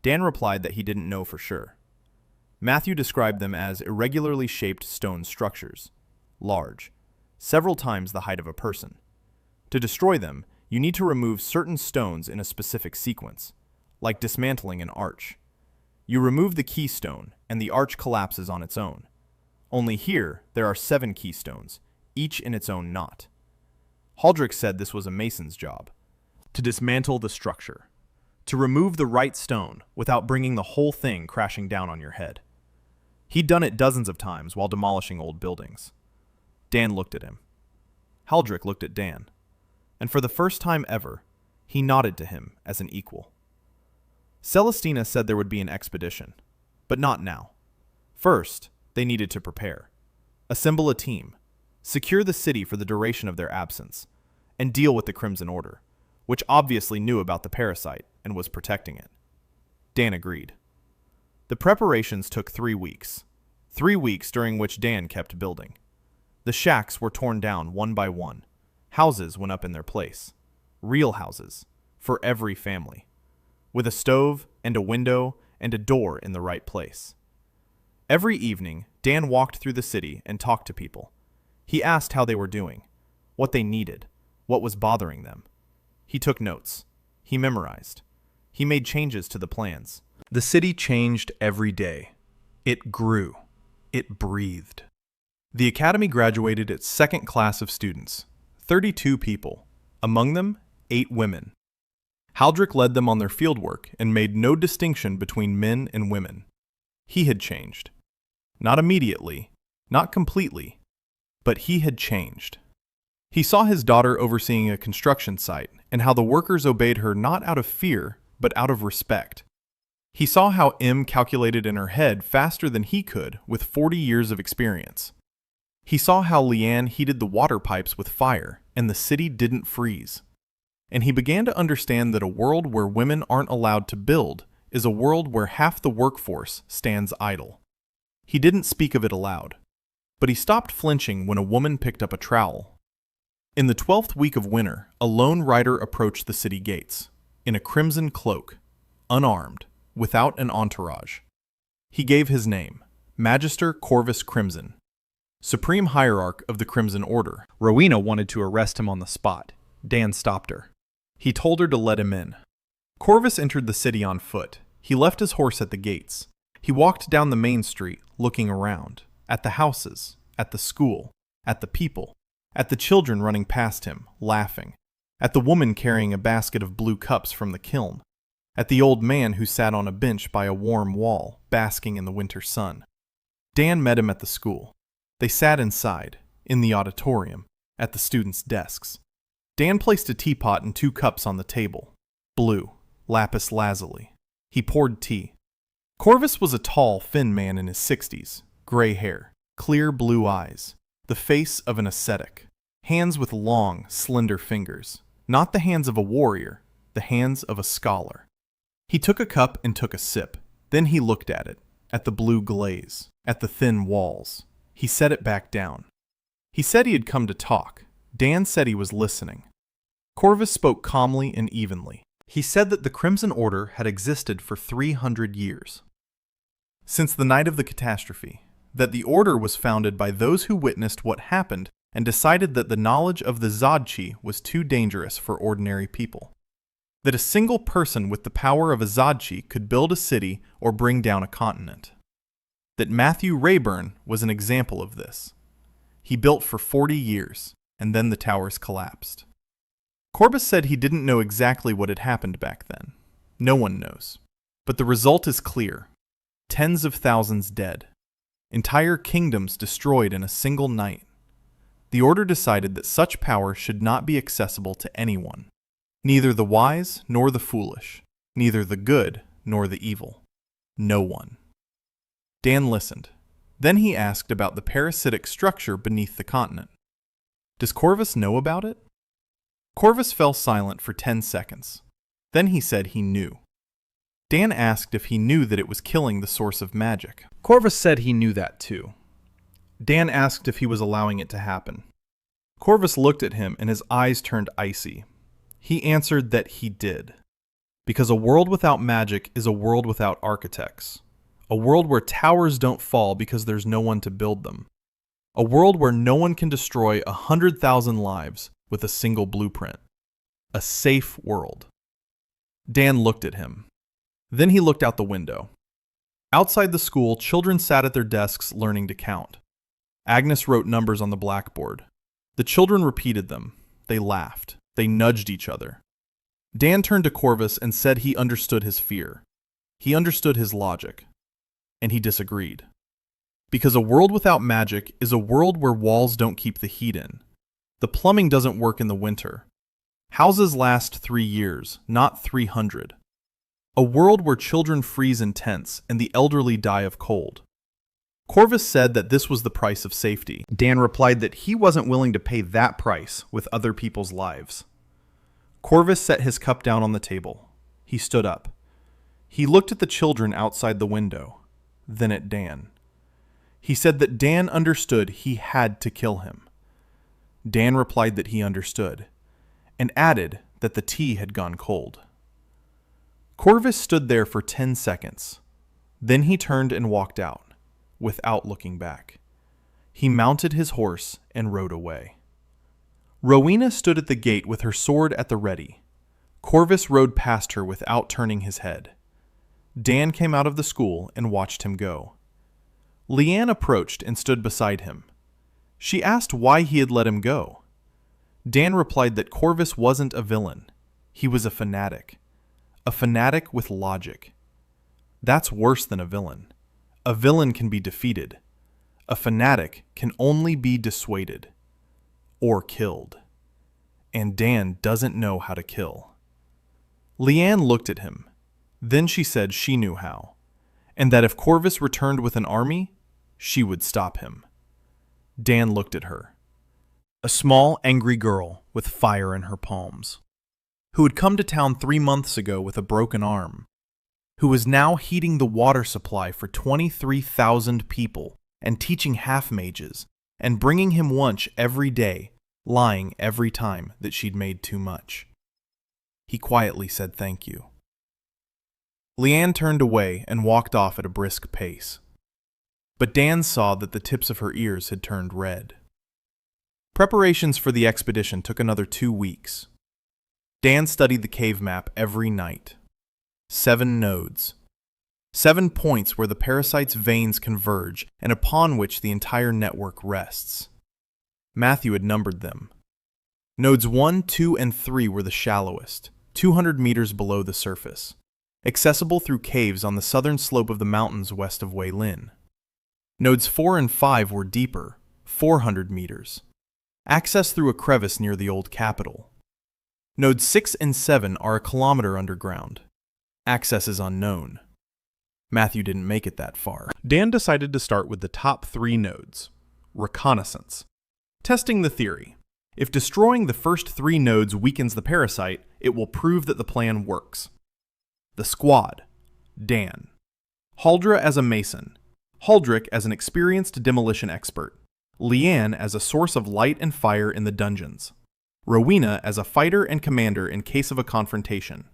Speaker 2: Dan replied that he didn't know for sure. Matthew described them as irregularly shaped stone structures, large, several times the height of a person. To destroy them, you need to remove certain stones in a specific sequence, like dismantling an arch. You remove the keystone, and the arch collapses on its own. Only here, there are 7 keystones, each in its own knot. Haldrick said this was a mason's job. To dismantle the structure. To remove the right stone without bringing the whole thing crashing down on your head. He'd done it dozens of times while demolishing old buildings. Dan looked at him. Haldrick looked at Dan. And for the first time ever, he nodded to him as an equal. Celestina said there would be an expedition, but not now. First, they needed to prepare. Assemble a team. Secure the city for the duration of their absence. and deal with the Crimson Order, which obviously knew about the parasite and was protecting it. Dan agreed. The preparations took 3 weeks. 3 weeks during which Dan kept building. The shacks were torn down one by one. Houses went up in their place. Real houses, for every family, with a stove and a window and a door in the right place. Every evening, Dan walked through the city and talked to people. He asked how they were doing, what they needed, what was bothering them. He took notes. He memorized. He made changes to the plans.
Speaker 1: The city changed every day. It grew. It breathed. The academy graduated its second class of students, 32 people, among them 8 women. Haldrick led them on their fieldwork and made no distinction between men and women. He had changed. Not immediately, not completely, but he had changed. He saw his daughter overseeing a construction site and how the workers obeyed her not out of fear, but out of respect. He saw how M calculated in her head faster than he could with 40 years of experience. He saw how Leanne heated the water pipes with fire and the city didn't freeze. And he began to understand that a world where women aren't allowed to build is a world where half the workforce stands idle. He didn't speak of it aloud, but he stopped flinching when a woman picked up a trowel. In the 12th week of winter, a lone rider approached the city gates, in a crimson cloak, unarmed, without an entourage. He gave his name, Magister Corvus Crimson, Supreme Hierarch of the Crimson Order. Rowena wanted to arrest him on the spot. Dan stopped her. He told her to let him in. Corvus entered the city on foot. He left his horse at the gates. He walked down the main street, looking around, at the houses, at the school, at the people, at the children running past him, laughing, at the woman carrying a basket of blue cups from the kiln, at the old man who sat on a bench by a warm wall, basking in the winter sun. Dan met him at the school. They sat inside, in the auditorium, at the students' desks. Dan placed a teapot and 2 cups on the table. Blue, lapis lazuli. He poured tea. Corvus was a tall, thin man in his 60s, gray hair, clear blue eyes, the face of an ascetic, hands with long, slender fingers, not the hands of a warrior, the hands of a scholar. He took a cup and took a sip. Then he looked at the blue glaze, at the thin walls. He set it back down. He said he had come to talk. Dan said he was listening. Corvus spoke calmly and evenly. He said that the Crimson Order had existed for 300 years. Since the night of the catastrophe, that the Order was founded by those who witnessed what happened and decided that the knowledge of the Zodchi was too dangerous for ordinary people. That a single person with the power of a Zodchi could build a city or bring down a continent. That Matthew Rabburn was an example of this. He built for 40 years, and then the towers collapsed. Corvus said he didn't know exactly what had happened back then. No one knows. But the result is clear. Tens of thousands dead. Entire kingdoms destroyed in a single night. The Order decided that such power should not be accessible to anyone. Neither the wise nor the foolish. Neither the good nor the evil. No one. Dan listened. Then he asked about the parasitic structure beneath the continent. Does Corvus know about it? Corvus fell silent for 10 seconds. Then he said he knew. Dan asked if he knew that it was killing the source of magic. Corvus said he knew that too. Dan asked if he was allowing it to happen. Corvus looked at him and his eyes turned icy. He answered that he did. Because a world without magic is a world without architects. A world where towers don't fall because there's no one to build them. A world where no one can destroy 100,000 lives with a single blueprint. A safe world. Dan looked at him. Then he looked out the window. Outside the school, children sat at their desks learning to count. Agnes wrote numbers on the blackboard. The children repeated them. They laughed. They nudged each other. Dan turned to Corvus and said he understood his fear. He understood his logic. And he disagreed. Because a world without magic is a world where walls don't keep the heat in. The plumbing doesn't work in the winter. Houses last 3 years, not 300. A world where children freeze in tents and the elderly die of cold. Corvus said that this was the price of safety.
Speaker 3: Dan replied that he wasn't willing to pay that price with other people's lives.
Speaker 1: Corvus set his cup down on the table. He stood up. He looked at the children outside the window, then at Dan. He said that Dan understood he had to kill him. Dan replied that he understood, and added that the tea had gone cold. Corvus stood there for 10 seconds. Then he turned and walked out, without looking back. He mounted his horse and rode away. Rowena stood at the gate with her sword at the ready. Corvus rode past her without turning his head. Dan came out of the school and watched him go. Leanne approached and stood beside him. She asked why he had let him go. Dan replied that Corvus wasn't a villain. He was a fanatic. A fanatic with logic. That's worse than a villain. A villain can be defeated. A fanatic can only be dissuaded. Or killed. And Dan doesn't know how to kill. Leanne looked at him. Then she said she knew how, and that if Corvus returned with an army, she would stop him. Dan looked at her. A small, angry girl with fire in her palms, who had come to town 3 months ago with a broken arm, who was now heating the water supply for 23,000 people and teaching half-mages and bringing him lunch every day, lying every time that she'd made too much. He quietly said thank you. Leanne turned away and walked off at a brisk pace. But Dan saw that the tips of her ears had turned red. Preparations for the expedition took another 2 weeks. Dan studied the cave map every night. 7 nodes. 7 points where the parasite's veins converge and upon which the entire network rests. Matthew had numbered them. Nodes 1, 2, and 3 were the shallowest, 200 meters below the surface, accessible through caves on the southern slope of the mountains west of Waylin. Nodes 4 and 5 were deeper, 400 meters, accessed through a crevice near the old capital. Nodes 6 and 7 are a kilometer underground. Access is unknown. Matthew didn't make it that far. Dan decided to start with the top 3 nodes. Reconnaissance. Testing the theory. If destroying the first 3 nodes weakens the parasite, it will prove that the plan works. The squad. Dan. Haldra as a mason. Haldrick as an experienced demolition expert. Leanne as a source of light and fire in the dungeons. Rowena as a fighter and commander in case of a confrontation.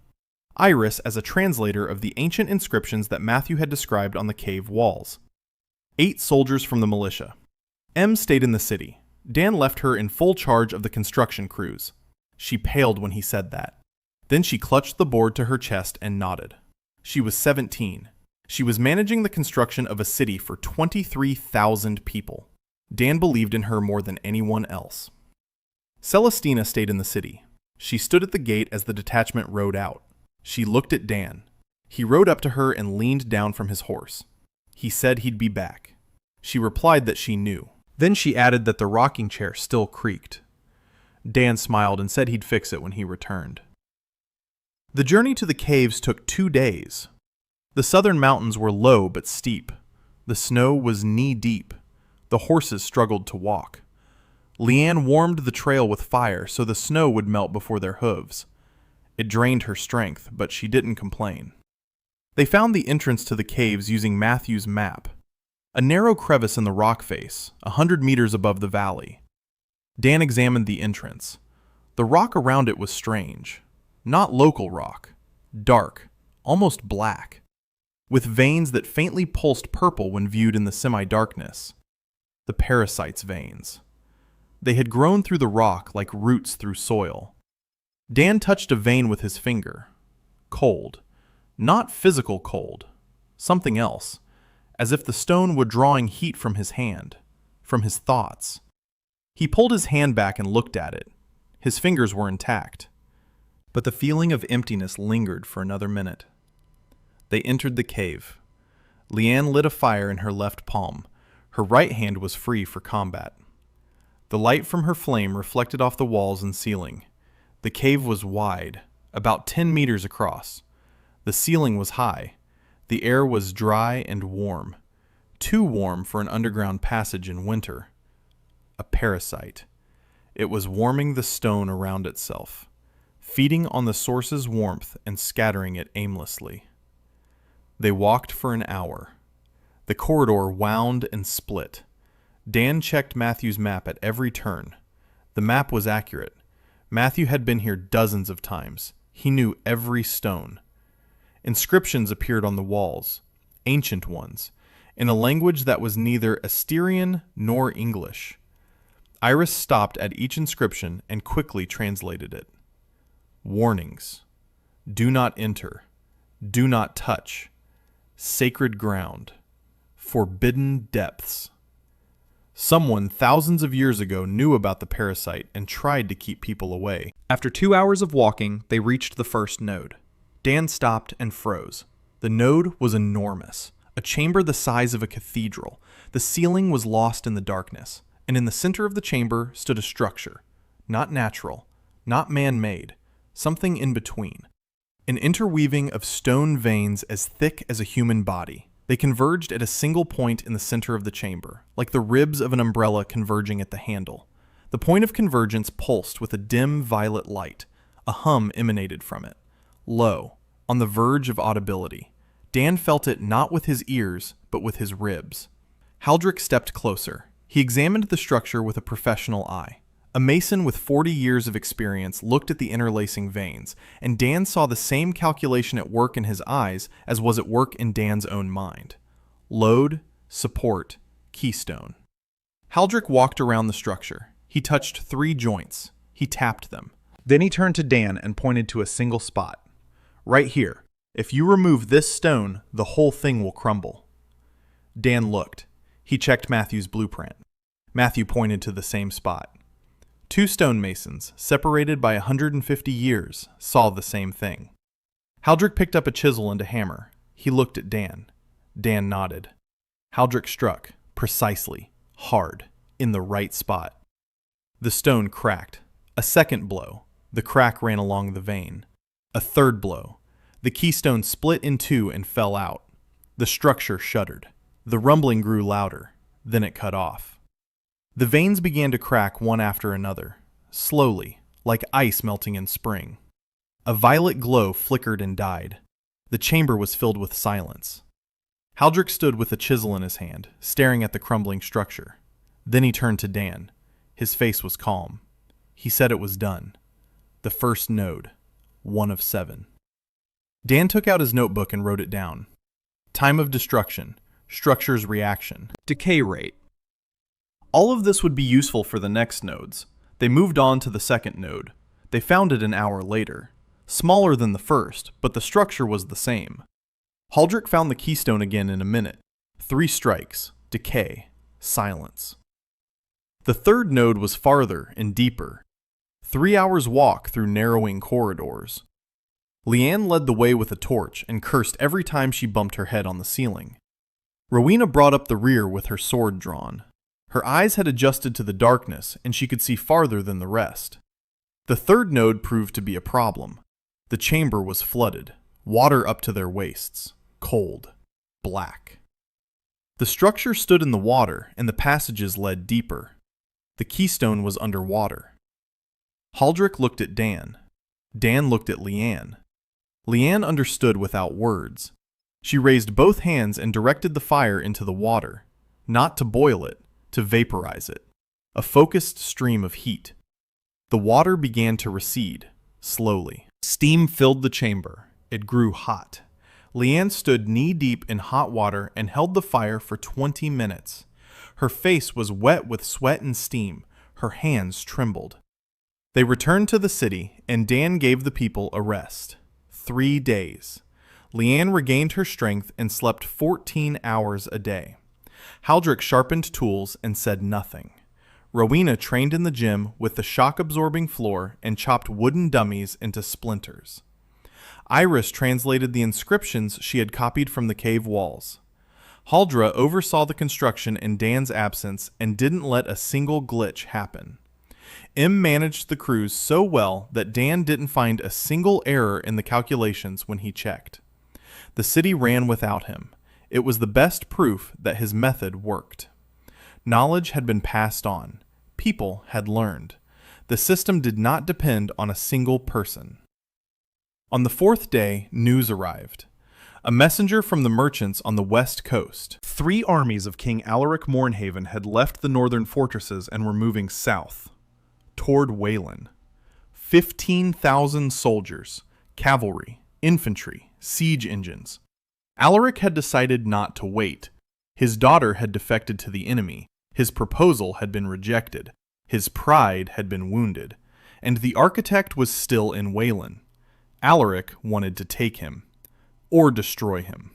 Speaker 1: Iris as a translator of the ancient inscriptions that Matthew had described on the cave walls. 8 soldiers from the militia. M stayed in the city. Dan left her in full charge of the construction crews. She paled when he said that. Then she clutched the board to her chest and nodded. She was 17. She was managing the construction of a city for 23,000 people. Dan believed in her more than anyone else. Celestina stayed in the city. She stood at the gate as the detachment rode out. She looked at Dan. He rode up to her and leaned down from his horse. He said he'd be back. She replied that she knew. Then she added that the rocking chair still creaked. Dan smiled and said he'd fix it when he returned. The journey to the caves took 2 days. The southern mountains were low but steep. The snow was knee-deep. The horses struggled to walk. Leanne warmed the trail with fire so the snow would melt before their hooves. It drained her strength, but she didn't complain. They found the entrance to the caves using Matthew's map. A narrow crevice in the rock face, 100 meters above the valley. Dan examined the entrance. The rock around it was strange. Not local rock. Dark, almost black, with veins that faintly pulsed purple when viewed in the semi-darkness. The parasite's veins. They had grown through the rock like roots through soil. Dan touched a vein with his finger. Cold. Not physical cold. Something else. As if the stone were drawing heat from his hand, from his thoughts. He pulled his hand back and looked at it. His fingers were intact. But the feeling of emptiness lingered for another minute. They entered the cave. Leanne lit a fire in her left palm. Her right hand was free for combat. The light from her flame reflected off the walls and ceiling. The cave was wide, about 10 meters across. The ceiling was high. The air was dry and warm. too warm for an underground passage in winter. A parasite. It was warming the stone around itself, feeding on the source's warmth and scattering it aimlessly. They walked for an hour. The corridor wound and split. Dan checked Matthew's map at every turn. The map was accurate. Matthew had been here dozens of times. He knew every stone. Inscriptions appeared on the walls, ancient ones, in a language that was neither Assyrian nor English. Iris stopped at each inscription and quickly translated it. Warnings. Do not enter. Do not touch. Sacred ground. Forbidden depths. Someone thousands of years ago knew about the parasite and tried to keep people away.
Speaker 4: After 2 hours of walking, they reached the first node. Dan stopped and froze.
Speaker 1: The node was enormous, a chamber the size of a cathedral. The ceiling was lost in the darkness, and in the center of the chamber stood a structure, not natural, not man-made, something in between. An interweaving of stone veins as thick as a human body. They converged at a single point in the center of the chamber, like the ribs of an umbrella converging at the handle. The point of convergence pulsed with a dim violet light. A hum emanated from it. Low, on the verge of audibility. Dan felt it not with his ears, but with his ribs. Haldrick stepped closer. He examined the structure with a professional eye. A mason with 40 years of experience looked at the interlacing veins, and Dan saw the same calculation at work in his eyes as was at work in Dan's own mind. Load, support, keystone. Haldrick walked around the structure. He touched 3 joints. He tapped them.
Speaker 3: Then he turned to Dan and pointed to a single spot. Right here. If you remove this stone, the whole thing will crumble.
Speaker 1: Dan looked. He checked Matthew's blueprint. Matthew pointed to the same spot. 2 stonemasons, separated by 150 years, saw the same thing. Haldrick picked up a chisel and a hammer. He looked at Dan. Dan nodded. Haldrick struck, precisely, hard, in the right spot. The stone cracked. A second blow. The crack ran along the vein. A third blow. The keystone split in 2 and fell out. The structure shuddered. The rumbling grew louder. Then it cut off. The veins began to crack one after another, slowly, like ice melting in spring. A violet glow flickered and died. The chamber was filled with silence. Haldrick stood with a chisel in his hand, staring at the crumbling structure. Then he turned to Dan. His face was calm. He said it was done. The first node, 1 of 7. Dan took out his notebook and wrote it down. Time of destruction, structure's reaction,
Speaker 4: Decay rate.
Speaker 1: All of this would be useful for the next nodes. They moved on to the second node. They found it an hour later. Smaller than the first, but the structure was the same. Haldrick found the keystone again in a minute. 3 strikes, decay, silence. The third node was farther and deeper. 3 hours' walk through narrowing corridors. Leanne led the way with a torch and cursed every time she bumped her head on the ceiling. Rowena brought up the rear with her sword drawn. Her eyes had adjusted to the darkness, and she could see farther than the rest. The third node proved to be a problem. The chamber was flooded, water up to their waists, cold, black. The structure stood in the water, and the passages led deeper. The keystone was underwater. Haldrick looked at Dan. Dan looked at Leanne. Leanne understood without words. She raised both hands and directed the fire into the water, not to boil it, to vaporize it. A focused stream of heat. The water began to recede, slowly. Steam filled the chamber. It grew hot. Leanne stood knee-deep in hot water and held the fire for 20 minutes. Her face was wet with sweat and steam. Her hands trembled. They returned to the city, and Dan gave the people a rest. 3 days. Leanne regained her strength and slept 14 hours a day. Haldrick sharpened tools and said nothing. Rowena trained in the gym with the shock-absorbing floor and chopped wooden dummies into splinters. Iris translated the inscriptions she had copied from the cave walls. Haldra oversaw the construction in Dan's absence and didn't let a single glitch happen. M managed the crews so well that Dan didn't find a single error in the calculations when he checked. The city ran without him. It was the best proof that his method worked. Knowledge had been passed on. People had learned. The system did not depend on a single person. On the fourth day, news arrived. A messenger from the merchants on the west coast.
Speaker 3: 3 armies of King Alaric Mornhaven had left the northern fortresses and were moving south, toward Waylin. 15,000 soldiers, cavalry, infantry, siege engines. Alaric had decided not to wait. His daughter had defected to the enemy. His proposal had been rejected. His pride had been wounded. And the architect was still in Waylin. Alaric wanted to take him, or destroy him.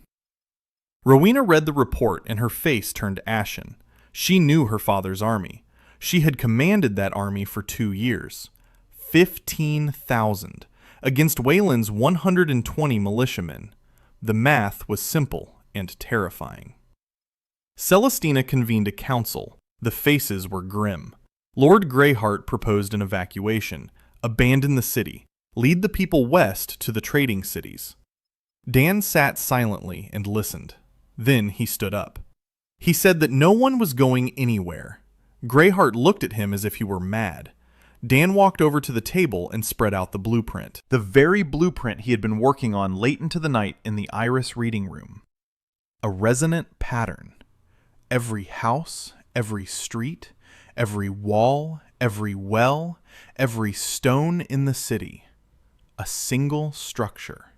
Speaker 3: Rowena read the report and her face turned ashen. She knew her father's army. She had commanded that army for 2 years. 15,000 against Waylin's 120 militiamen. The math was simple and terrifying. Celestina convened a council. The faces were grim. Lord Greyheart proposed an evacuation, abandon the city, lead the people west to the trading cities. Dan sat silently and listened. Then he stood up. He said that no one was going anywhere. Greyheart looked at him as if he were mad. Dan walked over to the table and spread out the blueprint. The very blueprint he had been working on late into the night in the Iris reading room. A resonant pattern. Every house, every street, every wall, every well, every stone in the city. A single structure.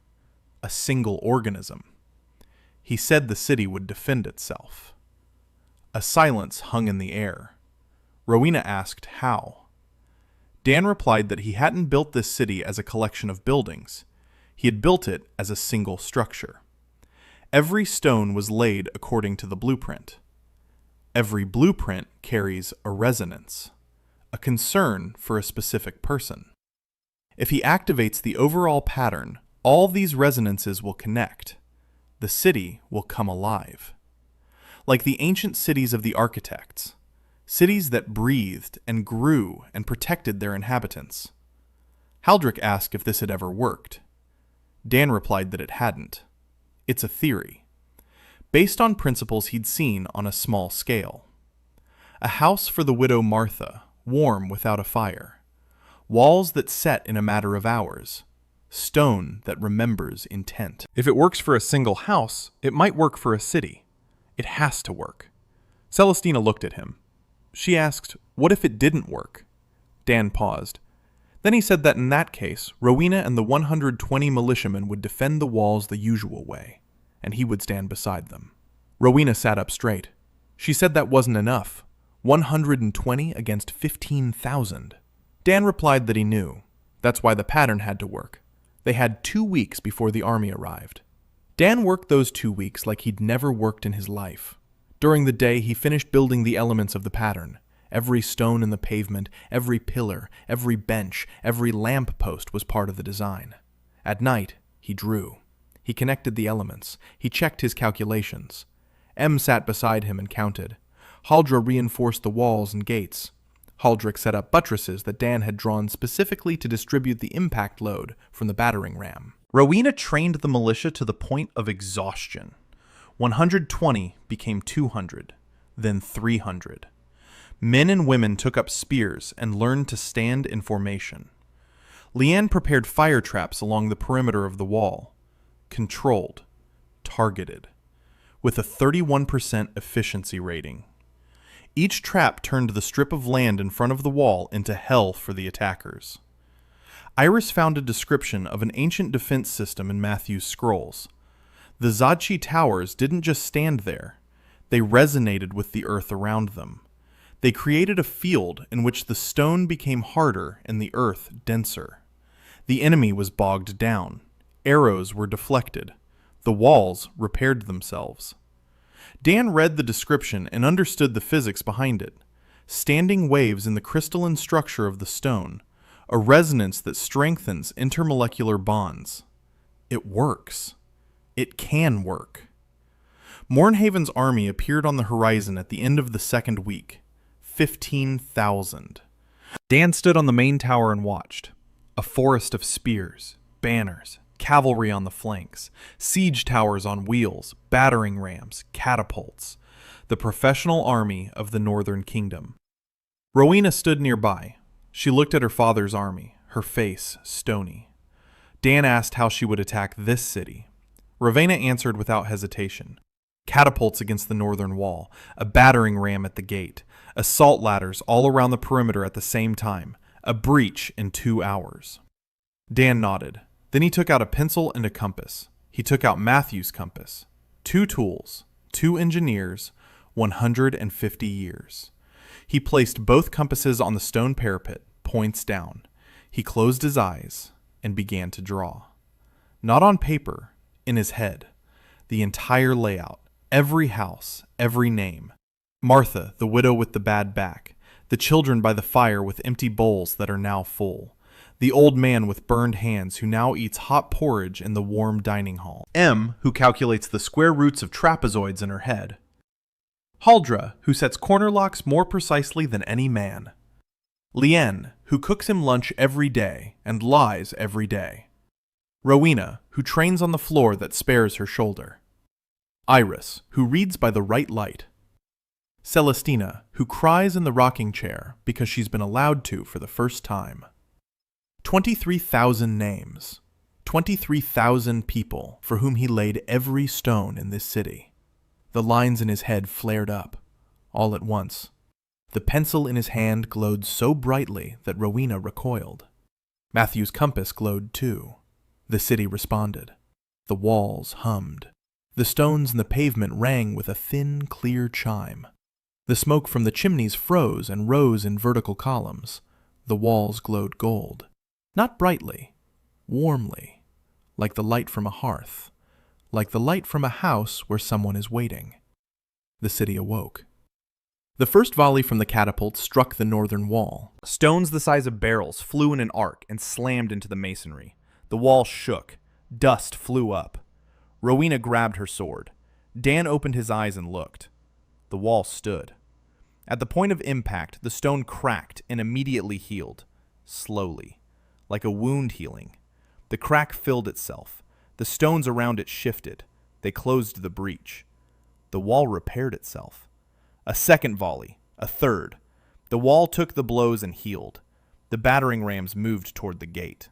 Speaker 3: A single organism. He said the city would defend itself. A silence hung in the air. Rowena asked how. Dan replied that he hadn't built this city as a collection of buildings. He had built it as a single structure. Every stone was laid according to the blueprint. Every blueprint carries a resonance, a concern for a specific person. If he activates the overall pattern, all these resonances will connect. The city will come alive. Like the ancient cities of the architects, cities that breathed and grew and protected their inhabitants. Haldrick asked if this had ever worked. Dan replied that it hadn't. It's a theory, based on principles he'd seen on a small scale. A house for the widow Martha, warm without a fire. Walls that set in a matter of hours. Stone that remembers intent.
Speaker 4: If it works for a single house, it might work for a city. It has to work. Celestina looked at him. She asked, what if it didn't work? Dan paused. Then he said that in that case, Rowena and the 120 militiamen would defend the walls the usual way, and he would stand beside them. Rowena sat up straight. She said that wasn't enough. 120 against 15,000. Dan replied that he knew. That's why the pattern had to work. They had 2 weeks before the army arrived. Dan worked those 2 weeks like he'd never worked in his life. During the day, he finished building the elements of the pattern. Every stone in the pavement, every pillar, every bench, every lamp post was part of the design. At night, he drew. He connected the elements. He checked his calculations. M sat beside him and counted. Haldra reinforced the walls and gates. Haldrick set up buttresses that Dan had drawn specifically to distribute the impact load from the battering ram.
Speaker 3: Rowena trained the militia to the point of exhaustion. 120 became 200, then 300. Men and women took up spears and learned to stand in formation. Leanne prepared fire traps along the perimeter of the wall. Controlled. Targeted. With a 31% efficiency rating. Each trap turned the strip of land in front of the wall into hell for the attackers. Iris found a description of an ancient defense system in Matthew's scrolls. The Zadchi towers didn't just stand there. They resonated with the earth around them. They created a field in which the stone became harder and the earth denser. The enemy was bogged down. Arrows were deflected. The walls repaired themselves. Dan read the description and understood the physics behind it. Standing waves in the crystalline structure of the stone, a resonance that strengthens intermolecular bonds. It works. It can work. Mornhaven's army appeared on the horizon at the end of the second week. 15,000.
Speaker 4: Dan stood on the main tower and watched. A forest of spears, banners,
Speaker 1: cavalry on the flanks, siege towers on wheels, battering rams, catapults. The professional army of the Northern Kingdom. Rowena stood nearby. She looked at her father's army, her face stony. Dan asked how she would attack this city. Rowena answered without hesitation. Catapults against the northern wall, a battering ram at the gate, assault ladders all around the perimeter at the same time, a breach in 2 hours. Dan nodded. Then he took out a pencil and a compass. He took out Matthew's compass. 2 tools, 2 engineers, 150 years. He placed both compasses on the stone parapet, points down. He closed his eyes and began to draw. Not on paper, in his head. The entire layout, every house, every name. Martha, the widow with the bad back. The children by the fire with empty bowls that are now full. The old man with burned hands who now eats hot porridge in the warm dining hall. M, who calculates the square roots of trapezoids in her head. Haldra, who sets corner locks more precisely than any man. Leanne, who cooks him lunch every day and lies every day. Rowena, who trains on the floor that spares her shoulder. Iris, who reads by the right light. Celestina, who cries in the rocking chair because she's been allowed to for the first time. 23,000 names. 23,000 people for whom he laid every stone in this city. The lines in his head flared up, all at once. The pencil in his hand glowed so brightly that Rowena recoiled. Matthew's compass glowed too. The city responded. The walls hummed. The stones in the pavement rang with a thin, clear chime. The smoke from the chimneys froze and rose in vertical columns. The walls glowed gold. Not brightly, warmly, like the light from a hearth. Like the light from a house where someone is waiting. The city awoke. The first volley from the catapult struck the northern wall.
Speaker 2: Stones the size of barrels flew in an arc and slammed into the masonry. The wall shook. Dust flew up. Rowena grabbed her sword. Dan opened his eyes and looked. The wall stood. At the point of impact, the stone cracked and immediately healed. Slowly. Like a wound healing. The crack filled itself. The stones around it shifted. They closed the breach. The wall repaired itself. A second volley. A third. The wall took the blows and healed. The battering rams moved toward the gate.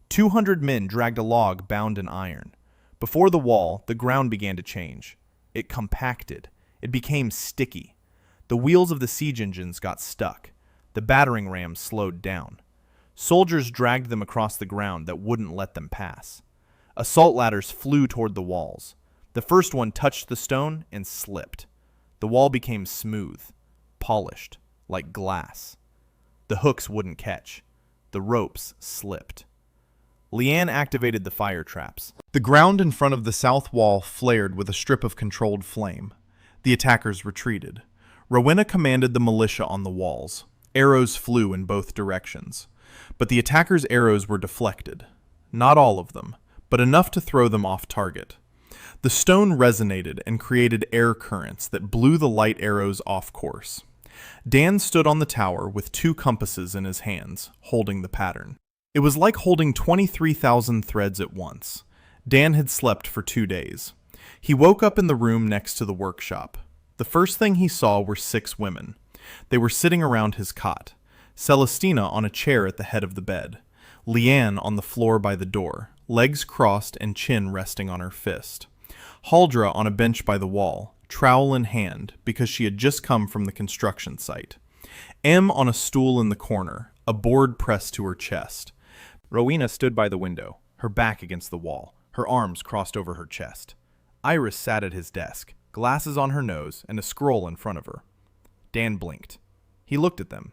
Speaker 2: 200 men dragged a log bound in iron. Before the wall, the ground began to change. It compacted. It became sticky. The wheels of the siege engines got stuck. The battering rams slowed down. Soldiers dragged them across the ground that wouldn't let them pass. Assault ladders flew toward the walls. The first one touched the stone and slipped. The wall became smooth, polished, like glass. The hooks wouldn't catch. The ropes slipped. Leanne activated the fire traps.
Speaker 1: The ground in front of the south wall flared with a strip of controlled flame. The attackers retreated. Rowena commanded the militia on the walls. Arrows flew in both directions. But the attackers' arrows were deflected. Not all of them, but enough to throw them off target. The stone resonated and created air currents that blew the light arrows off course. Dan stood on the tower with 2 compasses in his hands, holding the pattern. It was like holding 23,000 threads at once. Dan had slept for 2 days. He woke up in the room next to the workshop. The first thing he saw were 6 women. They were sitting around his cot. Celestina on a chair at the head of the bed. Leanne on the floor by the door, legs crossed and chin resting on her fist. Haldra on a bench by the wall, trowel in hand, because she had just come from the construction site. M on a stool in the corner, a board pressed to her chest. Rowena stood by the window, her back against the wall, her arms crossed over her chest. Iris sat at his desk, glasses on her nose and a scroll in front of her. Dan blinked. He looked at them.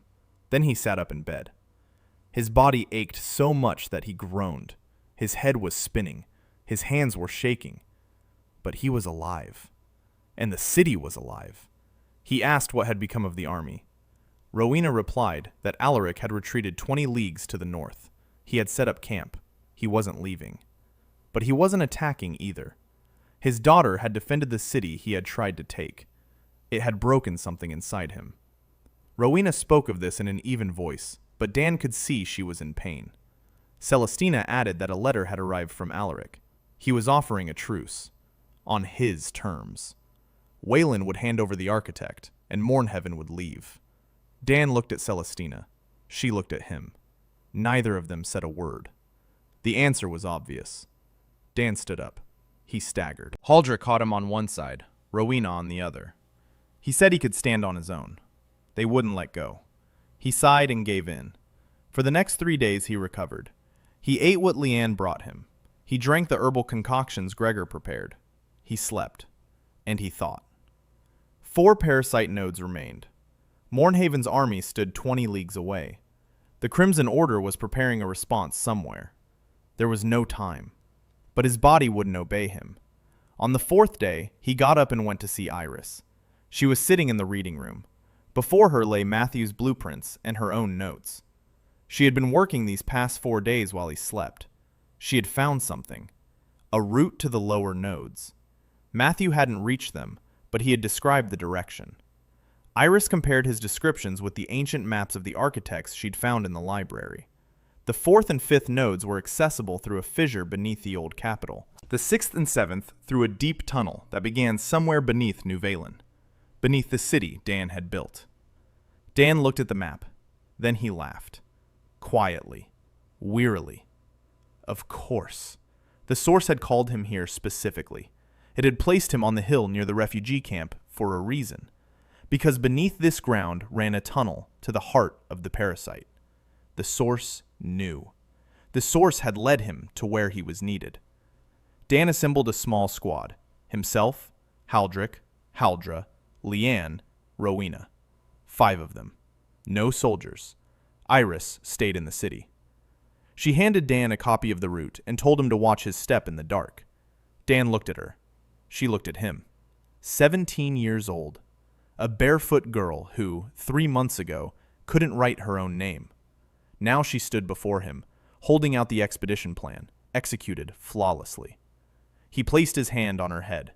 Speaker 1: Then he sat up in bed. His body ached so much that he groaned. His head was spinning. His hands were shaking. But he was alive. And the city was alive. He asked what had become of the army. Rowena replied that Alaric had retreated 20 leagues to the north. He had set up camp. He wasn't leaving. But he wasn't attacking either. His daughter had defended the city he had tried to take. It had broken something inside him. Rowena spoke of this in an even voice, but Dan could see she was in pain.
Speaker 2: Celestina added that a letter had arrived from Alaric. He was offering a truce. On his terms. Waylin would hand over the architect, and Mournheaven would leave. Dan looked at Celestina. She looked at him. Neither of them said a word. The answer was obvious. Dan stood up. He staggered. Haldra caught him on one side, Rowena on the other. He said he could stand on his own. They wouldn't let go. He sighed and gave in. For the next 3 days he recovered. He ate what Leanne brought him. He drank the herbal concoctions Gregor prepared. He slept. And he thought. 4 parasite nodes remained. Mournhaven's army stood 20 leagues away. The Crimson Order was preparing a response somewhere. There was no time. But his body wouldn't obey him. On the 4th day, he got up and went to see Iris. She was sitting in the reading room. Before her lay Matthew's blueprints and her own notes. She had been working these past 4 days while he slept. She had found something. A route to the lower nodes. Matthew hadn't reached them, but he had described the direction. Iris compared his descriptions with the ancient maps of the architects she'd found in the library. The 4th and 5th nodes were accessible through a fissure beneath the old capital. The 6th and 7th through a deep tunnel that began somewhere beneath New Waylin, beneath the city Dan had built. Dan looked at the map. Then he laughed. Quietly. Wearily. Of course. The source had called him here specifically. It had placed him on the hill near the refugee camp for a reason. Because beneath this ground ran a tunnel to the heart of the parasite. The source knew. The source had led him to where he was needed. Dan assembled a small squad. Himself, Haldrick, Haldra, Leanne, Rowena. 5 of them. No soldiers. Iris stayed in the city. She handed Dan a copy of the route and told him to watch his step in the dark. Dan looked at her. She looked at him. 17 years old. A barefoot girl who, 3 months ago, couldn't write her own name. Now she stood before him, holding out the expedition plan, executed flawlessly. He placed his hand on her head.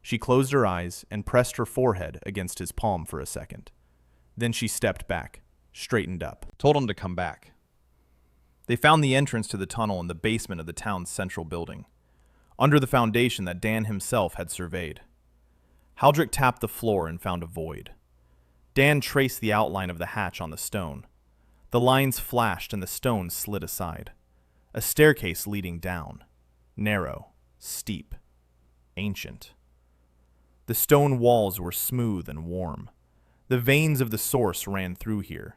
Speaker 2: She closed her eyes and pressed her forehead against his palm for a second. Then she stepped back, straightened up. Told him to come back. They found the entrance to the tunnel in the basement of the town's central building, under the foundation that Dan himself had surveyed. Haldrick tapped the floor and found a void. Dan traced the outline of the hatch on the stone. The lines flashed and the stone slid aside. A staircase leading down. Narrow, steep, ancient. The stone walls were smooth and warm. The veins of the source ran through here.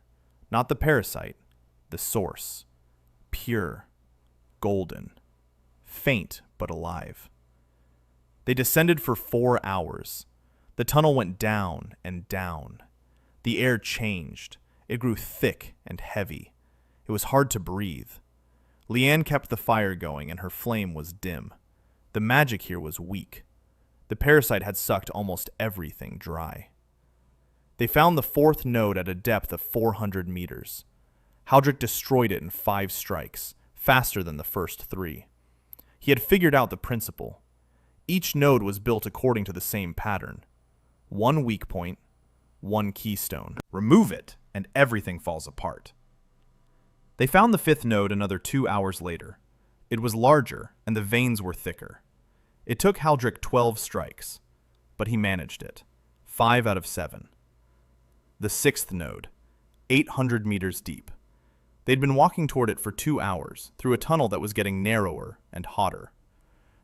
Speaker 2: Not the parasite, the source. Pure, golden, faint but alive. They descended for 4 hours. The tunnel went down and down. The air changed. It grew thick and heavy. It was hard to breathe. Leanne kept the fire going and her flame was dim. The magic here was weak. The parasite had sucked almost everything dry. They found the 4th node at a depth of 400 meters. Haldrick destroyed it in 5 strikes, faster than the first 3. He had figured out the principle. Each node was built according to the same pattern. 1 weak point, 1 keystone. Remove it, and everything falls apart. They found the 5th node another 2 hours later. It was larger, and the veins were thicker. It took Haldrick 12 strikes, but he managed it. 5 out of 7. The 6th node, 800 meters deep. They'd been walking toward it for 2 hours, through a tunnel that was getting narrower and hotter.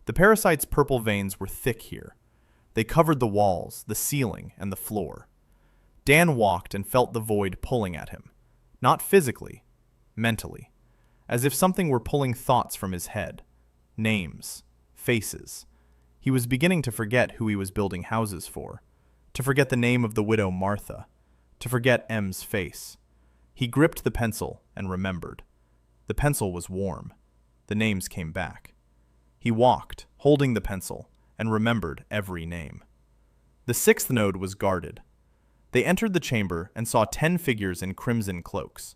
Speaker 2: The parasite's purple veins were thick here. They covered the walls, the ceiling, and the floor. Dan walked and felt the void pulling at him. Not physically, mentally. As if something were pulling thoughts from his head. Names, faces. He was beginning to forget who he was building houses for. To forget the name of the widow Martha. To forget M's face. He gripped the pencil and remembered. The pencil was warm. The names came back. He walked, holding the pencil, and remembered every name. The 6th node was guarded. They entered the chamber and saw 10 figures in crimson cloaks.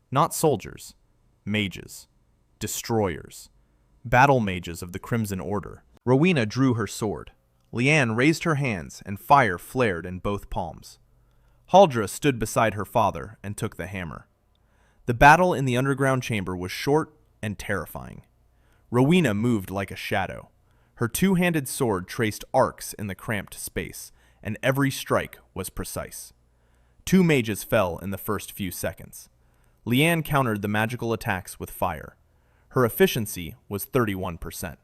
Speaker 2: Not soldiers. Mages. Destroyers. Battle mages of the Crimson Order. Rowena drew her sword. Leanne raised her hands, and fire flared in both palms. Haldra stood beside her father and took the hammer. The battle in the underground chamber was short, and terrifying. Rowena moved like a shadow. Her two-handed sword traced arcs in the cramped space, and every strike was precise. 2 mages fell in the first few seconds. Leanne countered the magical attacks with fire. Her efficiency was 31%.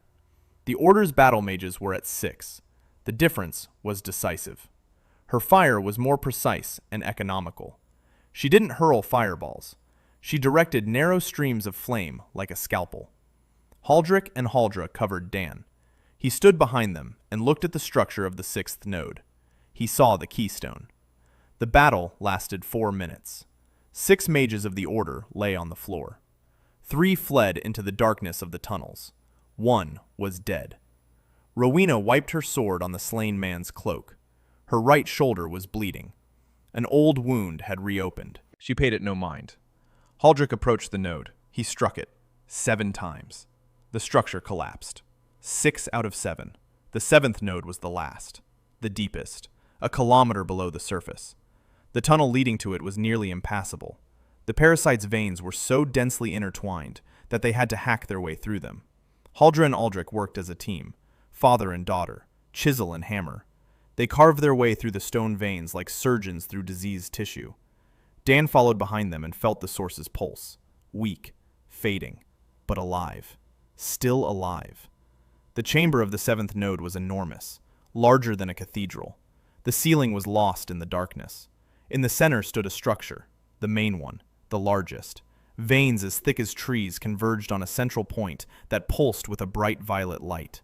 Speaker 2: The Order's battle mages were at 6. The difference was decisive. Her fire was more precise and economical. She didn't hurl fireballs. She directed narrow streams of flame like a scalpel. Haldrick and Haldra covered Dan. He stood behind them and looked at the structure of the 6th node. He saw the keystone. The battle lasted 4 minutes. 6 mages of the Order lay on the floor. 3 fled into the darkness of the tunnels. 1 was dead. Rowena wiped her sword on the slain man's cloak. Her right shoulder was bleeding. An old wound had reopened.
Speaker 4: She paid it no mind. Haldrick approached the node. He struck it 7 times. The structure collapsed. 6 out of 7. The 7th node was the last, the deepest, a kilometer below the surface. The tunnel leading to it was nearly impassable. The parasite's veins were so densely intertwined that they had to hack their way through them. Haldra and Aldrich worked as a team, father and daughter, chisel and hammer. They carved their way through the stone veins like surgeons through diseased tissue. Dan followed behind them and felt the source's pulse, weak, fading, but alive, still alive. The chamber of the 7th node was enormous, larger than a cathedral. The ceiling was lost in the darkness. In the center stood a structure, the main one, the largest. Veins as thick as trees converged on a central point that pulsed with a bright violet light.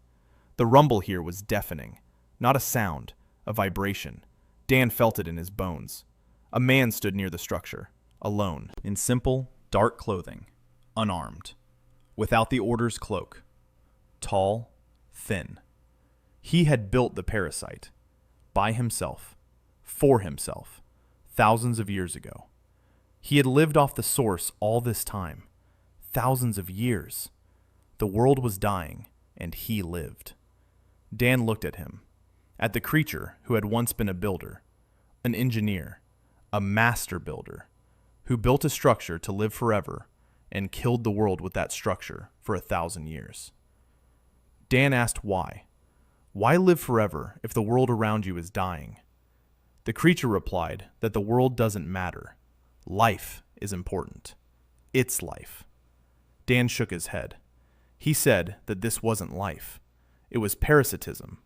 Speaker 4: The rumble here was deafening. Not a sound, a vibration. Dan felt it in his bones. A man stood near the structure, alone, in simple, dark clothing, unarmed, without the Order's cloak. Tall, thin. He had built the parasite, by himself, for himself, thousands of years ago. He had lived off the source all this time, thousands of years. The world was dying, and he lived. Dan looked at him, at the creature who had once been a builder, an engineer, a master builder, who built a structure to live forever and killed the world with that structure for 1,000 years. Dan asked why. Why live forever if the world around you is dying? The creature replied that the world doesn't matter. Life is important. It's life. Dan shook his head. He said that this wasn't life. It was parasitism,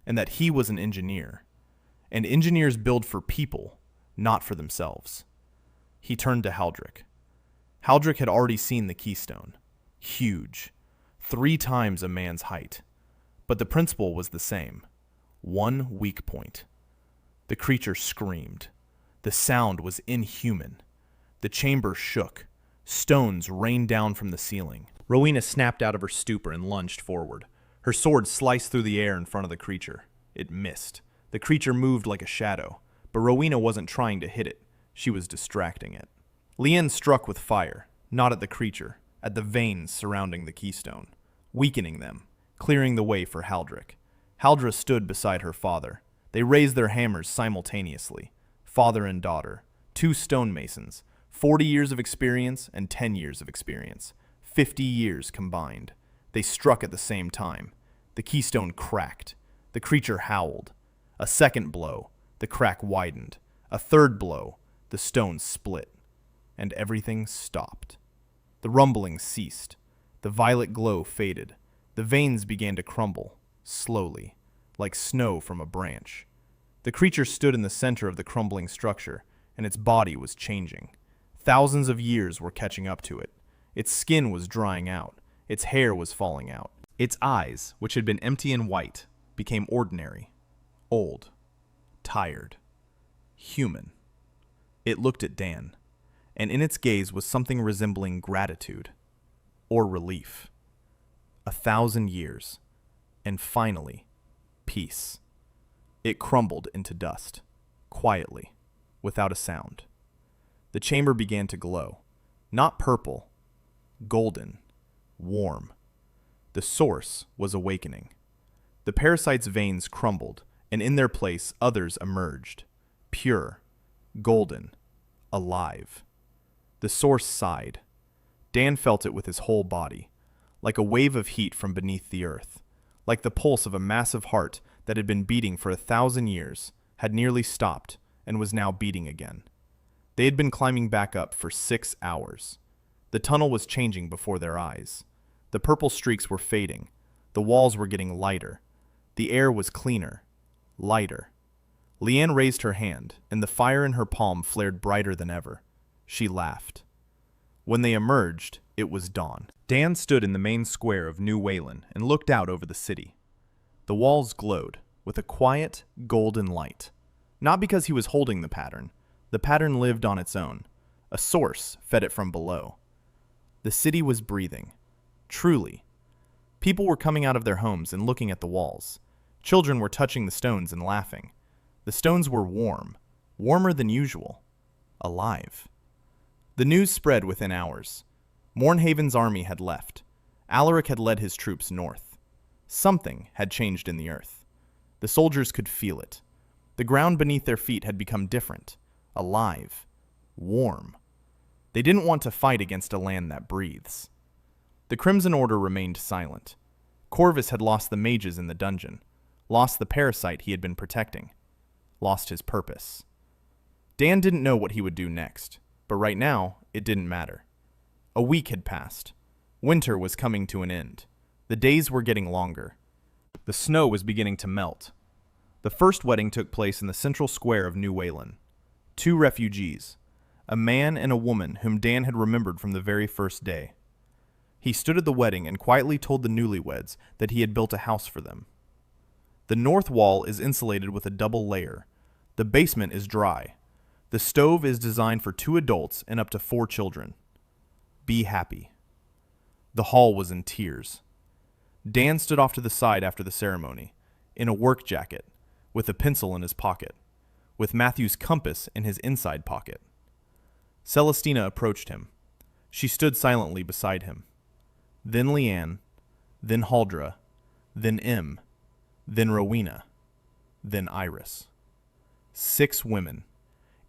Speaker 4: and that he was an engineer. And engineers build for people, not for themselves. He turned to Haldrick. Haldrick had already seen the keystone. Huge. 3 times a man's height. But the principle was the same. 1 weak point. The creature screamed. The sound was inhuman. The chamber shook. Stones rained down from the ceiling. Rowena snapped out of her stupor and lunged forward. Her sword sliced through the air in front of the creature. It missed. The creature moved like a shadow, but Rowena wasn't trying to hit it. She was distracting it. Leanne struck with fire, not at the creature, at the veins surrounding the keystone, weakening them, clearing the way for Haldrick. Haldra stood beside her father. They raised their hammers simultaneously, father and daughter, 2 stonemasons, 40 years of experience and 10 years of experience, 50 years combined. They struck at the same time. The keystone cracked. The creature howled. A second blow. The crack widened. A third blow. The stone split. And everything stopped. The rumbling ceased. The violet glow faded. The veins began to crumble, slowly, like snow from a branch. The creature stood in the center of the crumbling structure, and its body was changing. Thousands of years were catching up to it. Its skin was drying out. Its hair was falling out. Its eyes, which had been empty and white, became ordinary, old, tired, human. It looked at Dan, and in its gaze was something resembling gratitude or relief. 1,000 years, and finally, peace. It crumbled into dust, quietly, without a sound. The chamber began to glow, not purple, golden, warm. The source was awakening. The parasite's veins crumbled, and in their place others emerged, pure, golden, alive. The source sighed.
Speaker 2: Dan felt it with his whole body, like a wave of heat from beneath the earth, like the pulse of a massive heart that had been beating for 1,000 years, had nearly stopped, and was now beating again. They had been climbing back up for 6 hours. The tunnel was changing before their eyes. The purple streaks were fading. The walls were getting lighter. The air was cleaner, lighter. Leanne raised her hand, and the fire in her palm flared brighter than ever. She laughed. When they emerged, it was dawn. Dan stood in the main square of New Waylin and looked out over the city. The walls glowed with a quiet, golden light. Not because he was holding the pattern lived on its own. A source fed it from below. The city was breathing. Truly. People were coming out of their homes and looking at the walls. Children were touching the stones and laughing. The stones were warm, warmer than usual, alive. The news spread within hours. Mornhaven's army had left. Alaric had led his troops north. Something had changed in the earth. The soldiers could feel it. The ground beneath their feet had become different, alive, warm. They didn't want to fight against a land that breathes. The Crimson Order remained silent. Corvus had lost the mages in the dungeon, lost the parasite he had been protecting, lost his purpose. Dan didn't know what he would do next, but right now, it didn't matter. A week had passed. Winter was coming to an end. The days were getting longer. The snow was beginning to melt. The first wedding took place in the central square of New Waylin. 2 refugees, a man and a woman whom Dan had remembered from the very first day. He stood at the wedding and quietly told the newlyweds that he had built a house for them. The north wall is insulated with a double layer. The basement is dry. The stove is designed for 2 adults and up to 4 children. Be happy. The hall was in tears. Dan stood off to the side after the ceremony, in a work jacket, with a pencil in his pocket, with Matthew's compass in his inside pocket. Celestina approached him. She stood silently beside him. Then Leanne, then Haldra, then Em, then Rowena, then Iris. 6 women,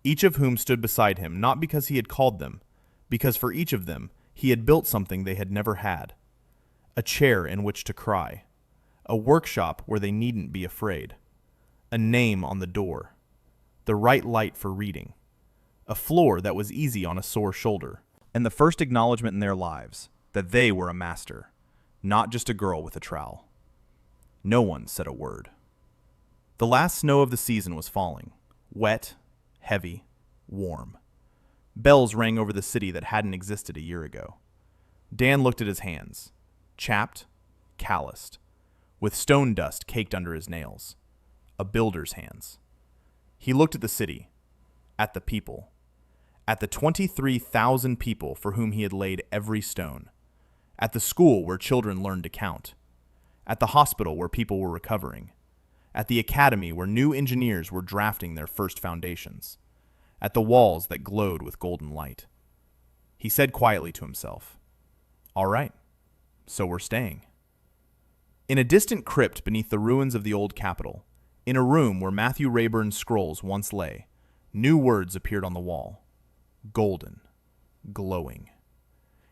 Speaker 2: each of whom stood beside him not because he had called them, because for each of them he had built something they had never had. A chair in which to cry, a workshop where they needn't be afraid, a name on the door, the right light for reading, a floor that was easy on a sore shoulder, and the first acknowledgement in their lives that they were a master, not just a girl with a trowel. No one said a word. The last snow of the season was falling, wet, heavy, warm. Bells rang over the city that hadn't existed a year ago. Dan looked at his hands, chapped, calloused, with stone dust caked under his nails. A builder's hands. He looked at the city, at the people, at the 23,000 people for whom he had laid every stone, at the school where children learned to count, at the hospital where people were recovering, at the academy where new engineers were drafting their first foundations, at the walls that glowed with golden light. He said quietly to himself, "All right, so we're staying." In a distant crypt beneath the ruins of the old capital, in a room where Matthew Rayburn's scrolls once lay, new words appeared on the wall. Golden, glowing.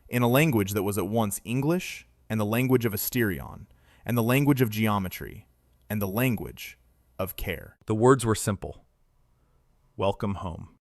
Speaker 2: In a language that was at once English and the language of Asterion, and the language of geometry, and the language of care. The words were simple. Welcome home.